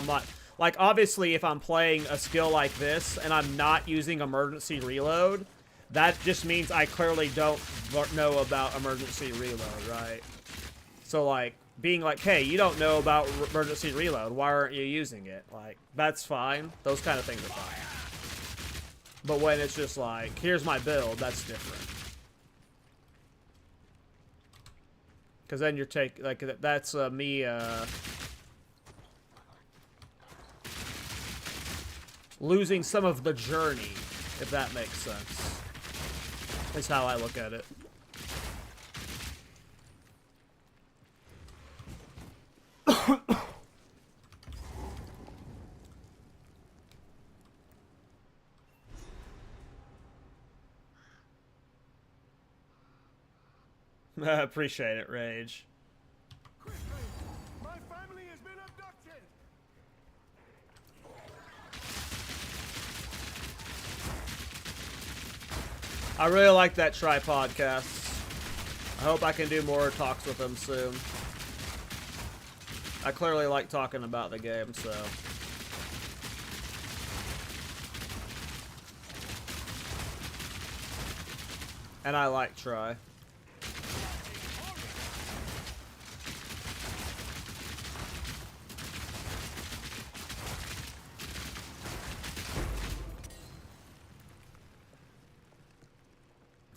not, like obviously if I'm playing a skill like this and I'm not using emergency reload, that just means I clearly don't know about emergency reload, right? So like, being like, hey, you don't know about emergency reload, why aren't you using it? Like, that's fine. Those kind of things are fine. But when it's just like, here's my build, that's different. Because then you're that's me, losing some of the journey, if that makes sense. Is how I look at it. I appreciate it, Rage. Quickly! My family has been abducted! I really like that Tripodcast. I hope I can do more talks with him soon. I clearly like talking about the game, so... and I like Tri.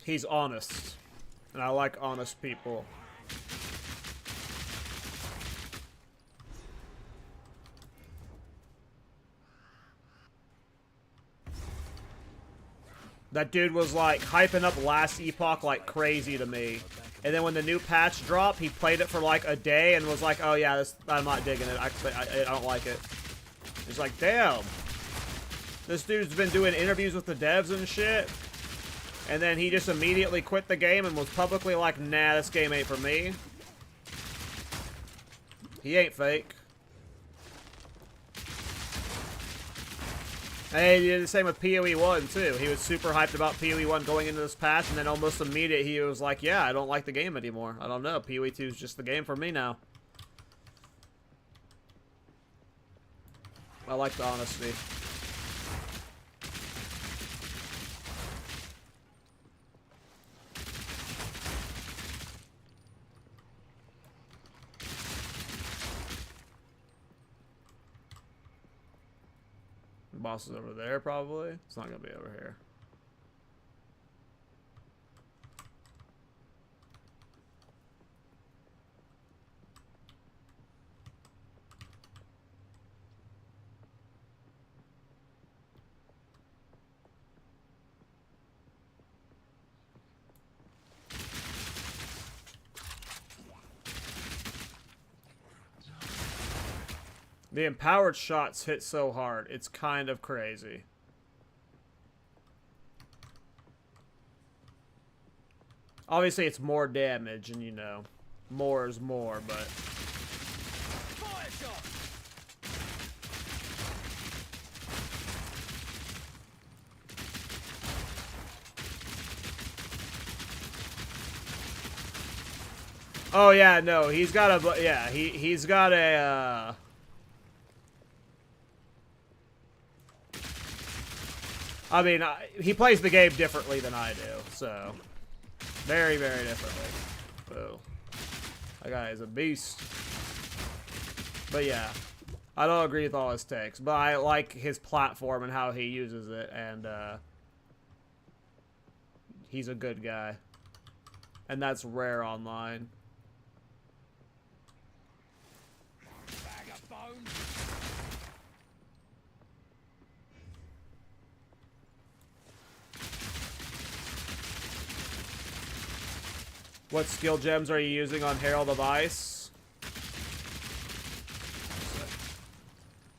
He's honest, and I like honest people. That dude was like hyping up Last Epoch like crazy to me. And then when the new patch dropped, he played it for like a day and was like, oh yeah, I'm not digging it. I don't like it. It's like, damn. This dude's been doing interviews with the devs and shit. And then he just immediately quit the game and was publicly like, nah, this game ain't for me. He ain't fake. And he did the same with PoE 1 too. He was super hyped about PoE 1 going into this patch, and then almost immediately he was like, yeah, I don't like the game anymore. I don't know. PoE 2 is just the game for me now. I like the honesty. Boss is over there, probably. It's not gonna be over here. The empowered shots hit so hard. It's kind of crazy. Obviously, it's more damage, and you know, more is more, but... Fire shot! Oh, yeah, no, he's got a... Yeah, he's got a, I mean, he plays the game differently than I do, so... Very, very differently. Boo. That guy is a beast. But yeah, I don't agree with all his takes, but I like his platform and how he uses it, and he's a good guy. And that's rare online. Bag of bones. What skill gems are you using on Herald of Ice?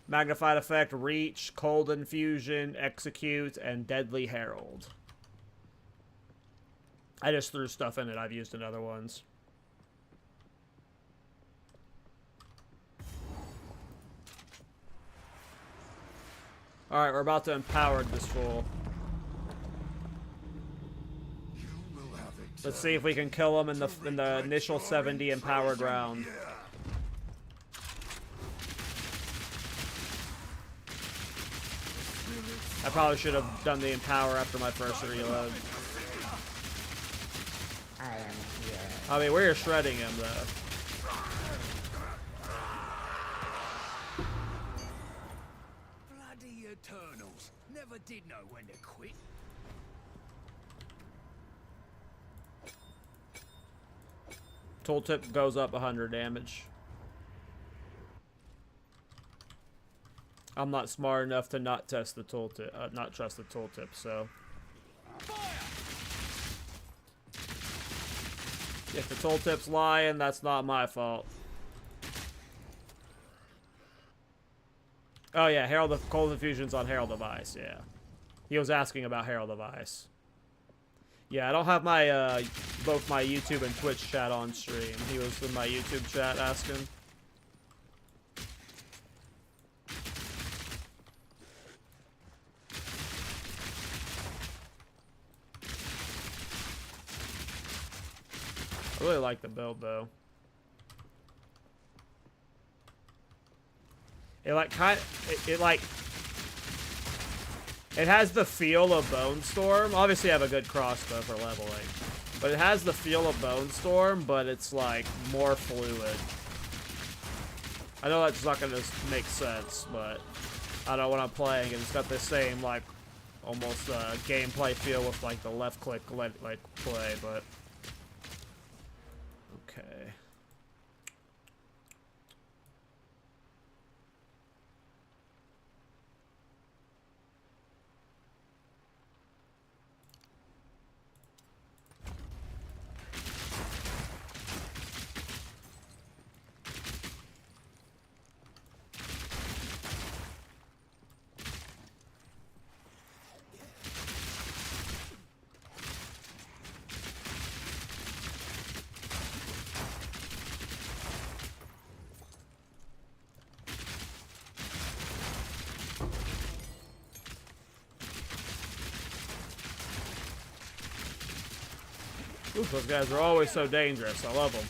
Magnified Effect, Reach, Cold Infusion, Execute, and Deadly Herald. I just threw stuff in it I've used in other ones. Alright, we're about to empower this fool. Let's see if we can kill him in the initial 70 empowered round. I probably should have done the empower after my first reload. I mean, we're shredding him though. Bloody Eternals. Never did know when to quit. Tooltip goes up 100 damage. I'm not smart enough to not test the tooltip, not trust the tooltip, so. If the tooltip's lying, that's not my fault. Oh yeah, Herald of Cold Infusion's on Herald of Ice, yeah. He was asking about Herald of Ice. Yeah, I don't have my, both my YouTube and Twitch chat on stream. He was in my YouTube chat asking. I really like the build, though. It has the feel of Bone Storm. Obviously, I have a good crossbow for leveling. But it has the feel of Bone Storm, but it's, like, more fluid. I know that's not going to make sense, but I know when I'm playing it, it's got the same, like, almost gameplay feel with, like, the left click, like, play, but... Okay. Ooh, those guys are always so dangerous. I love them.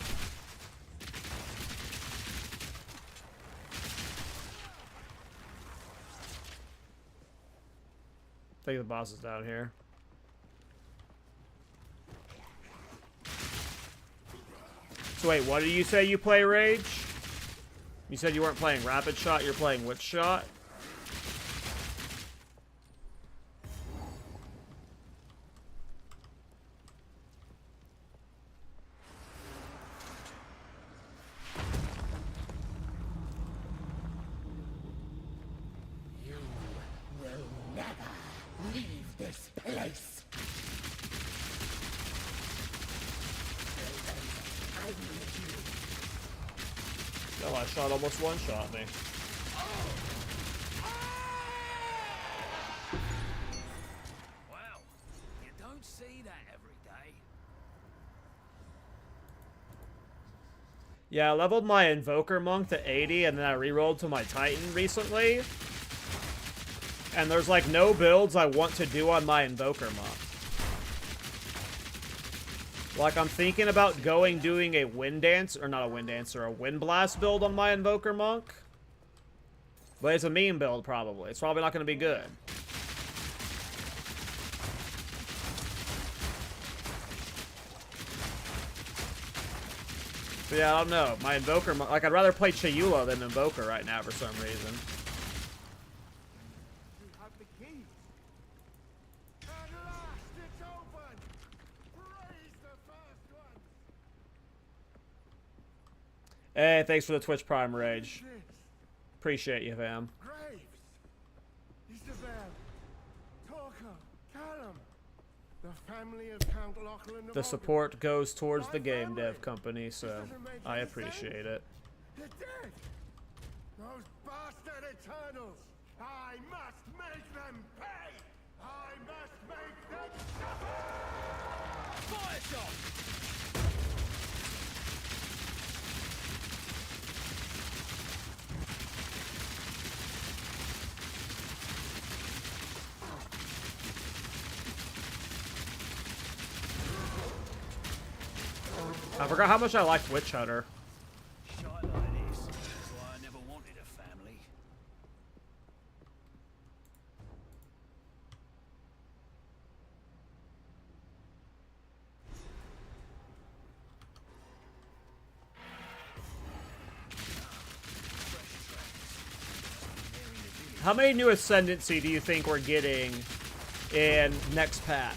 I think the boss is down here. So wait, what did you say you play Rage? You said you weren't playing Rapid Shot, you're playing which shot? Oh, I shot almost one-shot me. Yeah, I leveled my Invoker Monk to 80, and then I rerolled to my Titan recently. And there's, like, no builds I want to do on my Invoker Monk. Like, I'm thinking about doing a Wind Dance, or not a Wind Dancer, a Wind Blast build on my Invoker Monk. But it's a meme build, probably. It's probably not going to be good. But yeah, I don't know. My Invoker, like, I'd rather play Chayula than Invoker right now for some reason. You have the key. At last, it's open. Praise the first one. Hey, thanks for the Twitch Prime What Rage. is this? Appreciate you, fam. Graves. Isabel. Torka. Callum. The family of Count Lachlan of The support goes towards the game dev company, so I appreciate it. They're dead. Those bastard Eternals. I must make them pay. I must make them suffer. Fire shot! I forgot how much I liked Witch Hunter. Shite like this. That's why I never wanted a family. How many new Ascendancy do you think we're getting in next patch?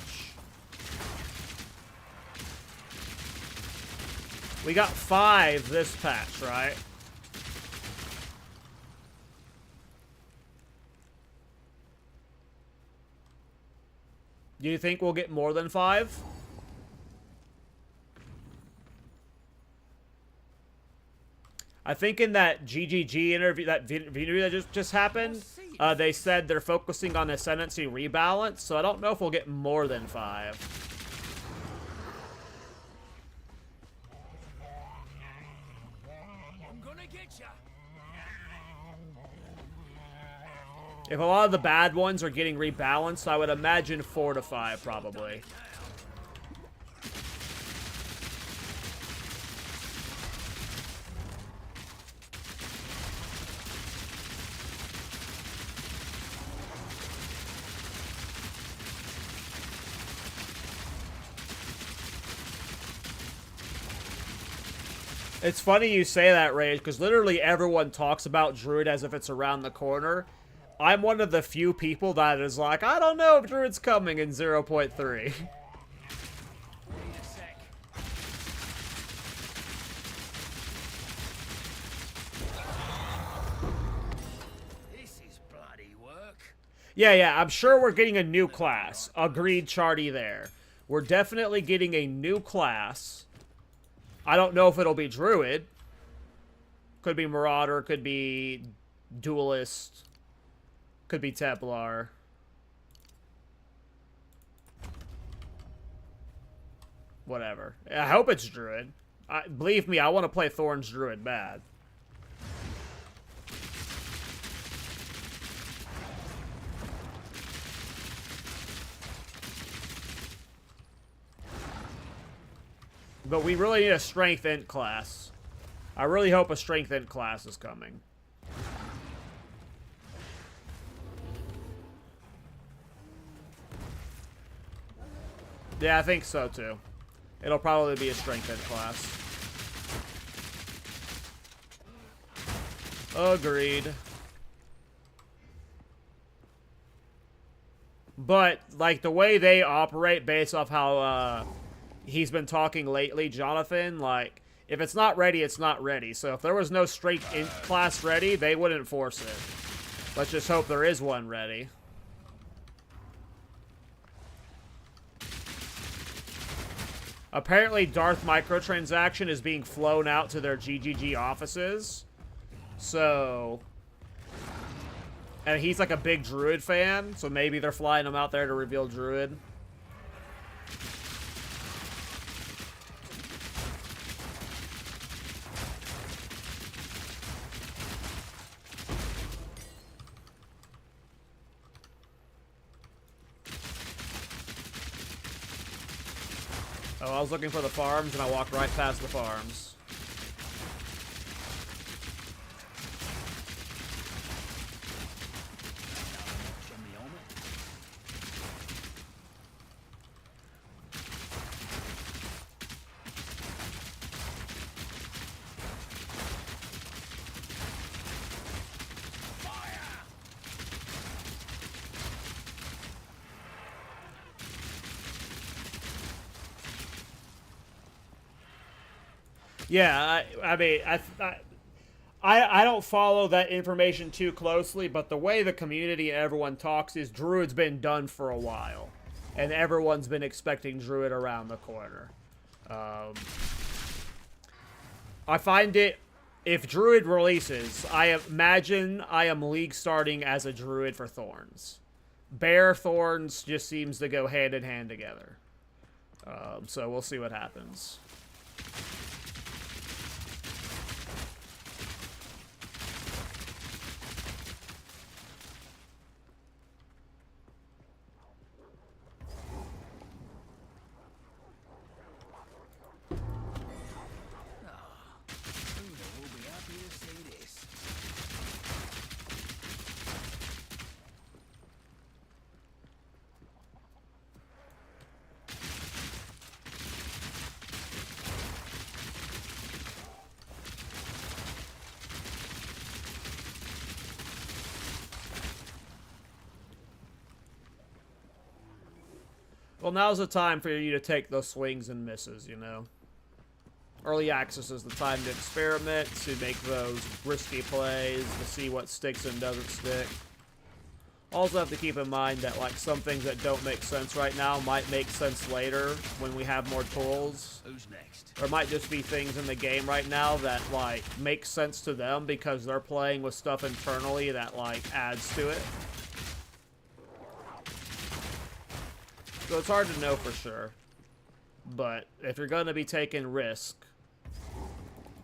We got 5 this patch, right? Do you think we'll get more than 5? I think in that GGG interview, that video that just happened, they said they're focusing on Ascendancy rebalance, so I don't know if we'll get more than 5. I'm gonna get ya. If a lot of the bad ones are getting rebalanced, I would imagine 4 to 5 probably. It's funny you say that, Rage, because literally everyone talks about Druid as if it's around the corner. I'm one of the few people that is like, I don't know if Druid's coming in 0.3. Need a sec. This is bloody work. Yeah, I'm sure we're getting a new class. Agreed, Charty there. We're definitely getting a new class. I don't know if it'll be Druid. Could be Marauder, could be Duelist. Could be Templar. Whatever. I hope it's Druid. Believe me, I want to play Thorn's Druid bad. But we really need a Strength Int class. I really hope a Strength Int class is coming. Yeah, I think so too. It'll probably be a Strength Int class. Agreed. But, like, the way they operate based off how, he's been talking lately, Jonathan, like, if it's not ready, it's not ready. So if there was no Strength Int class ready, they wouldn't force it. Let's just hope there is one ready. Apparently, Darth Microtransaction is being flown out to their GGG offices. So... And he's like a big Druid fan, so maybe they're flying him out there to reveal Druid. Oh, I was looking for the farms, and I walked right past the farms. Yeah, I mean, I don't follow that information too closely, but the way the community and everyone talks is Druid's been done for a while, and everyone's been expecting Druid around the corner. I find it, if Druid releases, I imagine I am league starting as a Druid for Thorns. Bear Thorns just seems to go hand in hand together. So we'll see what happens. Well, now's the time for you to take those swings and misses, you know. Early access is the time to experiment, to make those risky plays, to see what sticks and doesn't stick. Also have to keep in mind that, like, some things that don't make sense right now might make sense later when we have more tools. Who's next? Or it might just be things in the game right now that, like, make sense to them because they're playing with stuff internally that, like, adds to it. So it's hard to know for sure. But if you're going to be taking risk,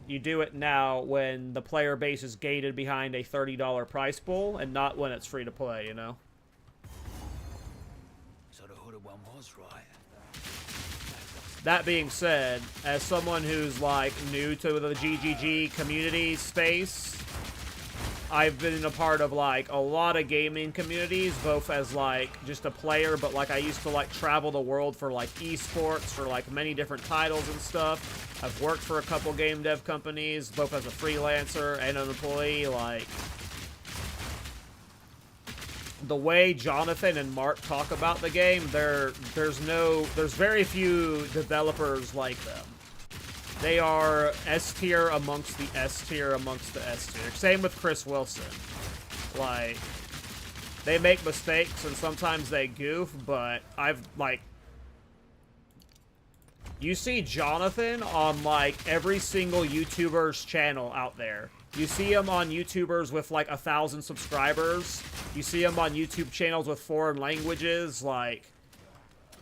you do it now when the player base is gated behind a $30 price pool and not when it's free to play, you know? So the hooded one was right. That being said, as someone who's, like, new to the GGG community space, I've been a part of, like, a lot of gaming communities, both as, like, just a player, but, like, I used to, like, travel the world for, like, esports, for, like, many different titles and stuff. I've worked for a couple game dev companies, both as a freelancer and an employee. Like, the way Jonathan and Mark talk about the game, there's very few developers like them. They are S tier amongst the S tier amongst the S tier. Same with Chris Wilson. Like, they make mistakes and sometimes they goof, but you see Jonathan on, like, every single YouTuber's channel out there. You see him on YouTubers with, like, 1,000 subscribers. You see him on YouTube channels with foreign languages. Like,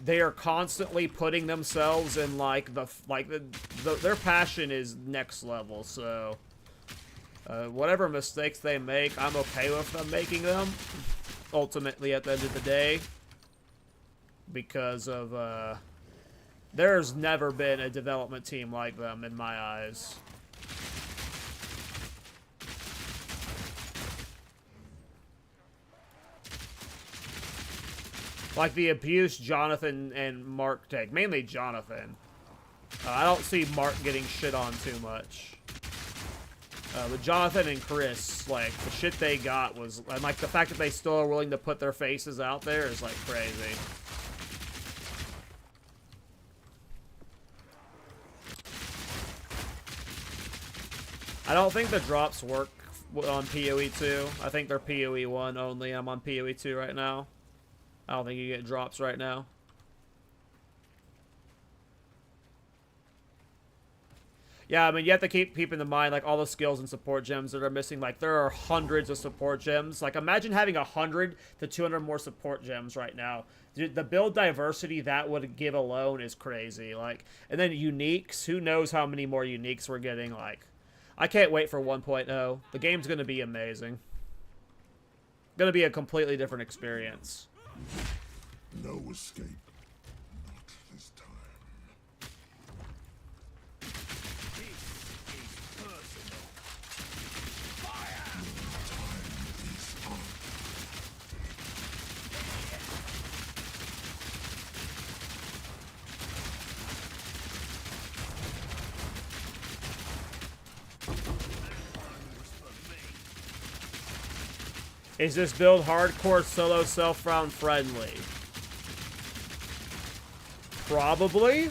they are constantly putting themselves in, like, their passion is next level, so whatever mistakes they make, I'm okay with them making them, ultimately, at the end of the day, because of, there's never been a development team like them, in my eyes. Like the abuse Jonathan and Mark take. Mainly Jonathan. I don't see Mark getting shit on too much. But Jonathan and Chris, like, the shit they got was... And, like, the fact that they still are willing to put their faces out there is, like, crazy. I don't think the drops work on PoE 2. I think they're PoE 1 only. I'm on PoE 2 right now. I don't think you get drops right now. Yeah, I mean, you have to keep in mind, like, all the skills and support gems that are missing. Like, there are hundreds of support gems. Like, imagine having 100 to 200 more support gems right now. The build diversity that would give alone is crazy. Like, and then uniques. Who knows how many more uniques we're getting? Like, I can't wait for 1.0. The game's going to be amazing. Going to be a completely different experience. No escape. Not this time. Is this build hardcore solo self-found friendly? Probably.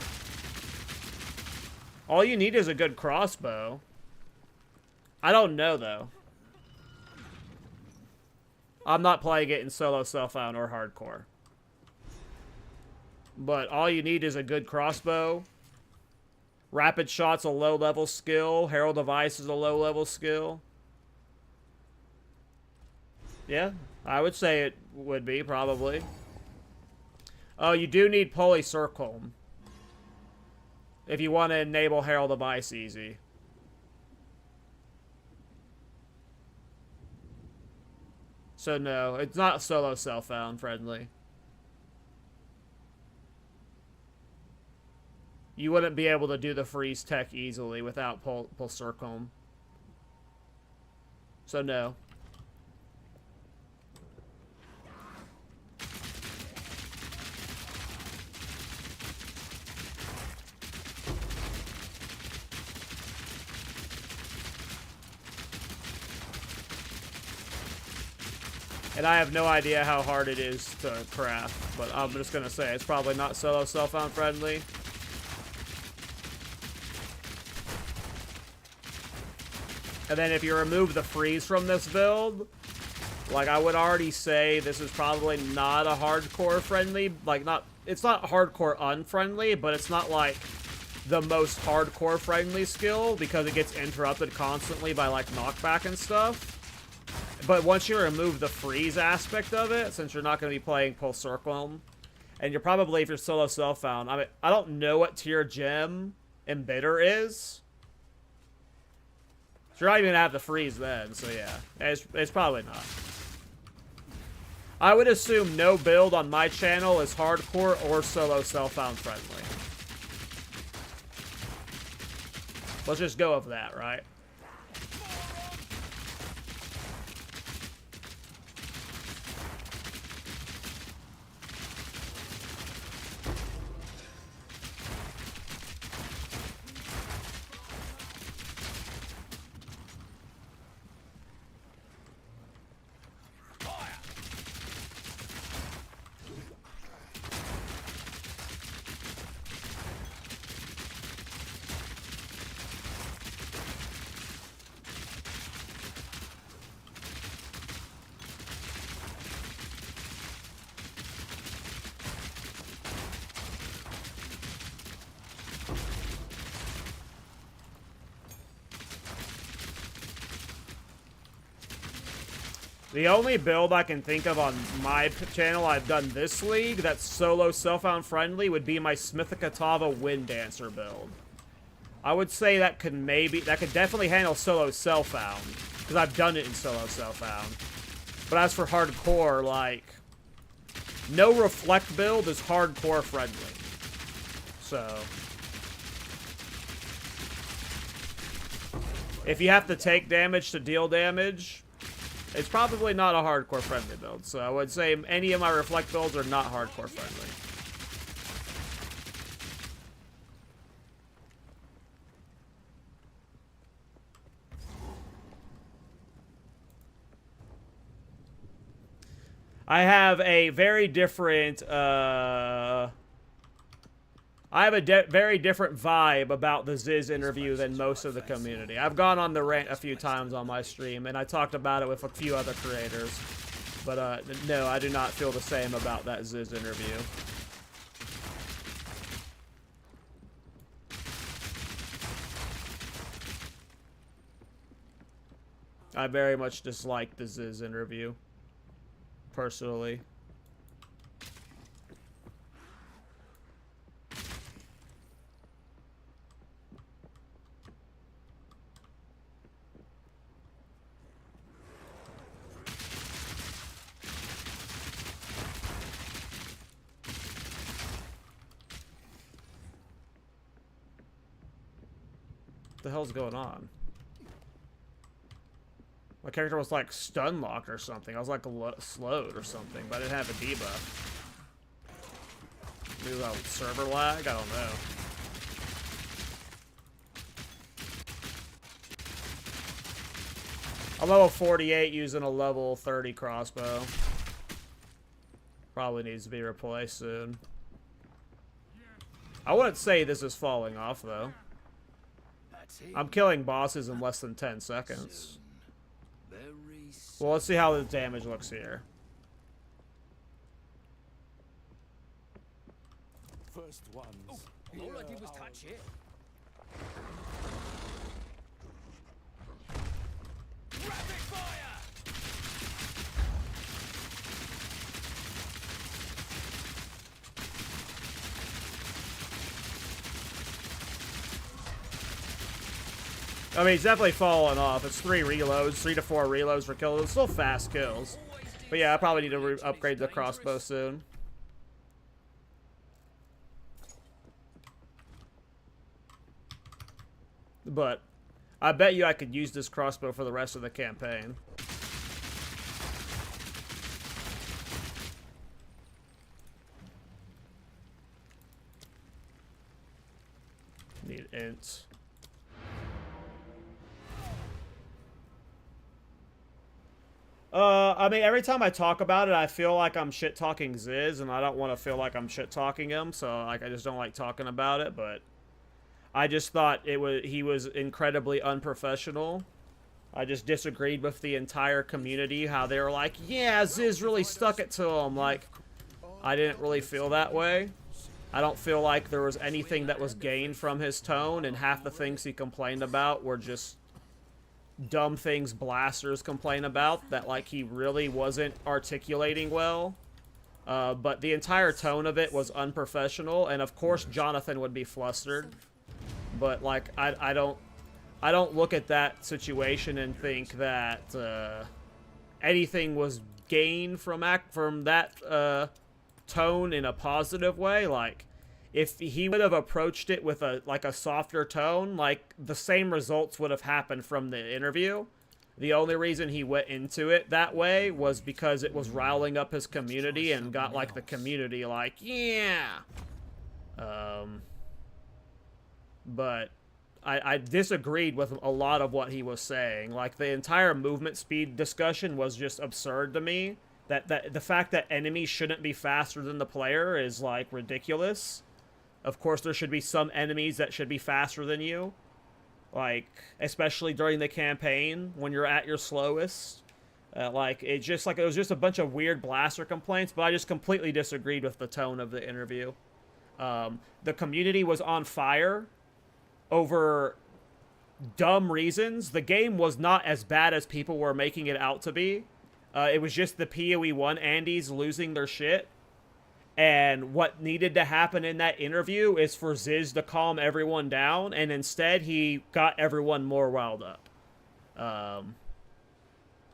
All you need is a good crossbow. I don't know, though. I'm not playing it in solo self-found or hardcore. But all you need is a good crossbow. Rapid shot's a low-level skill. Herald of Ice is a low-level skill. Yeah, I would say it would be, probably. Oh, you do need Polycircle if you want to enable Herald of Ice easy. So no, it's not solo self-found friendly. You wouldn't be able to do the freeze tech easily without Polycircle. So no. And I have no idea how hard it is to craft, but I'm just going to say it's probably not solo self-found friendly. And then if you remove the freeze from this build, like I would already say this is probably not a hardcore friendly, like it's not hardcore unfriendly, but it's not like the most hardcore friendly skill because it gets interrupted constantly by like knockback and stuff. But once you remove the freeze aspect of it, since you're not going to be playing Polycircle, and you're probably, if you're solo self-found, I mean, I don't know what tier gem Embitter is. So you're not even going to have the freeze then, so yeah. It's probably not. I would assume no build on my channel is hardcore or solo self-found friendly. Let's just go with that, right? The only build I can think of on my channel I've done this league that's solo self-found friendly would be my Smithikatava Wind Dancer build. I would say that could definitely handle solo self-found, because I've done it in solo self-found. But as for hardcore, like, no reflect build is hardcore friendly. So if you have to take damage to deal damage, it's probably not a hardcore friendly build, so I would say any of my reflect builds are not hardcore friendly. I have a very different, very different vibe about the Ziz interview than most of the community. I've gone on the rant a few times on my stream, and I talked about it with a few other creators. But, no, I do not feel the same about that Ziz interview. I very much dislike the Ziz interview, personally. What the hell's going on? My character was like stun locked or something. I was like slowed or something, but I didn't have a debuff. Maybe that server lag? I don't know. I'm level 48 using a level 30 crossbow. Probably needs to be replaced soon. I wouldn't say this is falling off, though. That's it. I'm killing bosses in less than 10 seconds. Very Well, let's see how the damage looks here. First ones. all I did was touch it. Rapid fire! I mean, it's definitely falling off. It's 3 reloads, 3 to 4 reloads for kills. It's still fast kills. But yeah, I probably need to upgrade the crossbow soon. But I bet you I could use this crossbow for the rest of the campaign. Need int. I mean, every time I talk about it, I feel like I'm shit-talking Ziz, and I don't want to feel like I'm shit-talking him, so like I just don't like talking about it, but I just thought he was incredibly unprofessional. I just disagreed with the entire community, how they were like, yeah, Ziz really stuck it to him. Like, I didn't really feel that way. I don't feel like there was anything that was gained from his tone, and half the things he complained about were just dumb things blasters complain about that, like, he really wasn't articulating well. But the entire tone of it was unprofessional, and of course Jonathan would be flustered. But, like, I don't look at that situation and think that anything was gained from that tone in a positive way. Like, if he would have approached it with a softer tone, like, the same results would have happened from the interview. The only reason he went into it that way was because it was riling up his community and got, like, the community like, yeah. But I disagreed with a lot of what he was saying. Like, the entire movement speed discussion was just absurd to me. That the fact that enemies shouldn't be faster than the player is, like, ridiculous. Of course, there should be some enemies that should be faster than you. Like, especially during the campaign, when you're at your slowest. Like, it was just a bunch of weird blaster complaints, but I just completely disagreed with the tone of the interview. The community was on fire over dumb reasons. The game was not as bad as people were making it out to be. It was just the PoE 1 Andes losing their shit. And what needed to happen in that interview is for Ziz to calm everyone down, and instead he got everyone more riled up.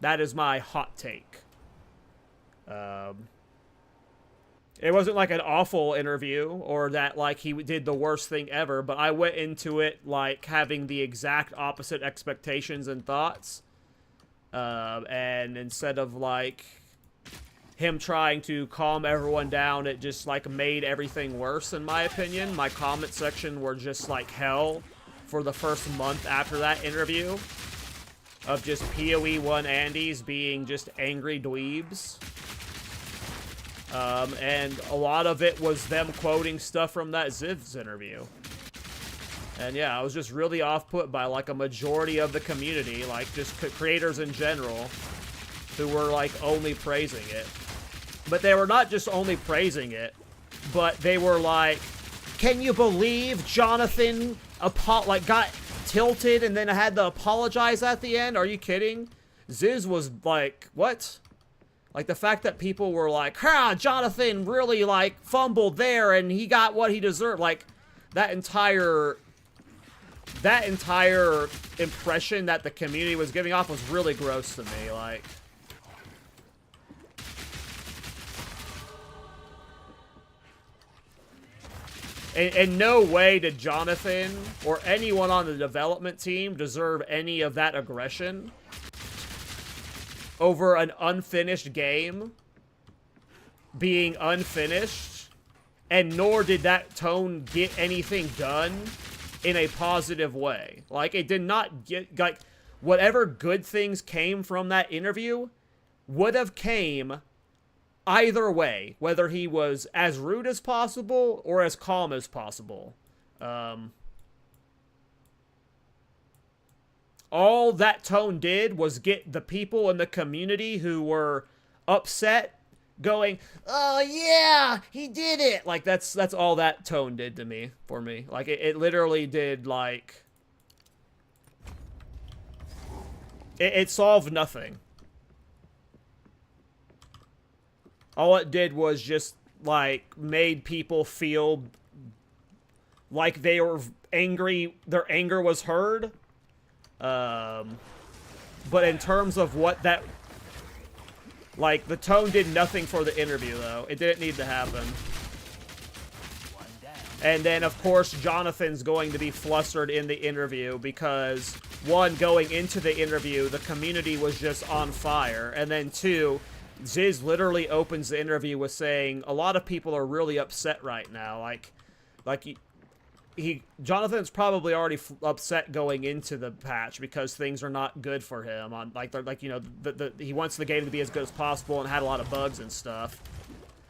That is my hot take. It wasn't like an awful interview or that, like, he did the worst thing ever, but I went into it, like, having the exact opposite expectations and thoughts. And instead of, like, him trying to calm everyone down, it just, like, made everything worse, in my opinion. My comment section were just, like, hell for the first month after that interview. Of just PoE 1 Andes being just angry dweebs. And a lot of it was them quoting stuff from that Ziv's interview. And yeah, I was just really off-put by, like, a majority of the community, like, just creators in general, who were, like, only praising it. But they were not just only praising it, but they were like, can you believe Jonathan, got tilted and then had to apologize at the end? Are you kidding? Ziz was like, what? Like, the fact that people were like, Jonathan really, like, fumbled there and he got what he deserved. Like, that entire impression that the community was giving off was really gross to me. Like, in no way did Jonathan or anyone on the development team deserve any of that aggression over an unfinished game being unfinished, and nor did that tone get anything done in a positive way. Like, it did not get, like, whatever good things came from that interview would have came either way, whether he was as rude as possible or as calm as possible. All that tone did was get the people in the community who were upset going, "Oh yeah, he did it!" Like that's all that tone did to me, for me. Like it literally did, like, it solved nothing. All it did was just, like, made people feel like they were angry, their anger was heard. But in terms of what that, like, the tone did nothing for the interview, though. It didn't need to happen. And then, of course, Jonathan's going to be flustered in the interview because, one, going into the interview, the community was just on fire. And then, two, Ziz literally opens the interview with saying, a lot of people are really upset right now. Jonathan's probably already upset going into the patch because things are not good for him. He wants the game to be as good as possible and had a lot of bugs and stuff.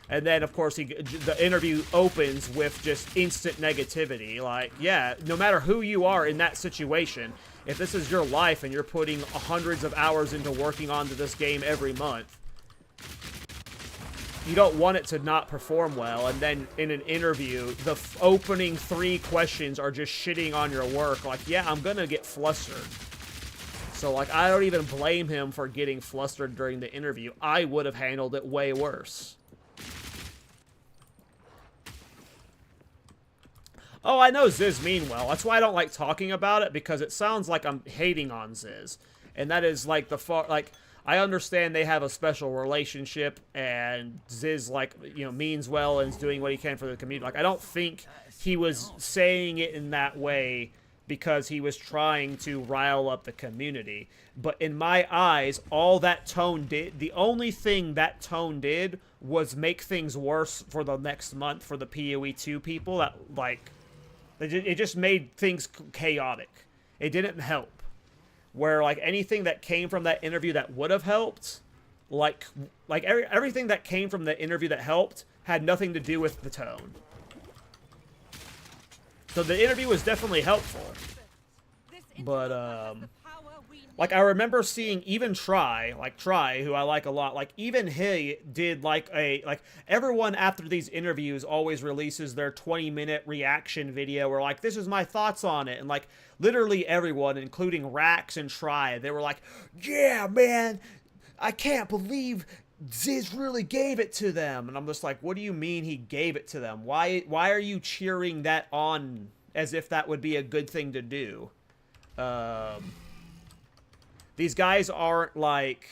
And then, of course, the interview opens with just instant negativity. Like, yeah, no matter who you are in that situation, if this is your life and you're putting hundreds of hours into working onto this game every month, you don't want it to not perform well. And then in an interview, the opening 3 questions are just shitting on your work. Like, yeah, I'm gonna get flustered. So, like, I don't even blame him for getting flustered during the interview. I would have handled it way worse. Oh, I know Ziz mean well. That's why I don't like talking about it, because it sounds like I'm hating on Ziz. And that is, like, I understand they have a special relationship, and Ziz, like, means well and is doing what he can for the community. Like, I don't think he was saying it in that way because he was trying to rile up the community. But in my eyes, all that tone did, the only thing that tone did was make things worse for the next month for the PoE 2 people. That, like, it just made things chaotic. It didn't help. Where, like, anything that came from that interview that would have helped, everything that came from the interview that helped had nothing to do with the tone. So the interview was definitely helpful. But, like, I remember seeing even Try, who I like a lot, like, even he did, like, everyone after these interviews always releases their 20-minute reaction video where, like, this is my thoughts on it, and, like, literally everyone, including Rax and Try, they were like, yeah, man, I can't believe Ziz really gave it to them. And I'm just like, what do you mean he gave it to them? Why are you cheering that on as if that would be a good thing to do? These guys aren't, like,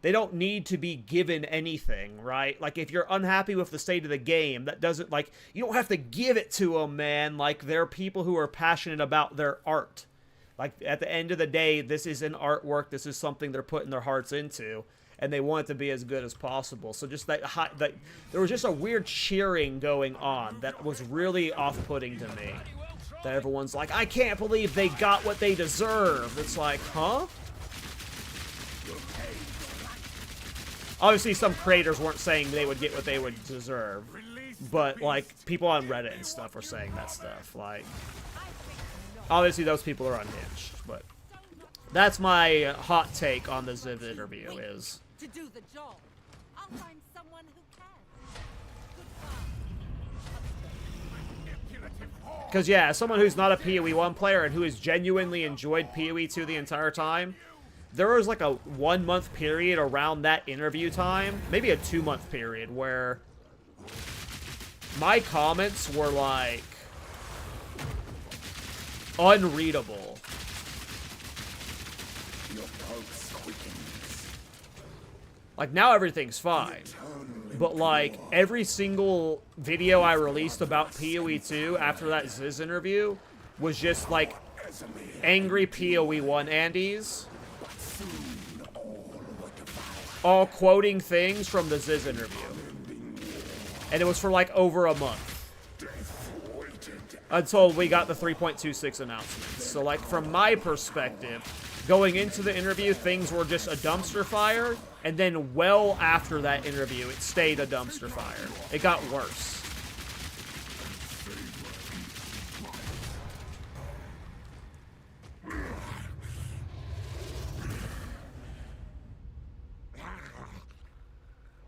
they don't need to be given anything, right? Like, if you're unhappy with the state of the game, that doesn't, like, you don't have to give it to them, man. Like, they're people who are passionate about their art. Like, at the end of the day, this is an artwork. This is something they're putting their hearts into, and they want it to be as good as possible. So just that there was just a weird cheering going on that was really off-putting to me. That everyone's like, I can't believe they got what they deserve. It's like, huh? Obviously, some creators weren't saying they would get what they would deserve. But, like, people on Reddit and stuff are saying that stuff. Like, obviously those people are unhinged. But that's my hot take on the Ziv interview is... To do the job, I'll find someone who can. Because, yeah, as someone who's not a PoE 1 player and who has genuinely enjoyed PoE 2 the entire time, there was, like, a 1-month period around that interview time, maybe a 2-month period, where my comments were, like, unreadable. Like, now everything's fine. But, like, every single video I released about PoE 2 after that Ziz interview was just, like, angry PoE 1 Andes all quoting things from the Ziz interview. And it was for, like, over a month. Until we got the 3.26 announcements. So, like, from my perspective, going into the interview, things were just a dumpster fire, and then well after that interview, it stayed a dumpster fire. It got worse.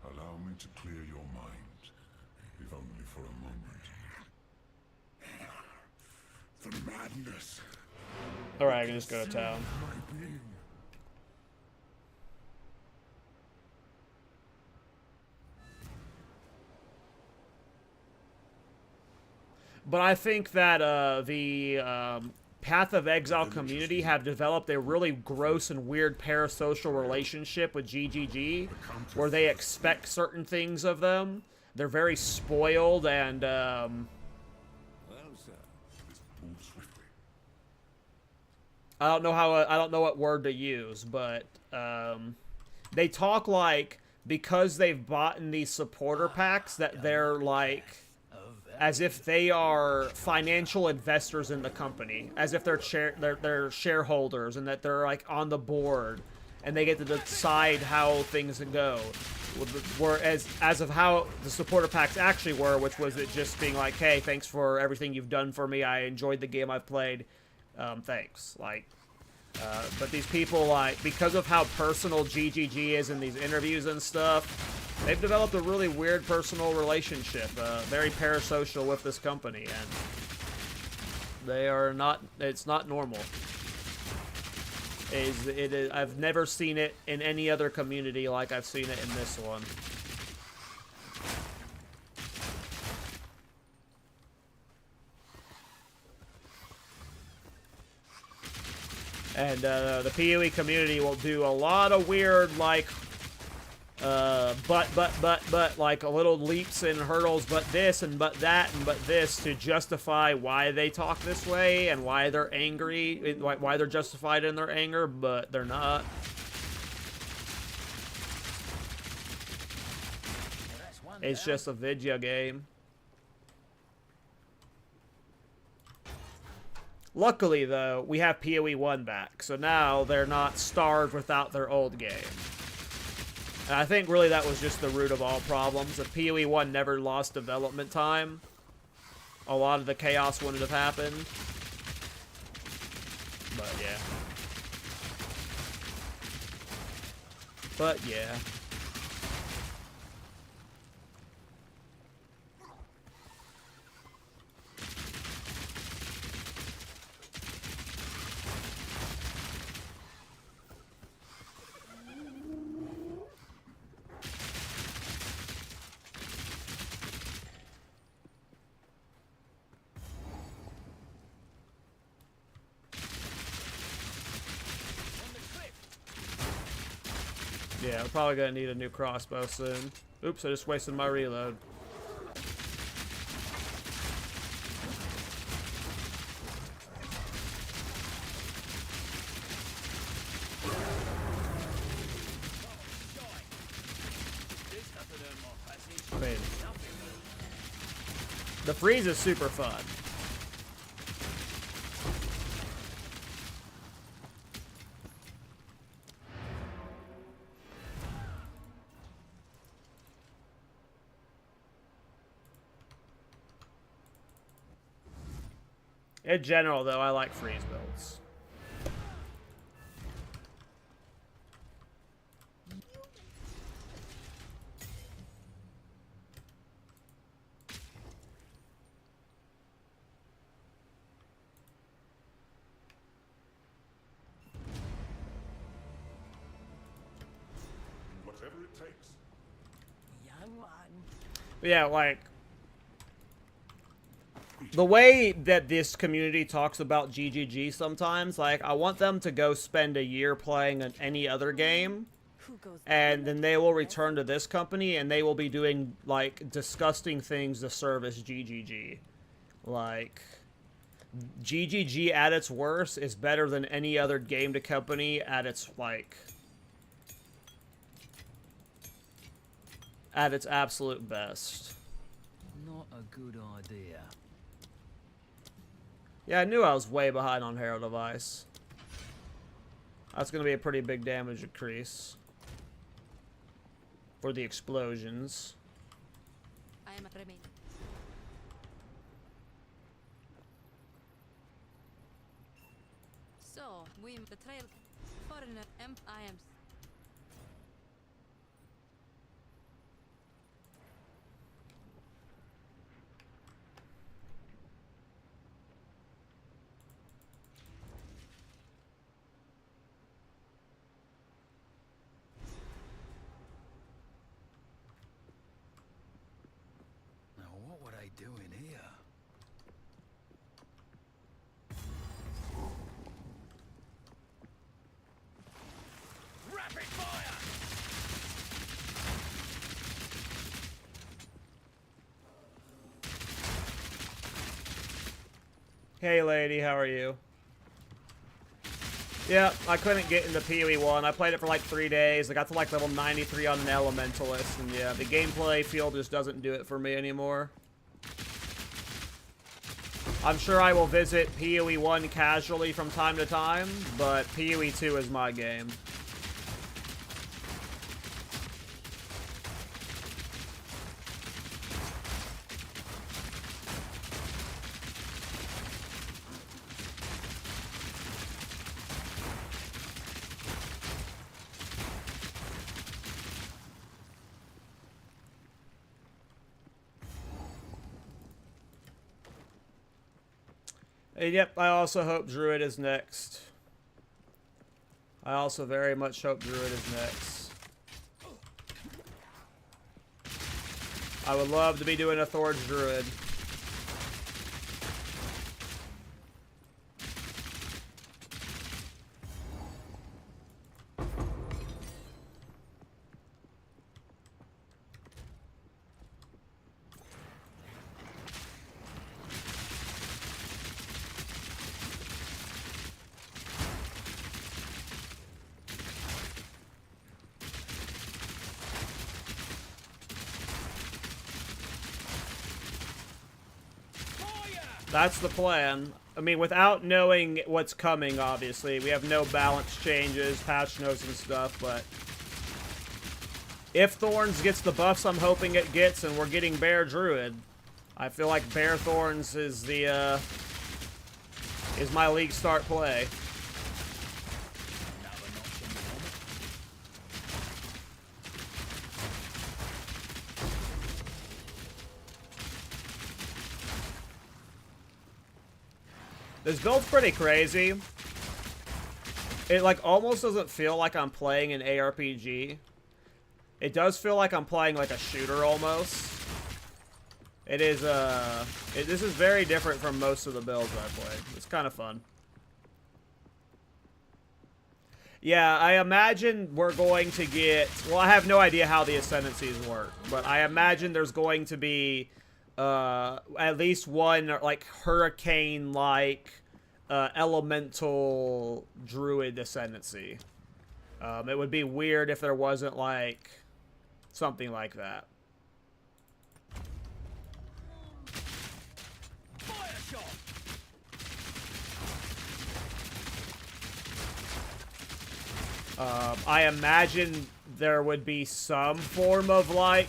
Allow me to clear your mind, if only for a moment. The madness. Alright, I can just go to town. My being. But I think that the Path of Exile community have developed a really gross and weird parasocial relationship with GGG, where they expect certain things of them. They're very spoiled and Well, sir. Move swiftly. I don't know what word to use, but they talk like because they've bought in these supporter packs that they're like as if they are financial investors in the company, as if they're shareholders and that they're like on the board and they get to decide how things go. Whereas as of how the supporter packs actually were, which was it just being like, hey, thanks for everything you've done for me. I enjoyed the game I've played. Thanks. Like, but these people, like, because of how personal GGG is in these interviews and stuff, they've developed a really weird personal relationship, very parasocial with this company, and they are not, it's not normal. I've never seen it in any other community like I've seen it in this one. And the PoE community will do a lot of weird, like, but, like a little leaps and hurdles, but this and but that and but this to justify why they talk this way and why they're angry, why they're justified in their anger, but they're not. It's just a video game. Luckily, though, we have PoE 1 back, so now they're not starved without their old game. And I think really that was just the root of all problems. If PoE 1 never lost development time, a lot of the chaos wouldn't have happened. But yeah. But yeah. Yeah, we're probably gonna need a new crossbow soon. Oops, I just wasted my reload. Wait. The freeze is super fun. In general, though, I like freeze builds. Whatever it takes. Young one. Yeah, like, the way that this community talks about GGG sometimes, like, I want them to go spend a year playing any other game, and then they will return to this company, and they will be doing, like, disgusting things to service GGG. Like, GGG at its worst is better than any other game to company at its, like, at its absolute best. Not a good idea. Yeah, I knew I was way behind on Herald of Ice. That's going to be a pretty big damage increase for the explosions. I am remain. So, we the trail foreigner I am. Now what would I do in here? Rapid fire! Hey lady, how are you? Yeah, I couldn't get into PoE 1. I played it for like 3 days. I got to like level 93 on an Elementalist, and yeah, the gameplay feel just doesn't do it for me anymore. I'm sure I will visit PoE 1 casually from time to time, but PoE 2 is my game. And yep, I also hope Druid is next. I also very much hope Druid is next. I would love to be doing a Thor's Druid. That's the plan. I mean, without knowing what's coming, obviously. We have no balance changes, patch notes and stuff, but... if Thorns gets the buffs I'm hoping it gets, and we're getting Bear Druid, I feel like Bear Thorns is the, is my league start play. This build's pretty crazy. It, like, almost doesn't feel like I'm playing an ARPG. It does feel like I'm playing, like, a shooter, almost. It is, this is very different from most of the builds I played. It's kind of fun. Yeah, I imagine we're going to get... well, I have no idea how the Ascendancies work, but I imagine there's going to be... at least one, like, hurricane-like, elemental druid ascendancy. It would be weird if there wasn't, like, something like that. Fire shot! I imagine there would be some form of, like,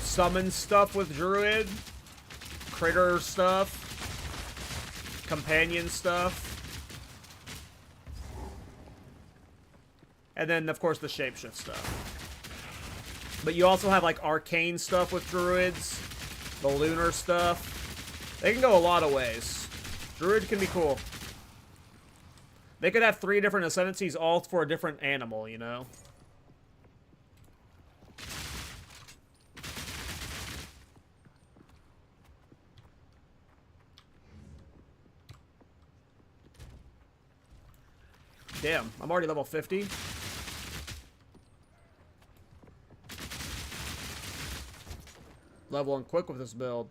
summon stuff with Druid, critter stuff, companion stuff, and then, of course, the shapeshift stuff. But you also have, like, arcane stuff with Druids, the lunar stuff. They can go a lot of ways. Druid can be cool. They could have 3 different ascendancies, all for a different animal, you know? Damn, I'm already level 50. Leveling quick with this build.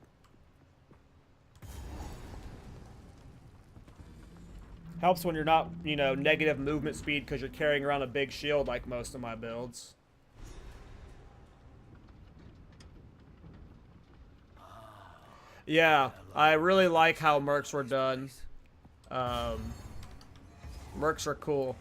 Helps when you're not, you know, negative movement speed because you're carrying around a big shield like most of my builds. Yeah, I really like how mercs were done. Mercs are cool.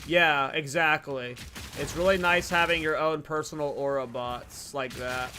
Yeah, exactly. It's really nice having your own personal aura bots like that.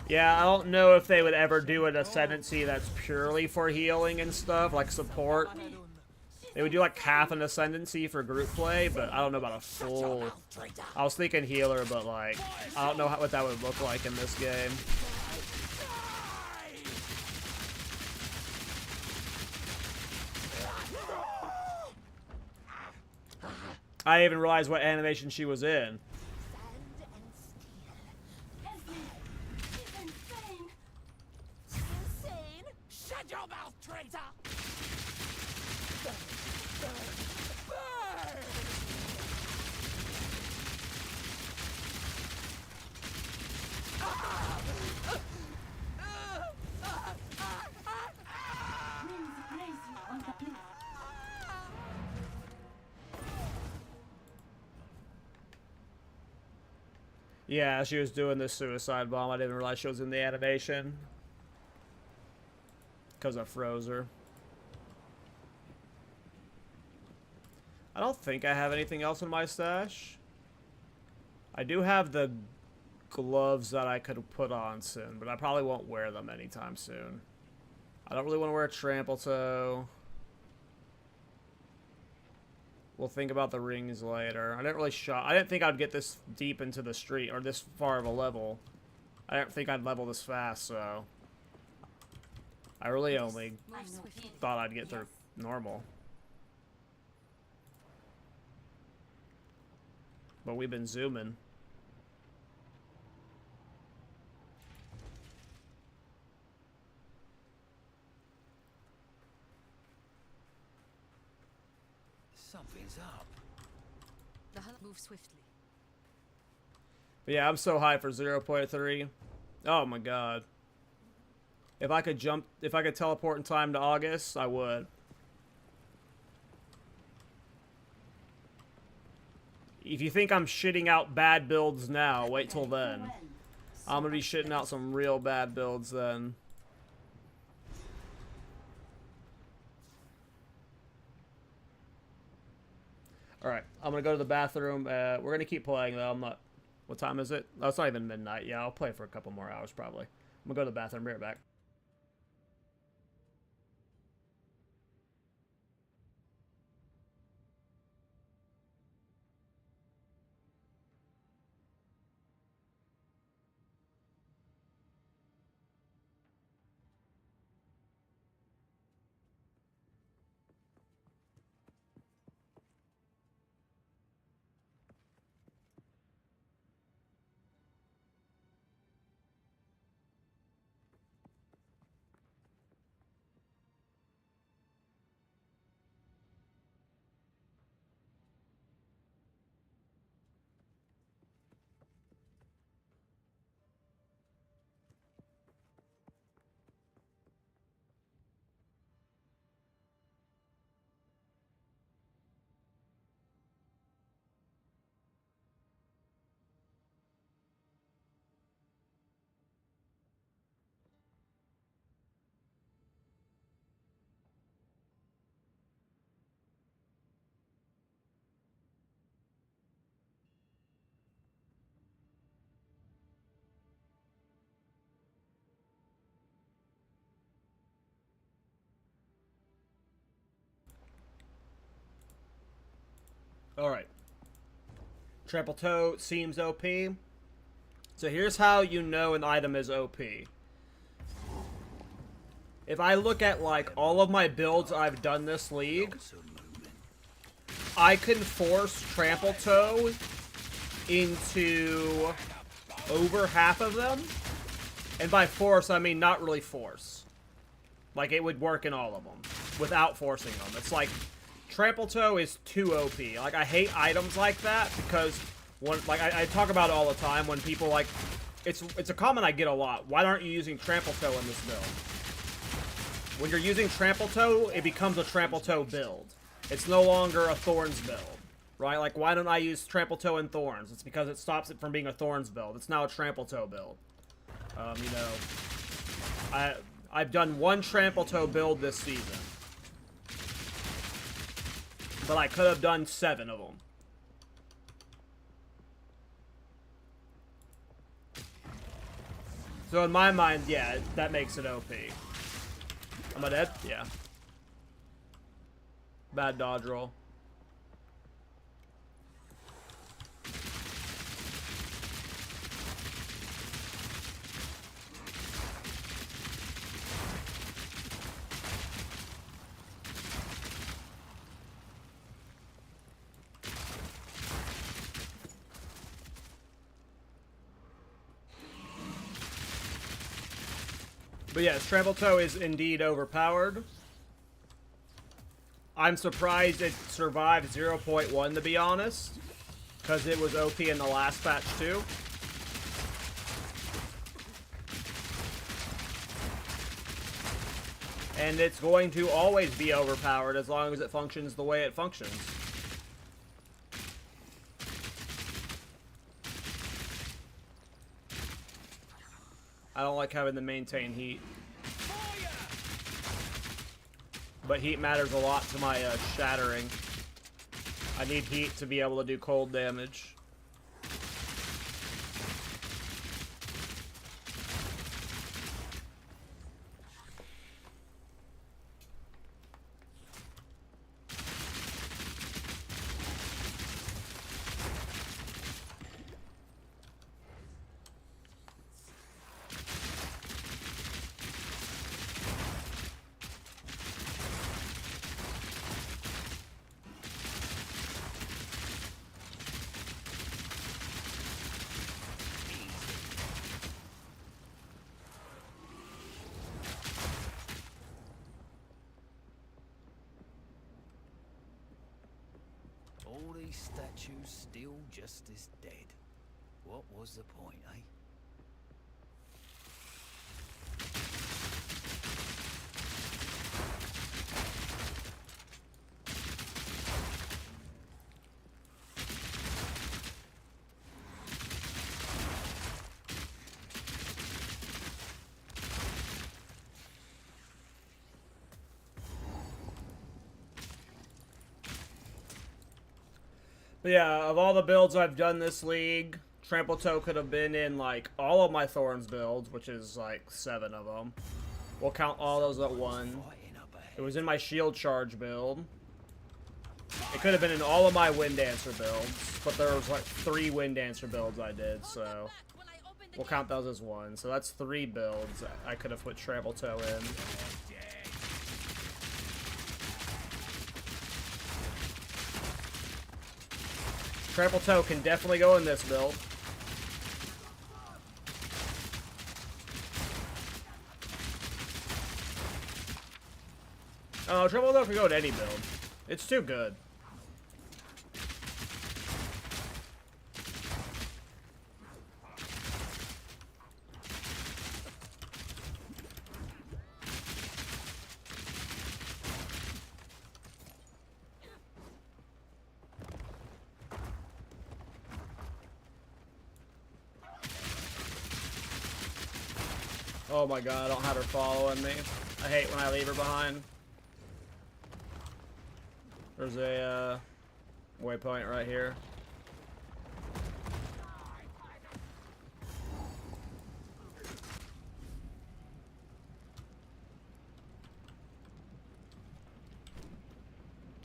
Yeah, I don't know if they would ever do an ascendancy that's purely for healing and stuff, like support. They would do like half an ascendancy for group play, but I don't know about a full... I was thinking healer, but like, I don't know what that would look like in this game. I didn't even realize what animation she was in. Shut your mouth, traitor! Yeah, she was doing this suicide bomb. I didn't realize she was in the animation. Because I froze her. I don't think I have anything else in my stash. I do have the gloves that I could put on soon, but I probably won't wear them anytime soon. I don't really want to wear a trample toe. We'll think about the rings later. I didn't think I'd get this deep into the street, or this far of a level. I didn't think I'd level this fast, so... I really only thought I'd get through normal. But we've been zooming. Something's up. The hunt moves swiftly. But yeah, I'm so high for 0.3. Oh my god. If I could teleport in time to August, I would. If you think I'm shitting out bad builds now, wait till then. I'm gonna be shitting out some real bad builds then. Alright, I'm gonna go to the bathroom. We're gonna keep playing though. I'm not... What time is it? Oh, it's not even midnight. Yeah, I'll play for a couple more hours probably. I'm gonna go to the bathroom. Be right back. Alright. Trample Toe seems OP. So here's how you know an item is OP. If I look at, like, all of my builds I've done this league, I can force Trample Toe into over half of them. And by force, I mean not really force. Like, it would work in all of them without forcing them. It's like, Trample Toe is too OP. Like, I hate items like that because, I talk about it all the time when people, like, it's a comment I get a lot. Why aren't you using Trample Toe in this build? When you're using Trample Toe, it becomes a Trample Toe build. It's no longer a Thorns build, right? Like, why don't I use Trample Toe and Thorns? It's because it stops it from being a Thorns build. It's now a Trample Toe build. You know, I've done one Trample Toe build this season. But I could have done 7 of them. So in my mind, yeah, that makes it OP. Am I dead? Yeah. Bad dodge roll. But yes, Trample Toe is indeed overpowered. I'm surprised it survived 0.1, to be honest, because it was OP in the last patch too. And it's going to always be overpowered as long as it functions the way it functions. I don't like having to maintain heat. But heat matters a lot to my shattering. I need heat to be able to do cold damage. All these statues still just as dead. What was the point, eh? But yeah, of all the builds I've done this league, Trample Toe could have been in, like, all of my Thorns builds, which is, like, 7 of them. We'll count all those at 1. It was in my Shield Charge build. It could have been in all of my Wind Dancer builds, but there was, like, 3 Wind Dancer builds I did, so we'll count those as 1. So that's 3 builds I could have put Trample Toe in. Trample Toe can definitely go in this build. Oh, Trample Toe can go in any build. It's too good. Oh my god, I don't have her following me. I hate when I leave her behind. There's a waypoint right here.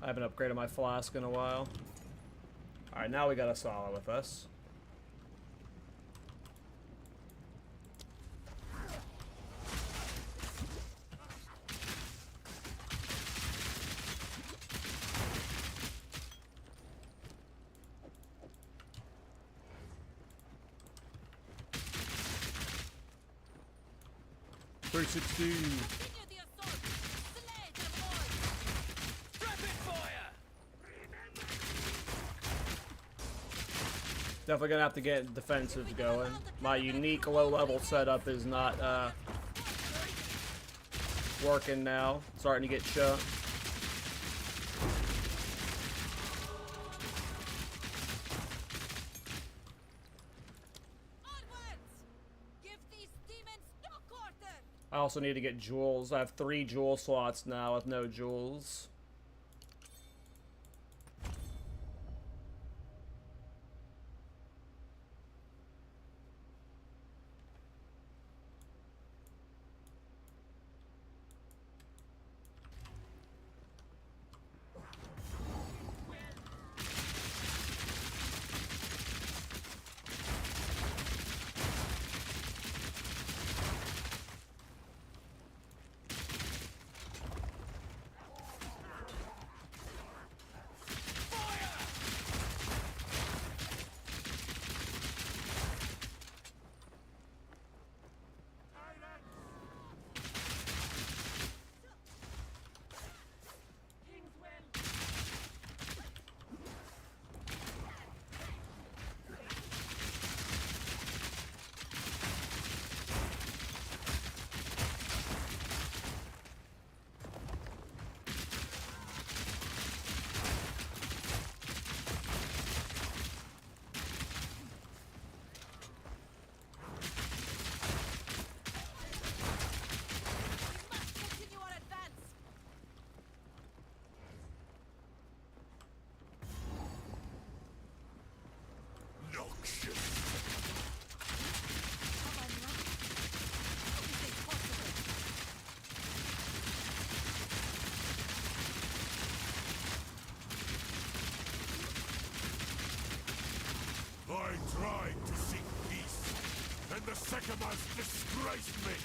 I haven't upgraded my flask in a while. Alright, now we got a Sala with us. Definitely gonna have to get defensives going. My unique low-level setup is not working now. Starting to get chunked. I also need to get jewels. I have 3 jewel slots now with no jewels.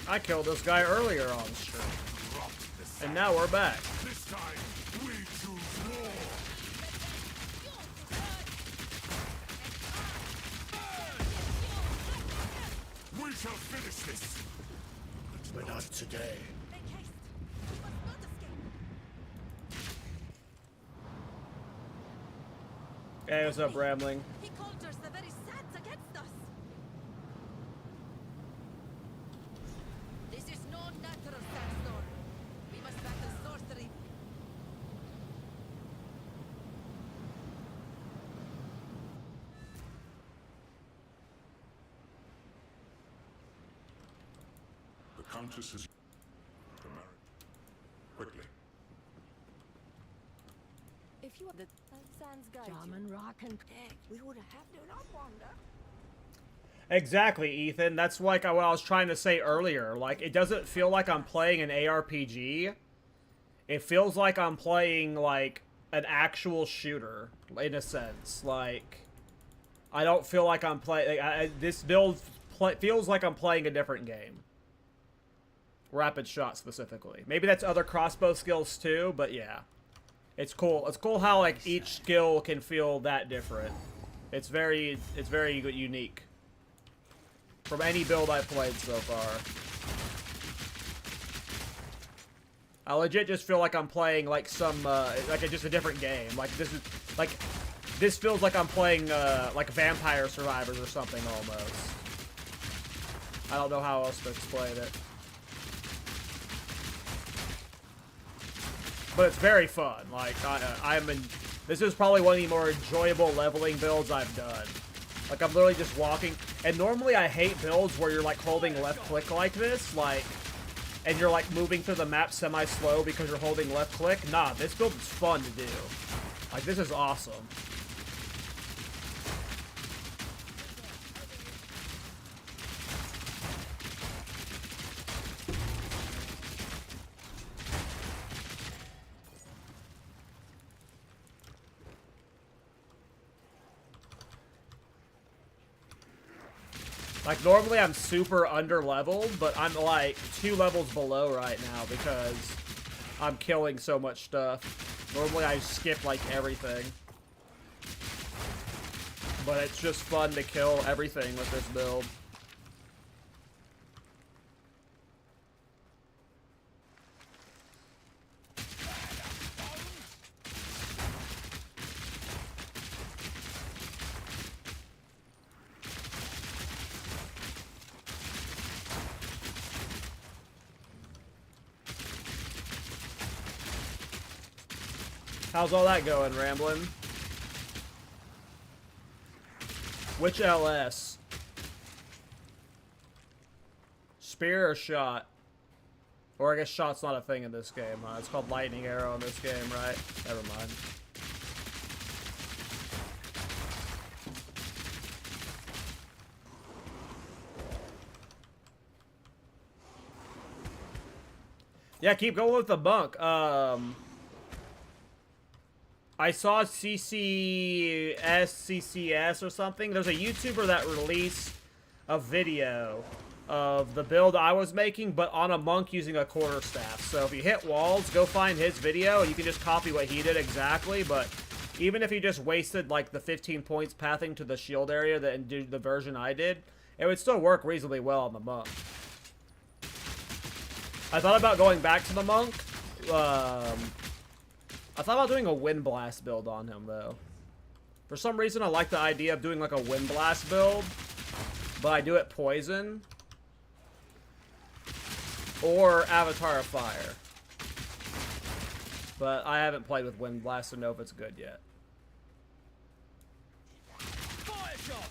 I killed this guy earlier on stream. And now we're back. This time, we choose war. We shall finish this. But not today. Hey, what's up, Rambling? He conjures the very sads against us. This is no natural sandstorm. We must battle sorcery. The Countess is the marriage. Quickly. If you are the Sans guide, German rock and we would have to not wander. Exactly, Ethan. That's like what I was trying to say earlier. Like, it doesn't feel like I'm playing an ARPG. It feels like I'm playing, like, an actual shooter, in a sense. Like, I don't feel like I'm playing... this build feels like I'm playing a different game. Rapid shot, specifically. Maybe that's other crossbow skills, too, but yeah. It's cool. It's cool how, like, each skill can feel that different. It's very unique. From any build I've played so far. I legit just feel like I'm playing, like, some, like, just a different game. Like, this feels like I'm playing, like, Vampire Survivors or something, almost. I don't know how else to explain it. But it's very fun. Like, this is probably one of the more enjoyable leveling builds I've done. Like, I'm literally just walking. And normally I hate builds where you're, like, holding left click like this. Like, and you're, like, moving through the map semi-slow because you're holding left click. Nah, this build is fun to do. Like, this is awesome. Like, normally I'm super under-leveled, but I'm, like, 2 levels below right now because I'm killing so much stuff. Normally I skip, like, everything. But it's just fun to kill everything with this build. How's all that going, Ramblin'? Which LS? Spear or shot? Or I guess shot's not a thing in this game, huh? It's called lightning arrow in this game, right? Never mind. Yeah, keep going with the monk. I saw CCS or something. There's a YouTuber that released a video of the build I was making, but on a monk using a quarterstaff. So if you hit walls, go find his video, and you can just copy what he did exactly. But even if you just wasted like the 15 points pathing to the shield area that did the version I did, it would still work reasonably well on the monk. I thought about going back to the monk. I thought about doing a Wind Blast build on him, though. For some reason, I like the idea of doing, like, a Wind Blast build, but I do it Poison or Avatar of Fire. But I haven't played with Wind Blast to know if it's good yet. Fire shot!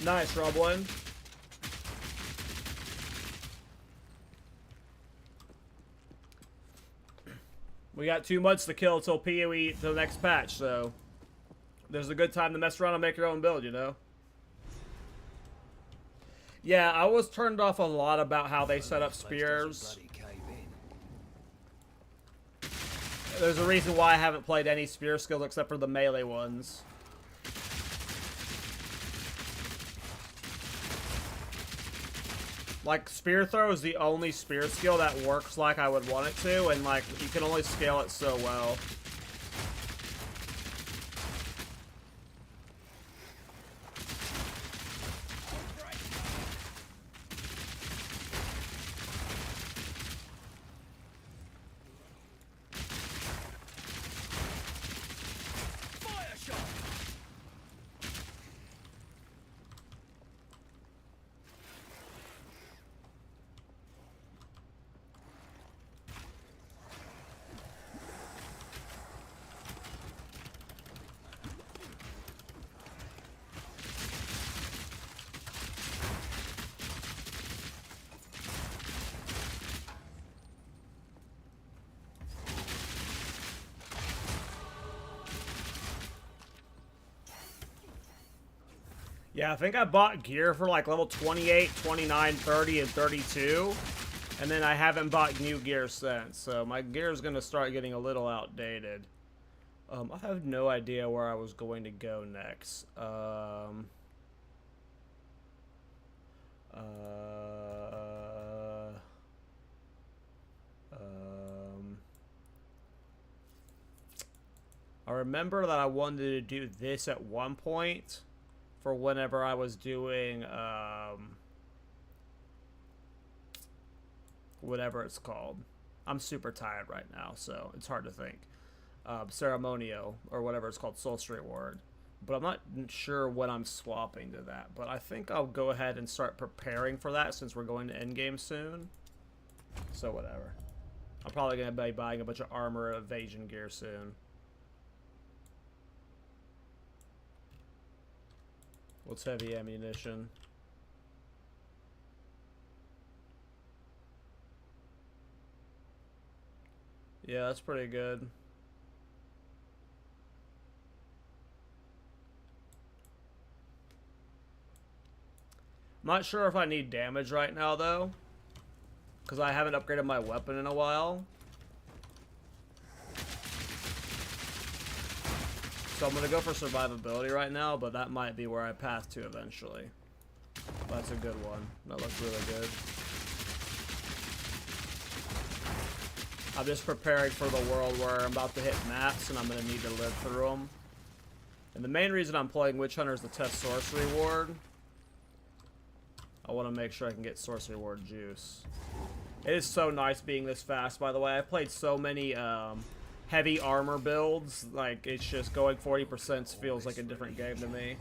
Nice, Roblin. We got 2 months to kill till PoE to the next patch, so there's a good time to mess around and make your own build, you know? Yeah, I was turned off a lot about how they set up spears. There's a reason why I haven't played any spear skills except for the melee ones. Like, spear throw is the only spear skill that works like I would want it to, and, like, you can only scale it so well. Yeah, I think I bought gear for like level 28, 29, 30, and 32. And then I haven't bought new gear since. So my gear is going to start getting a little outdated. I have no idea where I was going to go next. I remember that I wanted to do this at one point. For whenever I was doing, whatever it's called. I'm super tired right now, so it's hard to think. Ceremonio, or whatever it's called, Soul Street Ward. But I'm not sure when I'm swapping to that. But I think I'll go ahead and start preparing for that since we're going to endgame soon. So whatever. I'm probably going to be buying a bunch of armor evasion gear soon. What's heavy ammunition? Yeah, that's pretty good. I'm not sure if I need damage right now, though. Because I haven't upgraded my weapon in a while. So I'm going to go for survivability right now, but that might be where I path to eventually. That's a good one. That looks really good. I'm just preparing for the world where I'm about to hit max and I'm going to need to live through them. And the main reason I'm playing Witch Hunter is to test Sorcery Ward. I want to make sure I can get Sorcery Ward juice. It is so nice being this fast, by the way. I played so many heavy armor builds. Like, it's just going 40% feels like a different game to me.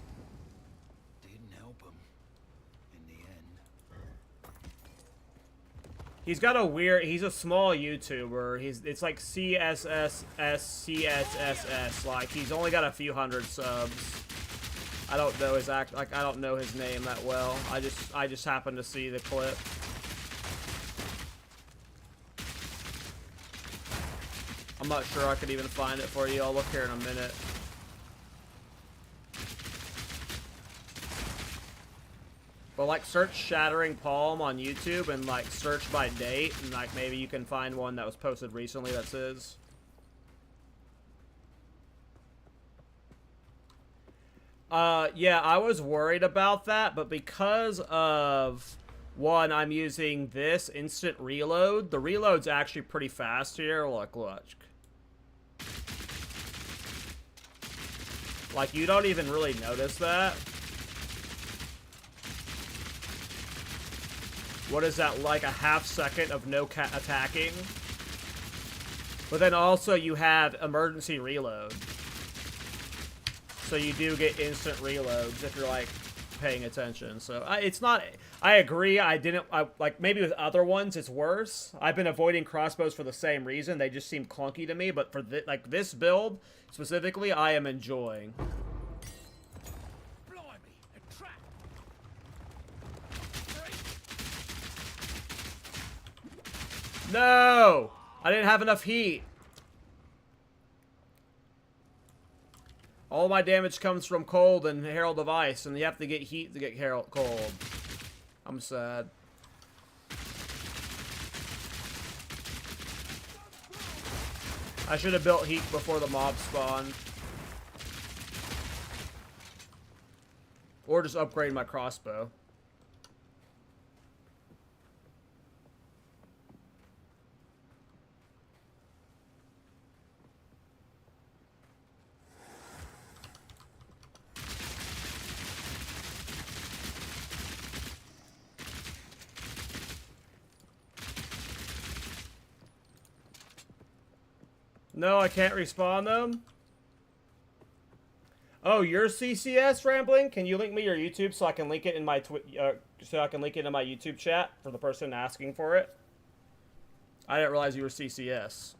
Didn't help him in the end. He's got a weird... He's a small YouTuber. It's like CSSS. Like, he's only got a few hundred subs. I don't know his I don't know his name that well. I just happened to see the clip. I'm not sure I could even find it for you. I'll look here in a minute. But like, search Shattering Palm on YouTube and like search by date, and like maybe you can find one that was posted recently that's his. Yeah, I was worried about that, but because of, one, I'm using this instant reload. The reload's actually pretty fast here. Look. Like, you don't even really notice that. What is that, like a half second of no attacking? But then also you have emergency reload. So you do get instant reloads if you're, like, paying attention. So, it's not... I agree, like, maybe with other ones it's worse. I've been avoiding crossbows for the same reason. They just seem clunky to me. But for, like, this build, specifically, I am enjoying. Blimey, a trap! No! I didn't have enough heat. All my damage comes from cold and Herald of Ice, and you have to get heat to get cold. I'm sad. I should have built heat before the mob spawned. Or just upgrade my crossbow. No, I can't respawn them. Oh, you're CCS Rambling? Can you link me your YouTube so I can link it in my YouTube chat for the person asking for it? I didn't realize you were CCS.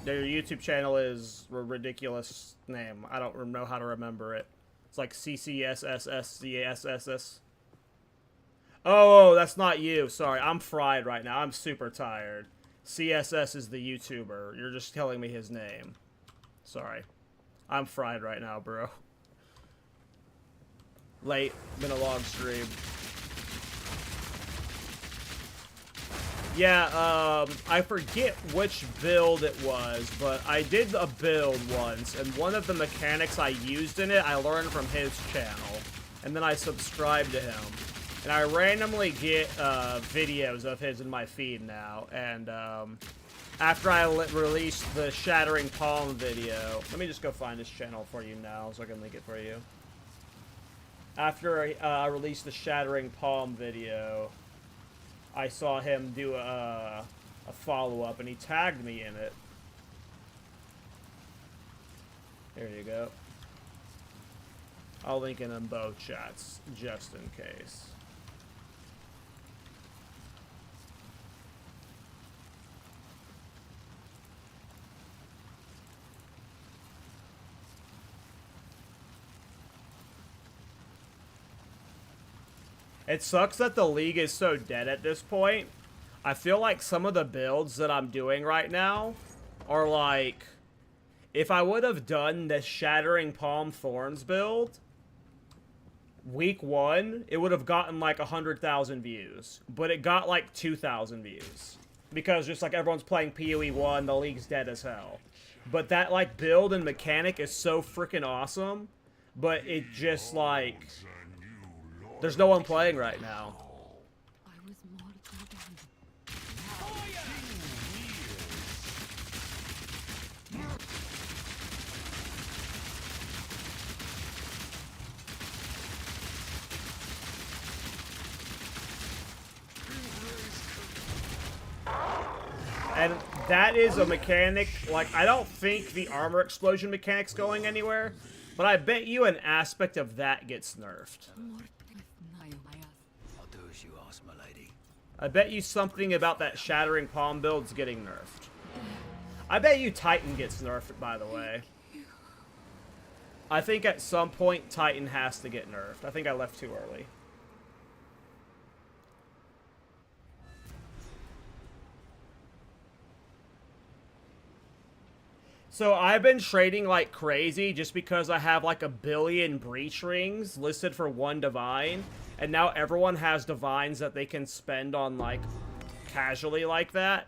Your YouTube channel is a ridiculous name. I don't know how to remember it. It's like CCSSSCSSS. Oh, that's not you. Sorry, I'm fried right now. I'm super tired. CSS is the YouTuber. You're just telling me his name. Sorry. I'm fried right now, bro. Late. Been a long stream. Yeah, I forget which build it was, but I did a build once, and one of the mechanics I used in it, I learned from his channel. And then I subscribed to him. And I randomly get videos of his in my feed now. And after I released the Shattering Palm video... Let me just go find his channel for you now so I can link it for you. After I released the Shattering Palm video, I saw him do a follow-up, and he tagged me in it. There you go. I'll link it in both chats, just in case. It sucks that the league is so dead at this point. I feel like some of the builds that I'm doing right now are like, if I would have done the Shattering Palm Thorns build, week 1, it would have gotten like 100,000 views. But it got like 2,000 views. Because just like everyone's playing PoE 1, the league's dead as hell. But that like build and mechanic is so freaking awesome. But it just like, there's no one playing right now. I was mortal then. And that is a mechanic, like, I don't think the armor explosion mechanic's going anywhere, but I bet you an aspect of that gets nerfed. I'll do as you ask, my lady. I bet you something about that Shattering Palm build's getting nerfed. I bet you Titan gets nerfed, by the way. I think at some point Titan has to get nerfed. I think I left too early. So I've been trading like crazy just because I have like 1 billion breach rings listed for 1 divine. And now everyone has divines that they can spend on like casually like that.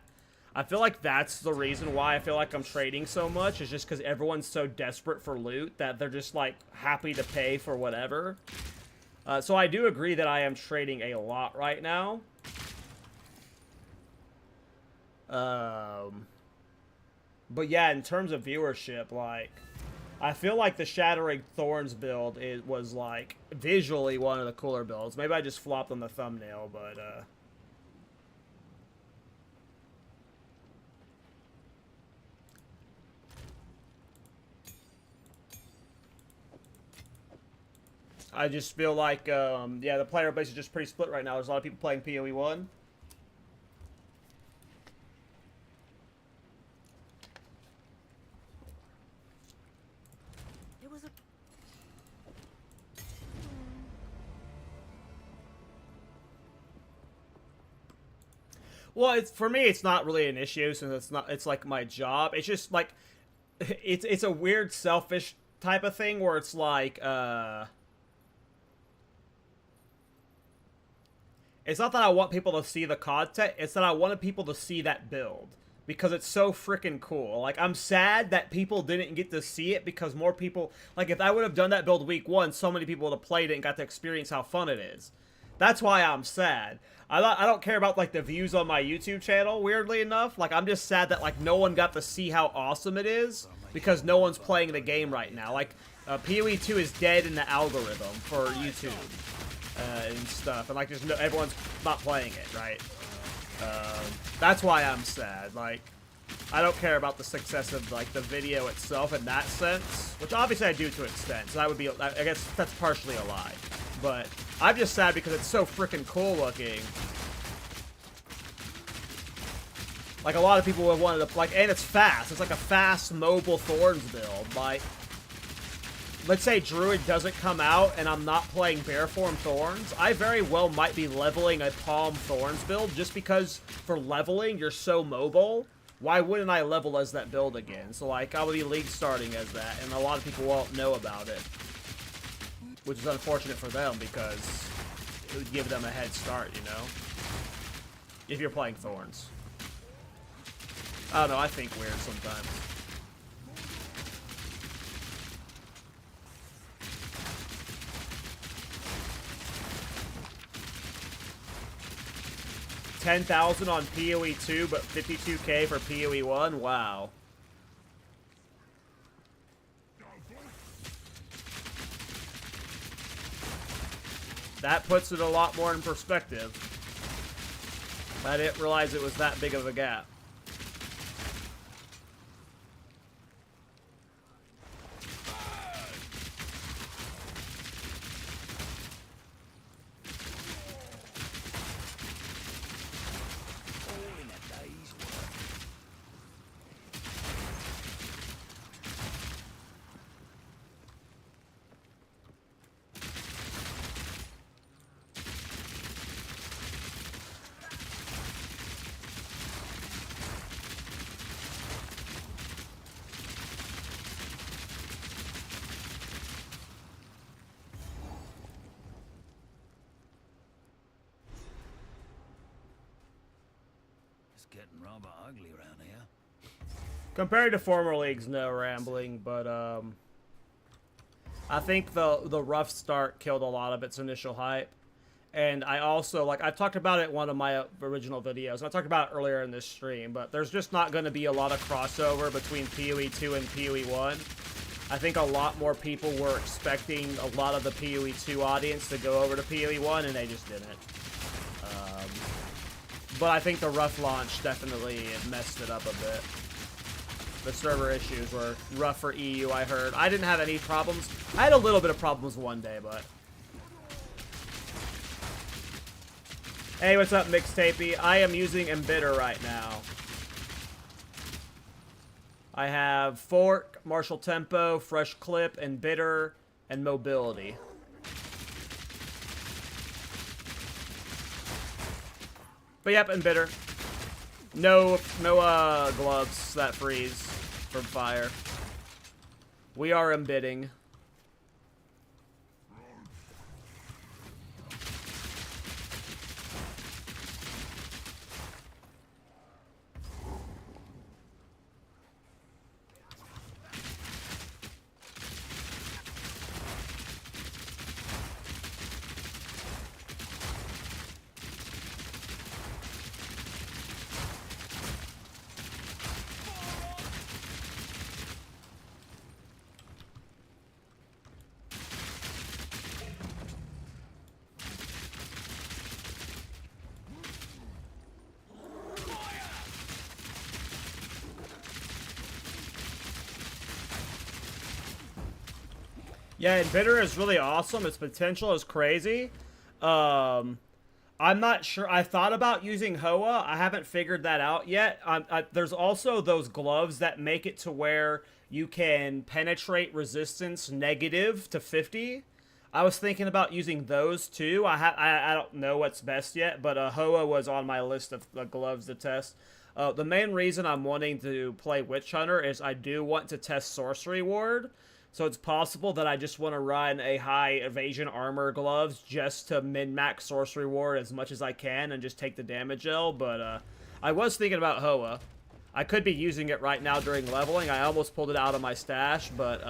I feel like that's the reason why I feel like I'm trading so much, is just because everyone's so desperate for loot that they're just like happy to pay for whatever. So I do agree that I am trading a lot right now. But yeah, in terms of viewership, like, I feel like the Shattering Thorns build was, like, visually one of the cooler builds. Maybe I just flopped on the thumbnail, but, I just feel like, yeah, the player base is just pretty split right now. There's a lot of people playing PoE 1. Well, it's, for me, it's not really an issue since it's like my job. It's just like, it's a weird selfish type of thing where it's like, it's not that I want people to see the content, it's that I wanted people to see that build. Because it's so freaking cool. Like, I'm sad that people didn't get to see it because more people, like, if I would have done that build week 1, so many people would have played it and got to experience how fun it is. That's why I'm sad. I don't care about, like, the views on my YouTube channel, weirdly enough. Like, I'm just sad that, like, no one got to see how awesome it is because no one's playing the game right now. Like, PoE 2 is dead in the algorithm for YouTube and stuff. And, like, there's no, everyone's not playing it, right? That's why I'm sad. Like, I don't care about the success of, like, the video itself in that sense. Which, obviously, I do to an extent. So that would be, I guess that's partially a lie. But I'm just sad because it's so freaking cool looking. Like, a lot of people have wanted to, like, and it's fast. It's like a fast, mobile Thorns build. Like, let's say Druid doesn't come out and I'm not playing Bearform Thorns. I very well might be leveling a Palm Thorns build just because for leveling, you're so mobile. Why wouldn't I level as that build again? So, like, I would be league starting as that, and a lot of people won't know about it. Which is unfortunate for them because it would give them a head start, you know? If you're playing Thorns. I don't know, I think weird sometimes. $10,000 on PoE 2, but $52K for PoE 1? Wow. That puts it a lot more in perspective. I didn't realize it was that big of a gap. All in a day's work. getting rather ugly around here. Compared to former leagues, no rambling, but I think the rough start killed a lot of its initial hype. And I also, like, I talked about it in one of my original videos. I talked about it earlier in this stream, but there's just not going to be a lot of crossover between PoE 2 and PoE 1. I think a lot more people were expecting a lot of the PoE 2 audience to go over to PoE 1, and they just didn't. But I think the rough launch definitely messed it up a bit. The server issues were rough for EU, I heard. I didn't have any problems. I had a little bit of problems one day, but... Hey, what's up, Mixtapey? I am using Embidder right now. I have Fork, Martial Tempo, Fresh Clip, Embidder, and Mobility. But yep, Embidder. No gloves that freeze from fire. We are embidding. Yeah, Embidder is really awesome. Its potential is crazy. I'm not sure. I thought about using Hoa. I haven't figured that out yet. There's also those gloves that make it to where you can penetrate resistance negative to 50. I was thinking about using those too. I don't know what's best yet, but Hoa was on my list of gloves to test. The main reason I'm wanting to play Witch Hunter is I do want to test Sorcery Ward. So it's possible that I just want to run a high evasion armor gloves just to min-max Sorcery Ward as much as I can and just take the damage L. But I was thinking about Hoa. I could be using it right now during leveling. I almost pulled it out of my stash, but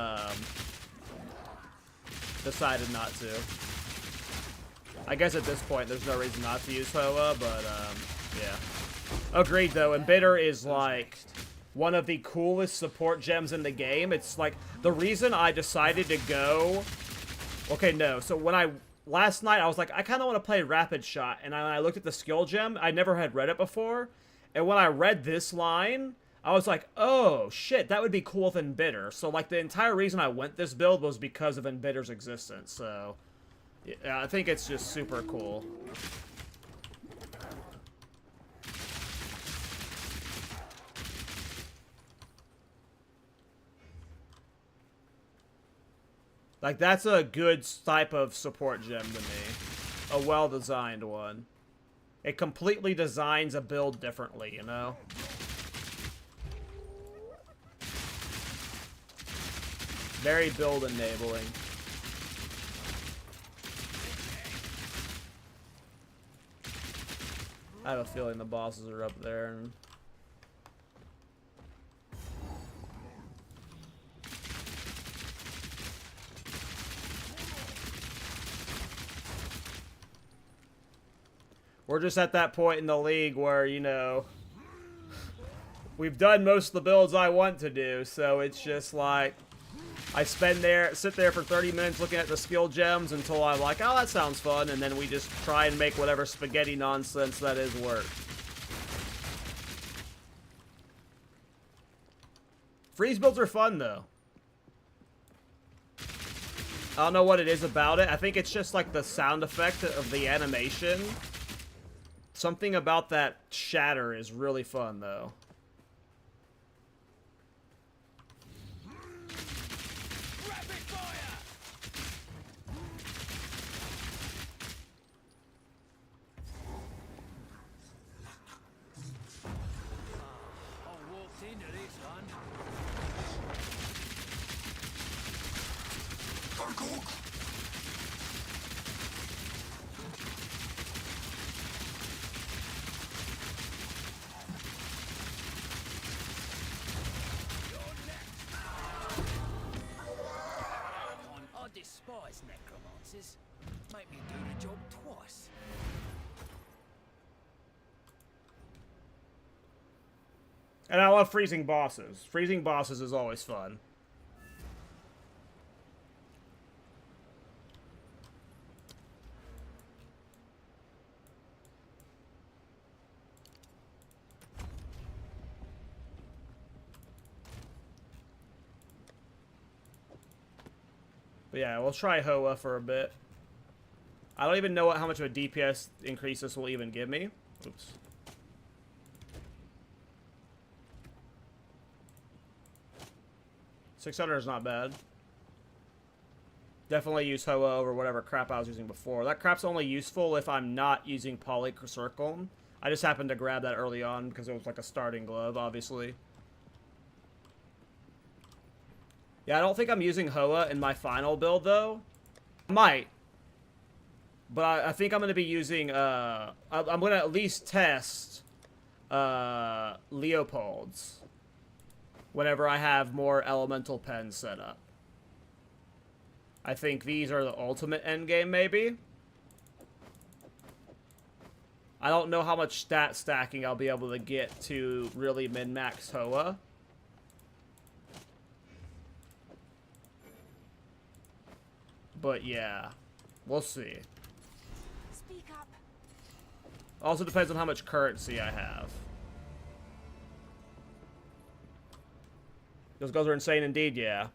decided not to. I guess at this point there's no reason not to use Hoa, but yeah. Agreed though, Embidder is like one of the coolest support gems in the game. It's like the reason I decided to go... Okay, no. So when last night I was like, I kind of want to play Rapid Shot. And I looked at the skill gem. I never had read it before. And when I read this line, I was like, oh, shit, that would be cool with Embidder. So like the entire reason I went this build was because of Embidder's existence. So yeah, I think it's just super cool. Like, that's a good type of support gem to me. A well-designed one. It completely designs a build differently, you know? Very build-enabling. I have a feeling the bosses are up there. And we're just at that point in the league where, you know, we've done most of the builds I want to do, so it's just like, I sit there for 30 minutes looking at the skill gems until I'm like, oh, that sounds fun, and then we just try and make whatever spaghetti nonsense that is work. Freeze builds are fun, though. I don't know what it is about it. I think it's just like the sound effect of the animation. Something about that shatter is really fun, though. Rapid fire! I walked into this one. despise necromancers. Make me do the job twice. And I love freezing bosses. Freezing bosses is always fun. But yeah, we'll try Hoa for a bit. I don't even know how much of a DPS increase this will even give me. Oops. $600 is not bad. Definitely use Hoa over whatever crap I was using before. That crap's only useful if I'm not using Polycircle. I just happened to grab that early on because it was like a starting glove, obviously. Yeah, I don't think I'm using Hoa in my final build, though. I might. But I think I'm going to be using, I'm going to at least test, Leopold's. Whenever I have more elemental pens set up. I think these are the ultimate endgame, maybe. I don't know how much stat stacking I'll be able to get to really min-max Hoa. But yeah, we'll see. Speak up. Also depends on how much currency I have. Those guys are insane indeed, yeah.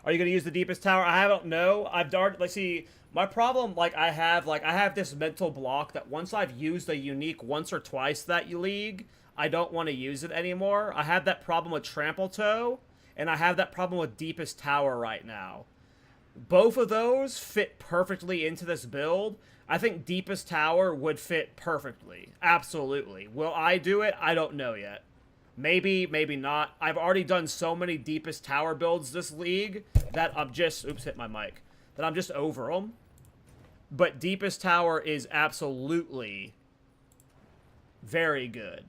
Are you going to use the deepest tower? I don't know. I've darted, like, see, my problem, I have this mental block that once I've used a unique once or twice that league, I don't want to use it anymore. I have that problem with Trample Toe, and I have that problem with deepest tower right now. Both of those fit perfectly into this build. I think deepest tower would fit perfectly. Absolutely. Will I do it? I don't know yet. Maybe, maybe not. I've already done so many deepest tower builds this league that I'm just... Oops, hit my mic. That I'm just over them. But deepest tower is absolutely very good.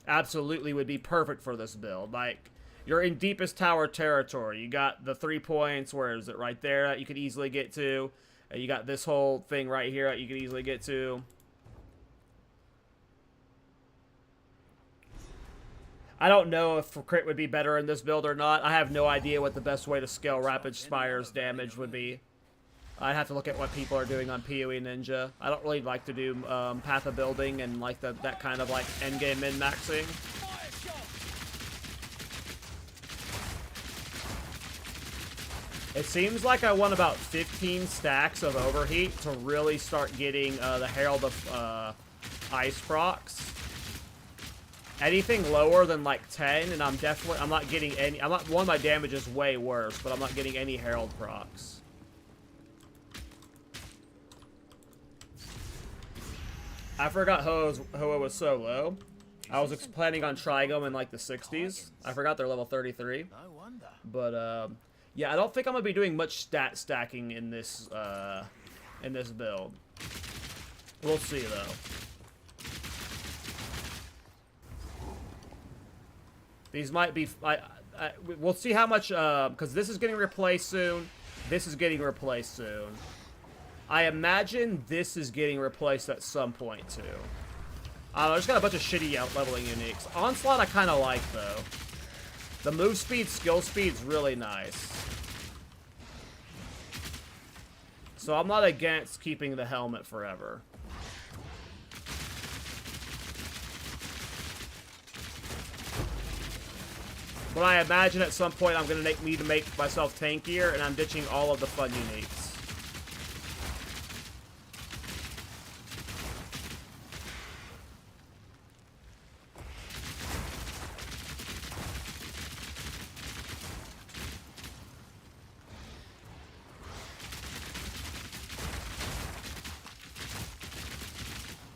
Absolutely would be perfect for this build. Like, you're in deepest tower territory. You got the 3 points. Where is it? Right there that you could easily get to. You got this whole thing right here that you could easily get to. I don't know if crit would be better in this build or not. I have no idea what the best way to scale Rapid Spire's damage would be. I'd have to look at what people are doing on PoE Ninja. I don't really like to do Path of Building and like that kind of like endgame min-maxing. It seems like I want about 15 stacks of Overheat to really start getting the Herald of Ice procs. Anything lower than like 10, and I'm not getting any. One of my damage is way worse, but I'm not getting any Herald procs. I forgot Hoa was so low. I was planning on trying them in like the 60s. I forgot they're level 33. No wonder. But yeah, I don't think I'm gonna be doing much stat stacking in this build. We'll see though. These might be... we'll see how much... because this is getting replaced soon. This is getting replaced soon. I imagine this is getting replaced at some point, too. I just got a bunch of shitty out-leveling uniques. Onslaught I kind of like, though. The move speed, skill speed's really nice. So I'm not against keeping the helmet forever. But I imagine at some point I'm going to need to make myself tankier, and I'm ditching all of the fun uniques.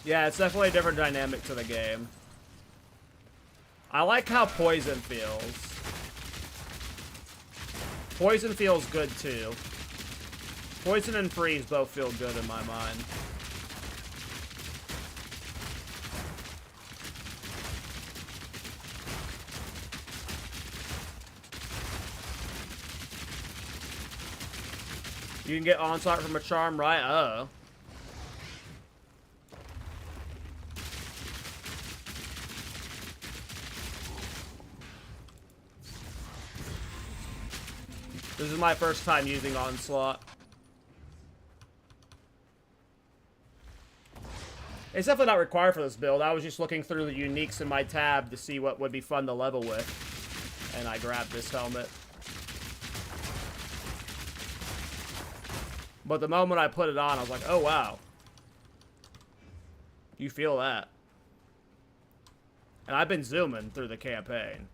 Yeah, it's definitely a different dynamic to the game. I like how Poison feels. Poison feels good, too. Poison and Freeze both feel good in my mind. You can get onslaught from a charm, right? Oh. This is my first time using onslaught. It's definitely not required for this build. I was just looking through the uniques in my tab to see what would be fun to level with. And I grabbed this helmet. But the moment I put it on, I was like, oh wow. You feel that. And I've been zooming through the campaign.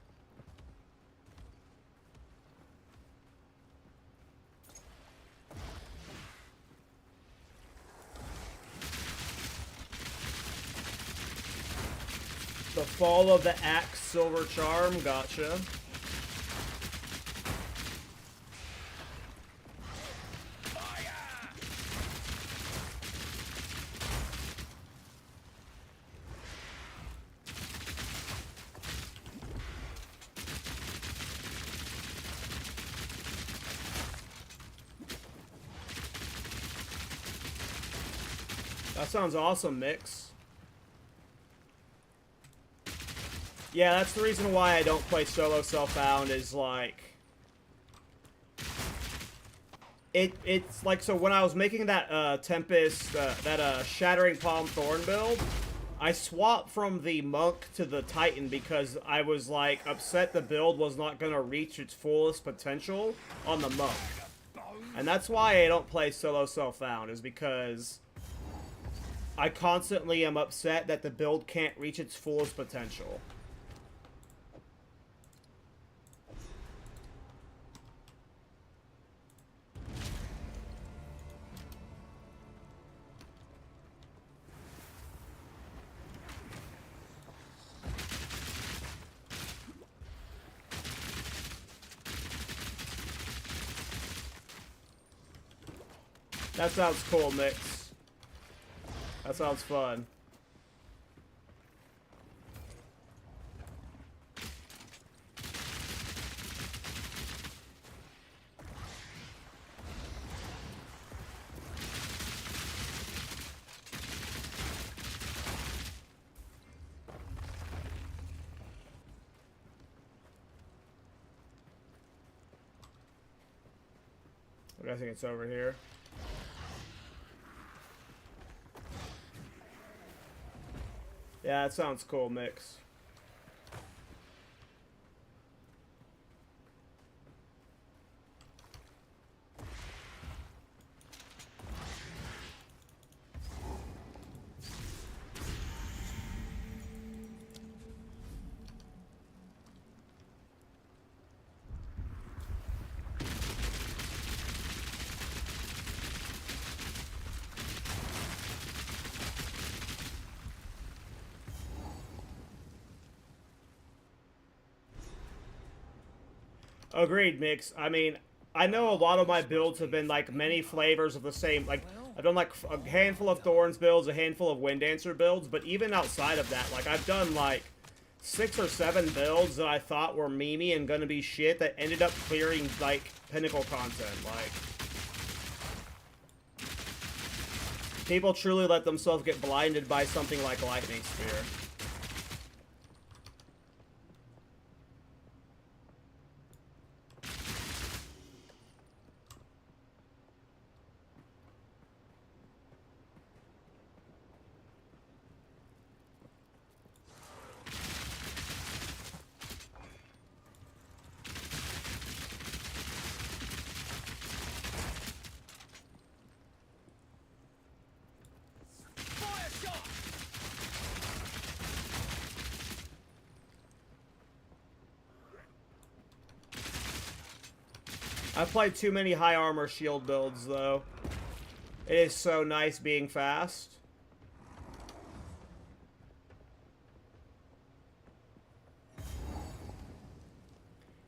The Fall of the Axe Silver Charm, gotcha. That sounds awesome, Mix. Yeah, that's the reason why I don't play solo Self-Bound, is like... It's like, so when I was making that Tempest, that Shattering Palm Thorn build, I swapped from the Monk to the Titan because I was like upset the build was not going to reach its fullest potential on the Monk. And that's why I don't play solo Self-Bound, is because I constantly am upset that the build can't reach its fullest potential. That sounds cool, Mix. That sounds fun. I think it's over here. Yeah, that sounds cool, Mix. Agreed, Mix. I mean, I know a lot of my builds have been like many flavors of the same. Like, I've done like a handful of Thorns builds, a handful of Wind Dancer builds, but even outside of that, like, I've done like 6 or 7 builds that I thought were memey and gonna be shit that ended up clearing like pinnacle content. Like, people truly let themselves get blinded by something like Lightning Spear. I've played too many high armor shield builds, though. It is so nice being fast.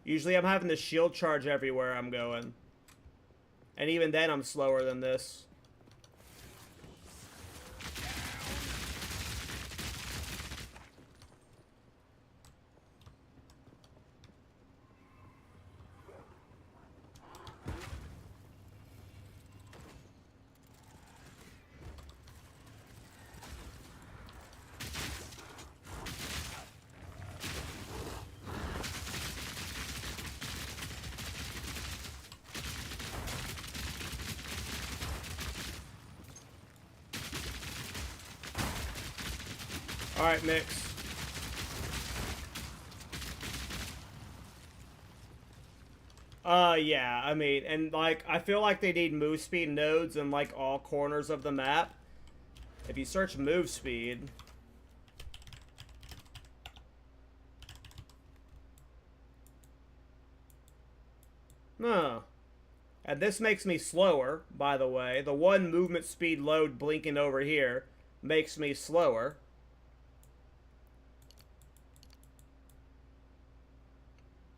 Usually I'm having to shield charge everywhere I'm going. And even then I'm slower than this. Alright, Mix. Yeah, I mean, and, like, I feel like they need move speed nodes in, like, all corners of the map. If you search move speed... No. And this makes me slower, by the way. The one movement speed load blinking over here makes me slower.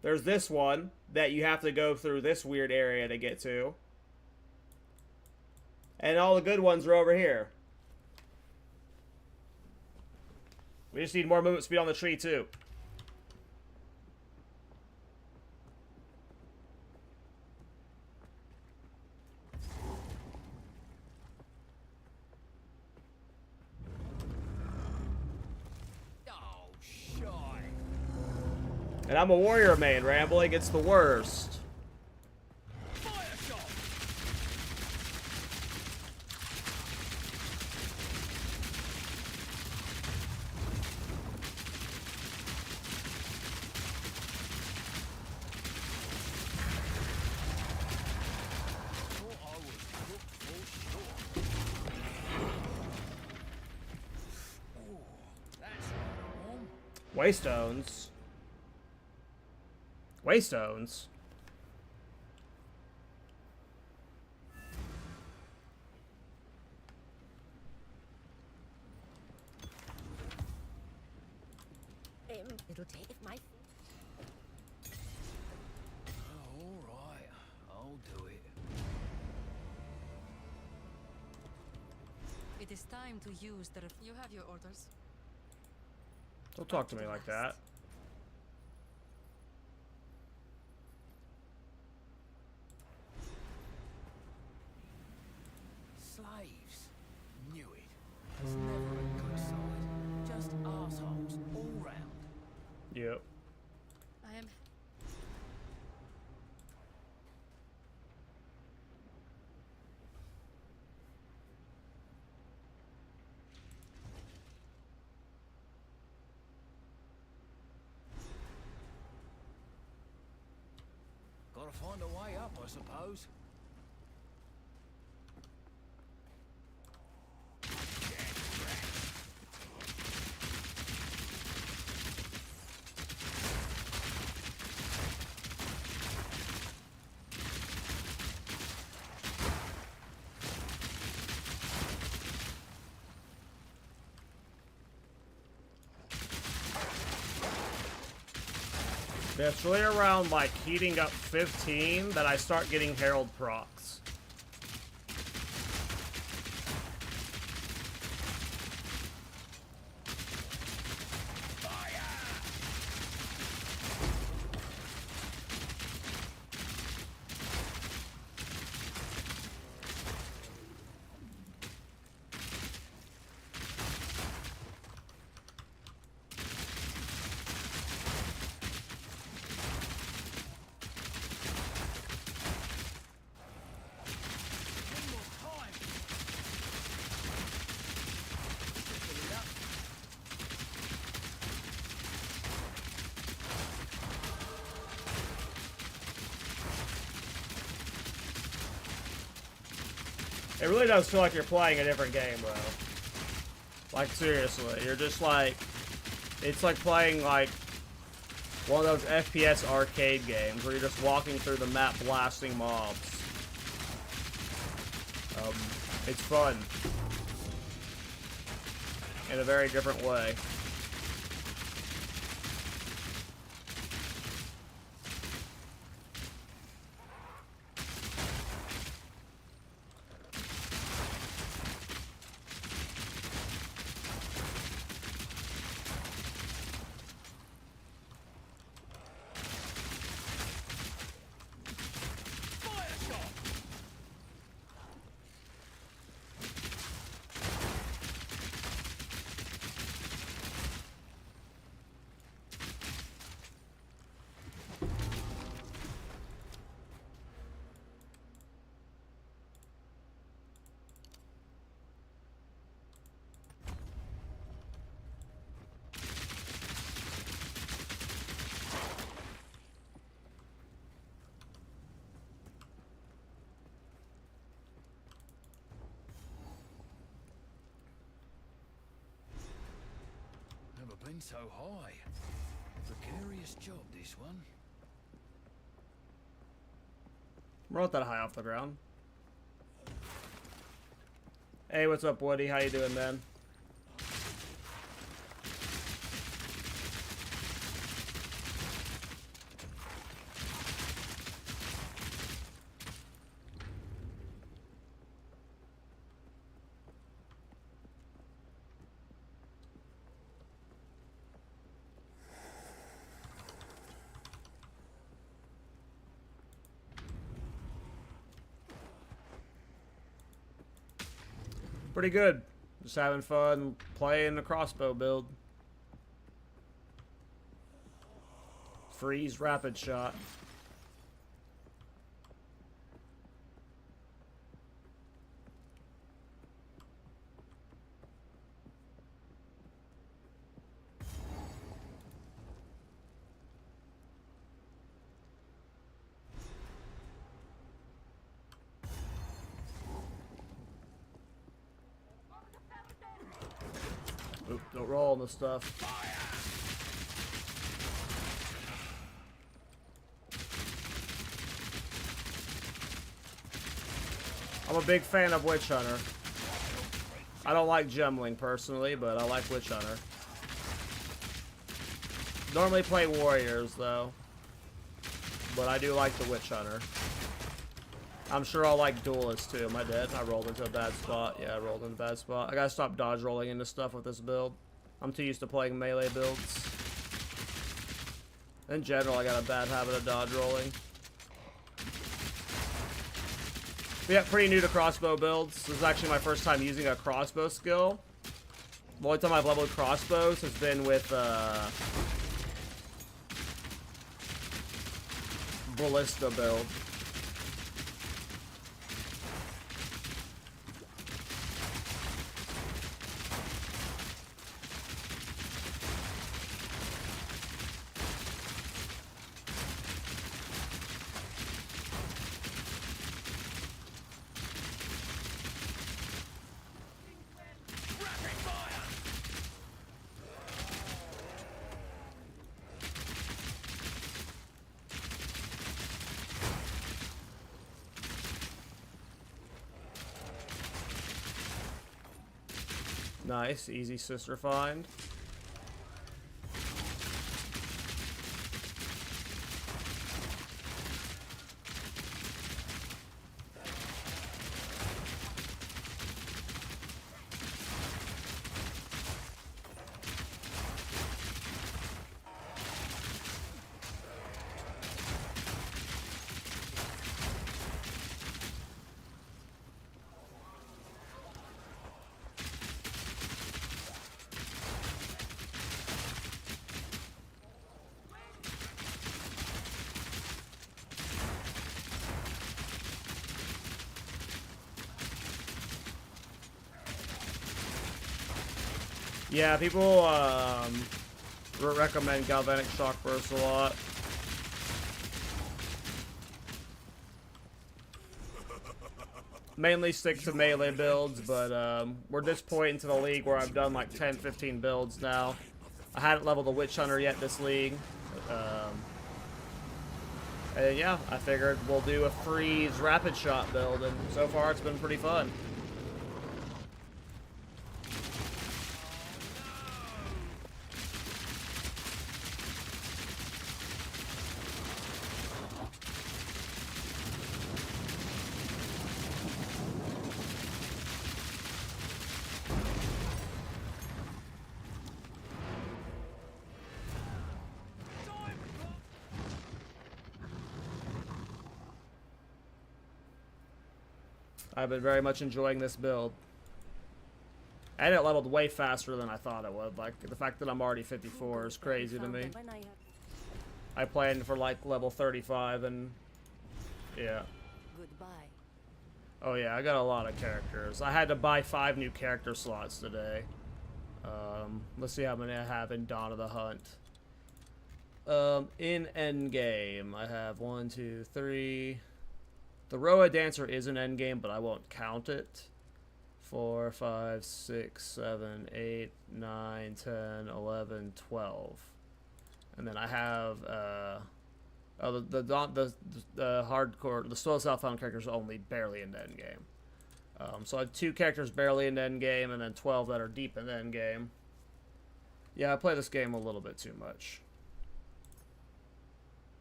There's this one that you have to go through this weird area to get to. And all the good ones are over here. We just need more movement speed on the tree, too. Oh, shy. And I'm a warrior main, Rambling. It's the worst. Fire shot. Thought I was cooked for sure. Oh, that's warm. Waystones. Waystones? It'll take my... Oh, all right, I'll do it. It is time to use the... You have your orders. Don't talk to me like that. Slaves. Knew it. It's never a good side. Just arseholes all round. Yep. I am... Gotta find a way up, I suppose. Yeah, it's really around, like, heating up 15 that I start getting Herald procs. It really does feel like you're playing a different game, bro. Like, seriously. You're just like... It's like playing, like, one of those FPS arcade games where you're just walking through the map blasting mobs. It's fun. In a very different way. so high. Precarious job, this one. We're not that high off the ground. Hey, what's up, Woody? How you doing, man? Pretty good. Just having fun playing the crossbow build. Freeze rapid shot. Oop, don't roll on the stuff. I'm a big fan of Witch Hunter. I don't like Gemling personally, but I like Witch Hunter. Normally play Warriors though, but I do like the Witch Hunter. I'm sure I'll like Duelist too. Am I dead? I rolled into a bad spot. Yeah, I rolled into a bad spot. I gotta stop dodge rolling into stuff with this build. I'm too used to playing melee builds. In general, I got a bad habit of dodge rolling. But yeah, pretty new to crossbow builds. This is actually my first time using a crossbow skill. The only time I've leveled crossbows has been with Ballista build. Nice, easy sister find. Yeah, people recommend Galvanic Shock Burst a lot. Mainly stick to melee builds, but we're this point into the league where I've done like 10, 15 builds now. I hadn't leveled the Witch Hunter yet this league. And yeah, I figured we'll do a freeze rapid shot build, and so far it's been pretty fun. I've been very much enjoying this build. And it leveled way faster than I thought it would. Like, the fact that I'm already 54 is crazy to me. I planned for, like, level 35 and... yeah. Goodbye. Oh yeah, I got a lot of characters. I had to buy 5 new character slots today. Let's see how many I have in Dawn of the Hunt. In Endgame, I have 1, 2, 3... The Roa Dancer is an endgame, but I won't count it. 4, 5, 6, 7, 8, 9, 10, 11, 12. And then I have the hardcore, the slow southbound characters only barely in the end game. So I have 2 characters barely in the end game, and then 12 that are deep in the end game. Yeah, I play this game a little bit too much.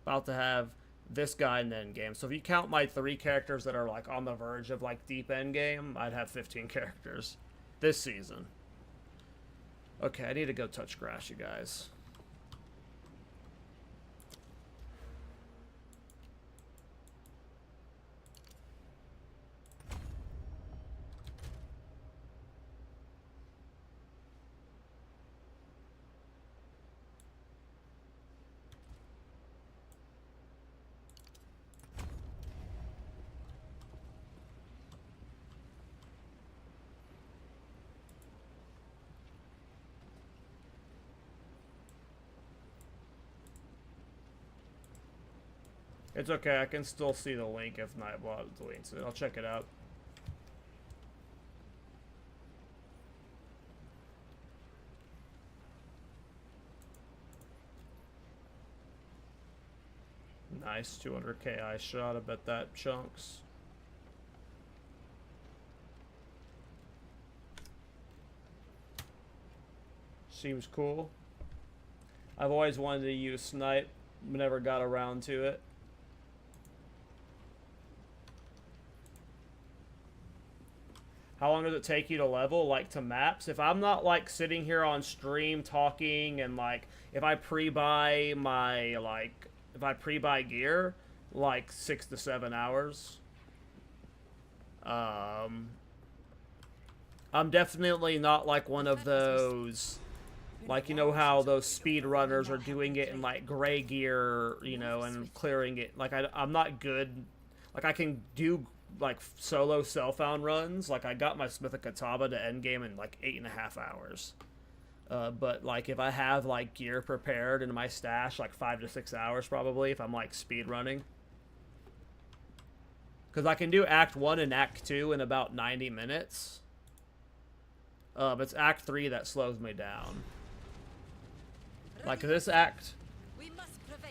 About to have this guy in the end game. So if you count my 3 characters that are like on the verge of like deep end game, I'd have 15 characters this season. Okay, I need to go touch grass, you guys. It's okay, I can still see the link if Nightbot deletes it. I'll check it out. Nice, 200 KI shot. I bet that chunks. Seems cool. I've always wanted to use snipe, but never got around to it. How long does it take you to level, like, to maps? If I'm not, like, sitting here on stream talking and, like, if I pre-buy my, like, if I pre-buy gear, like, 6 to 7 hours. I'm definitely not, like, one of those, like, you know how those speedrunners are doing it in, like, gray gear, you know, and clearing it. Like, I'm not good. Like, I can do like solo self-found runs. Like I got my Smith and Kataba to endgame in like 8.5 hours. But like if I have like gear prepared in my stash, like 5 to 6 hours probably if I'm like speed running. Because I can do Act 1 and Act 2 in about 90 minutes. It's Act 3 that slows me down. Like this Act,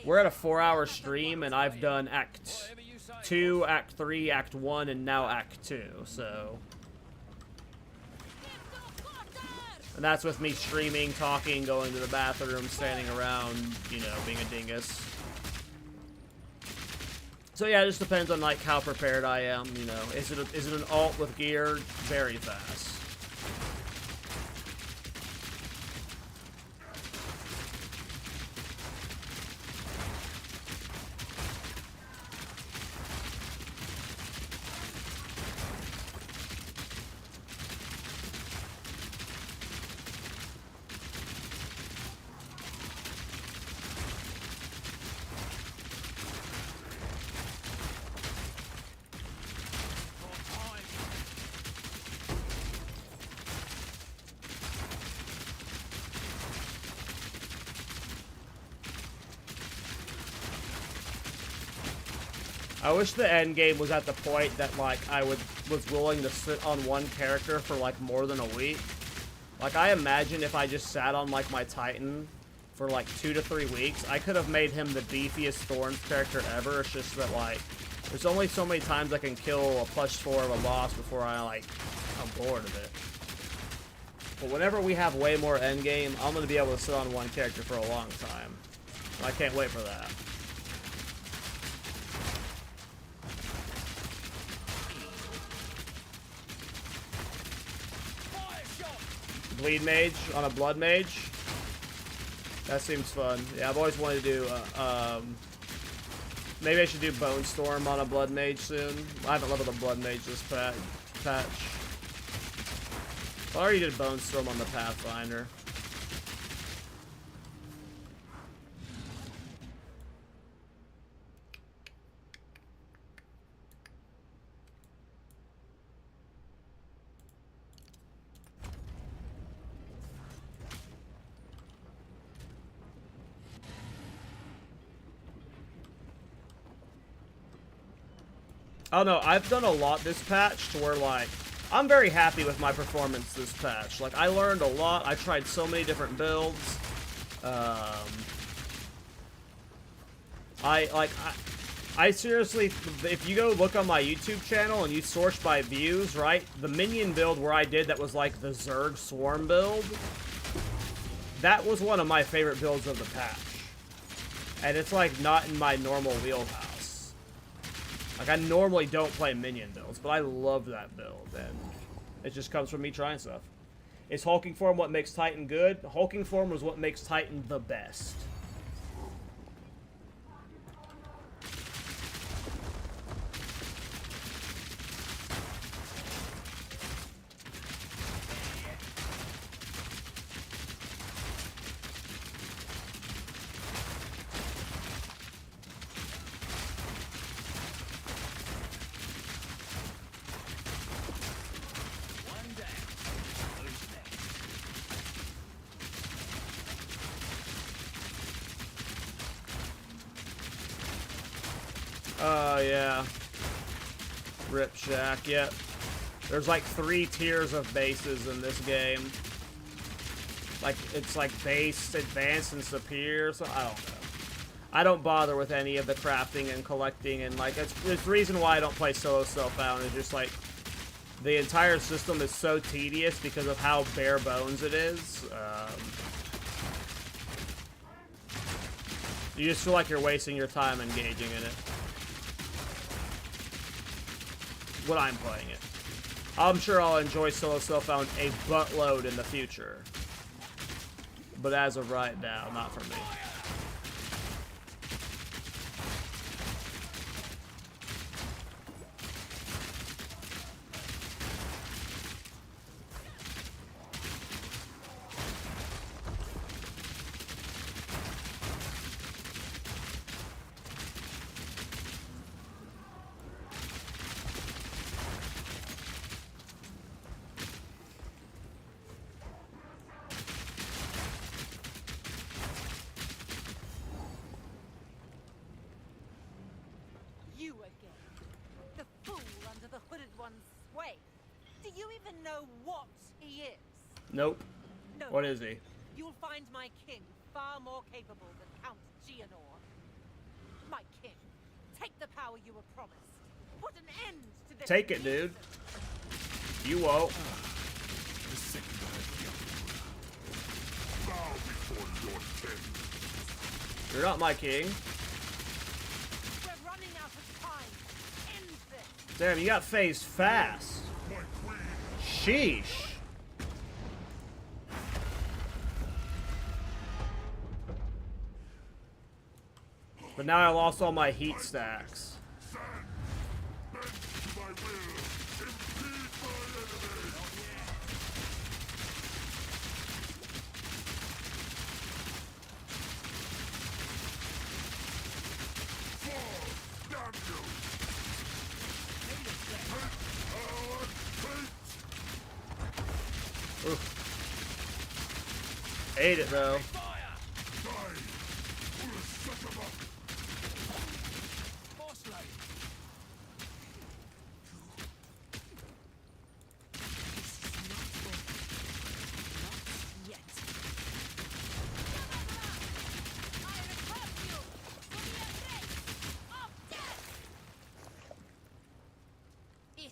we're at a 4-hour stream and I've done Act 2, Act 3, Act 1, and now Act 2, so. And that's with me streaming, talking, going to the bathroom, standing around, you know, being a dingus. So yeah, it just depends on like how prepared I am, you know. Is it an alt with gear? Very fast. I wish the end game was at the point that like I was willing to sit on one character for like more than a week. Like I imagine if I just sat on like my Titan for like 2 to 3 weeks, I could have made him the beefiest Thorns character ever. It's just that like there's only so many times I can kill a +4 of a boss before I'm bored of it. But whenever we have way more end game, I'm gonna be able to sit on one character for a long time. And I can't wait for that. Bleed Mage on a Blood Mage. That seems fun. Yeah, I've always wanted to do, maybe I should do Bone Storm on a Blood Mage soon. I haven't leveled a Blood Mage this patch. I already did Bone Storm on the Pathfinder. I don't know, I've done a lot this patch to where, like, I'm very happy with my performance this patch. Like, I learned a lot. I tried so many different builds. I seriously, if you go look on my YouTube channel and you source by views, right? The minion build where I did that was like the Zerg Swarm build. That was one of my favorite builds of the patch. And it's like not in my normal wheelhouse. Like, I normally don't play minion builds, but I love that build. And it just comes from me trying stuff. Is hulking form what makes Titan good? Hulking form was what makes Titan the best. One down. Who's next? Oh, yeah. Rip Shack, yep. There's like 3 tiers of bases in this game. Like, it's like base, advanced, and superior, so I don't know. I don't bother with any of the crafting and collecting, and like, it's the reason why I don't play solo self-bound is just like, the entire system is so tedious because of how bare bones it is. You just feel like you're wasting your time engaging in it. When I'm playing it. I'm sure I'll enjoy solo self-bound a buttload in the future. But as of right now, not for me. You again. The fool under the hooded one's sway. Do you even know what he is? Nope. No. What is he? You'll find my king far more capable than Count Geonor. My king, take the power you were promised. Put an end to this. Take it, dude. You won't. The second I kill you, bow before your king. You're not my king. We're running out of time. End this. Damn, you got phased fast. My queen. Sheesh. But now I lost all my heat stacks. Stand. Bend to my will. Impede my enemies. Fall. Damn you. Take our fate. Oof. Ate it, though. Fire! Die. We'll set them up. Boss lady! Yet. It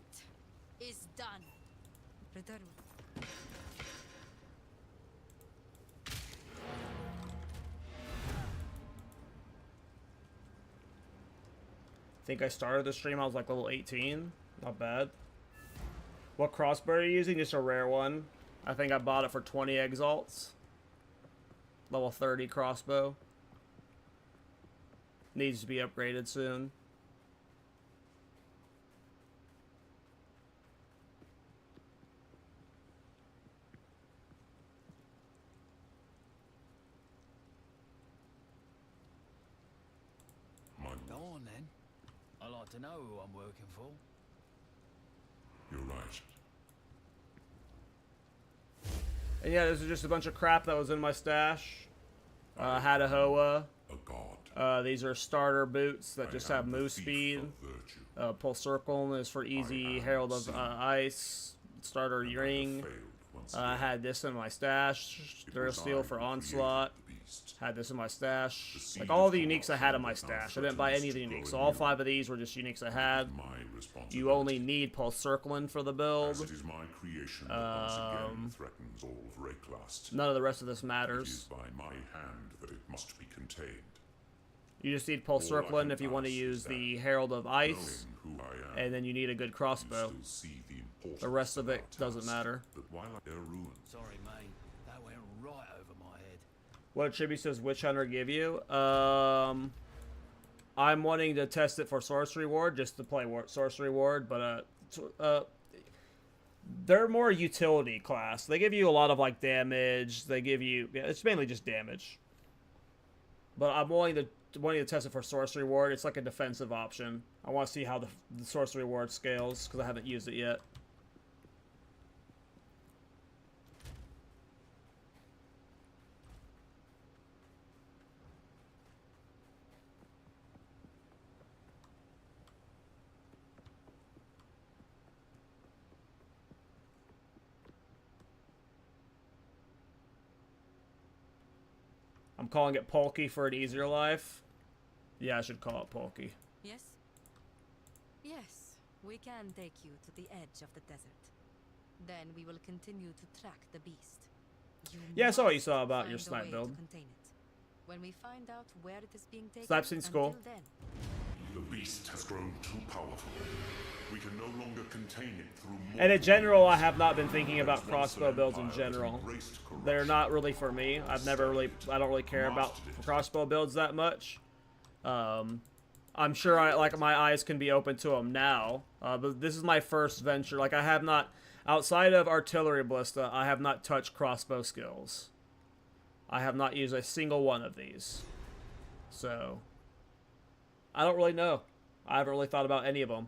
is done. Return. Think I started the stream, I was like level 18. Not bad. What crossbow are you using? Just a rare one. I think I bought it for 20 exalts. Level 30 crossbow. Needs to be upgraded soon. My Go on then. I like to know who I'm working for. You're right. And yeah, this is just a bunch of crap that was in my stash. Had a Hoa. A god. These are starter boots that just have the move thief speed. of virtue. Pull Circle is for easy am Herald of Sin. Ice. starter ring. Failed once I again. had this in my stash. It Thorough was Steel I for who Onslaught. created the beast. Had this in my stash. The Like seed all of the uniques I had in my corruption now stash. I didn't buy any of the threatens uniques. to So grow all anew. 5 of these were just uniques I had. My responsibility. You only need Pulse Circling for the As build. it is my creation that once again threatens all of Rayclast. None of the rest of this It is matters. by my hand that it must be contained. You just need Pulse All I Circling can if you want to ask use is the that, Herald of Ice. Knowing who I am, And then you need a good you crossbow. still see the importance The rest of it our doesn't task. matter. But while they're ruined, Sorry, mate. That went right over my head. What attributes does Witch Hunter give you? I'm wanting to test it for Sorcery Ward, just to play Sorcery Ward, but they're more utility class. They give you a lot of like damage. They give you it's mainly just damage. But I'm wanting to test it for Sorcery Ward. It's like a defensive option. I want to see how the Sorcery Ward scales because I haven't used it yet. I'm calling it Polky for an easier life. Yeah, I should call it Polky. Yes? Yes, we can take you to the edge of the desert. Then we will continue to track the beast. You Yeah, I saw what you must saw about your find a snipe way build. to contain it. When we find out where it is being taken, Snipe seems cool. until then, the beast has grown too powerful. We can no longer contain it through more. And in general, I have not been thinking about crossbow builds in general. They're not really for me. I don't really care about crossbow builds that much. I'm sure like my eyes can be open to them now. But this is my first venture. Like I have not, outside of Artillery Ballista, I have not touched crossbow skills. I have not used a single one of these. So, I don't really know. I haven't really thought about any of them.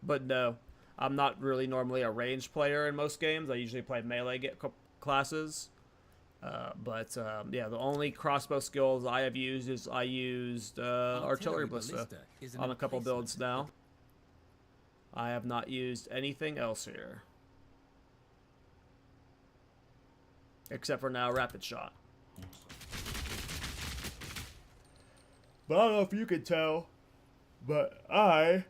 But no, I'm not really normally a ranged player in most games. I usually play melee classes. Yeah, the only crossbow skills I have used is I used Artillery Ballista is an on a couple builds emplacement. now. I have not used anything else here. Except for now, Rapid Shot. But I don't know if you could tell, but I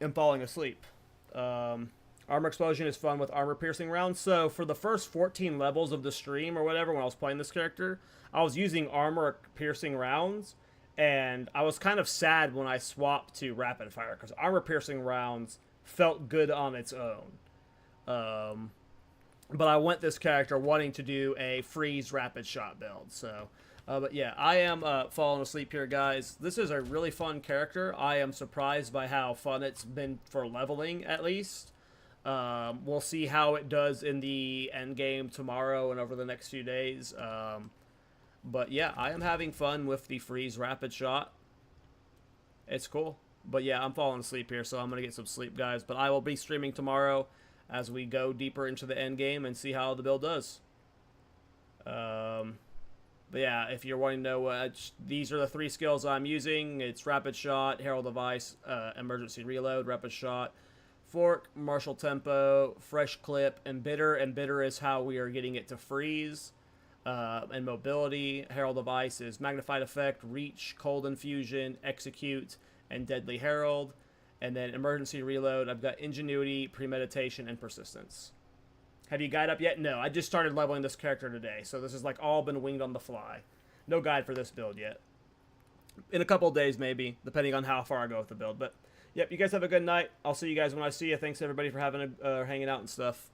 am falling asleep. Armor Explosion is fun with armor-piercing rounds. So for the first 14 levels of the stream or whatever, when I was playing this character, I was using armor-piercing rounds, and I was kind of sad when I swapped to Rapid Fire, because armor-piercing rounds felt good on its own. But I went this character wanting to do a freeze Rapid Shot build, so... but yeah, I am falling asleep here, guys. This is a really fun character. I am surprised by how fun it's been for leveling, at least. We'll see how it does in the end game tomorrow and over the next few days. But yeah, I am having fun with the freeze Rapid Shot. It's cool. But yeah, I'm falling asleep here, so I'm going to get some sleep, guys. But I will be streaming tomorrow as we go deeper into the end game and see how the build does. But yeah, if you're wanting to know, these are the 3 skills I'm using. It's Rapid Shot, Herald of Ice, Emergency Reload, Rapid Shot, Fork, Martial Tempo, Fresh Clip, and Bitter. And Bitter is how we are getting it to freeze. And Mobility, Herald of Ice is Magnified Effect, Reach, Cold Infusion, Execute, and Deadly Herald. And then Emergency Reload, I've got Ingenuity, Premeditation, and Persistence. Have you guide up yet? No, I just started leveling this character today, so this has like all been winged on the fly. No guide for this build yet. In a couple of days, maybe, depending on how far I go with the build. But, yep, you guys have a good night. I'll see you guys when I see you. Thanks, everybody, for hanging out and stuff.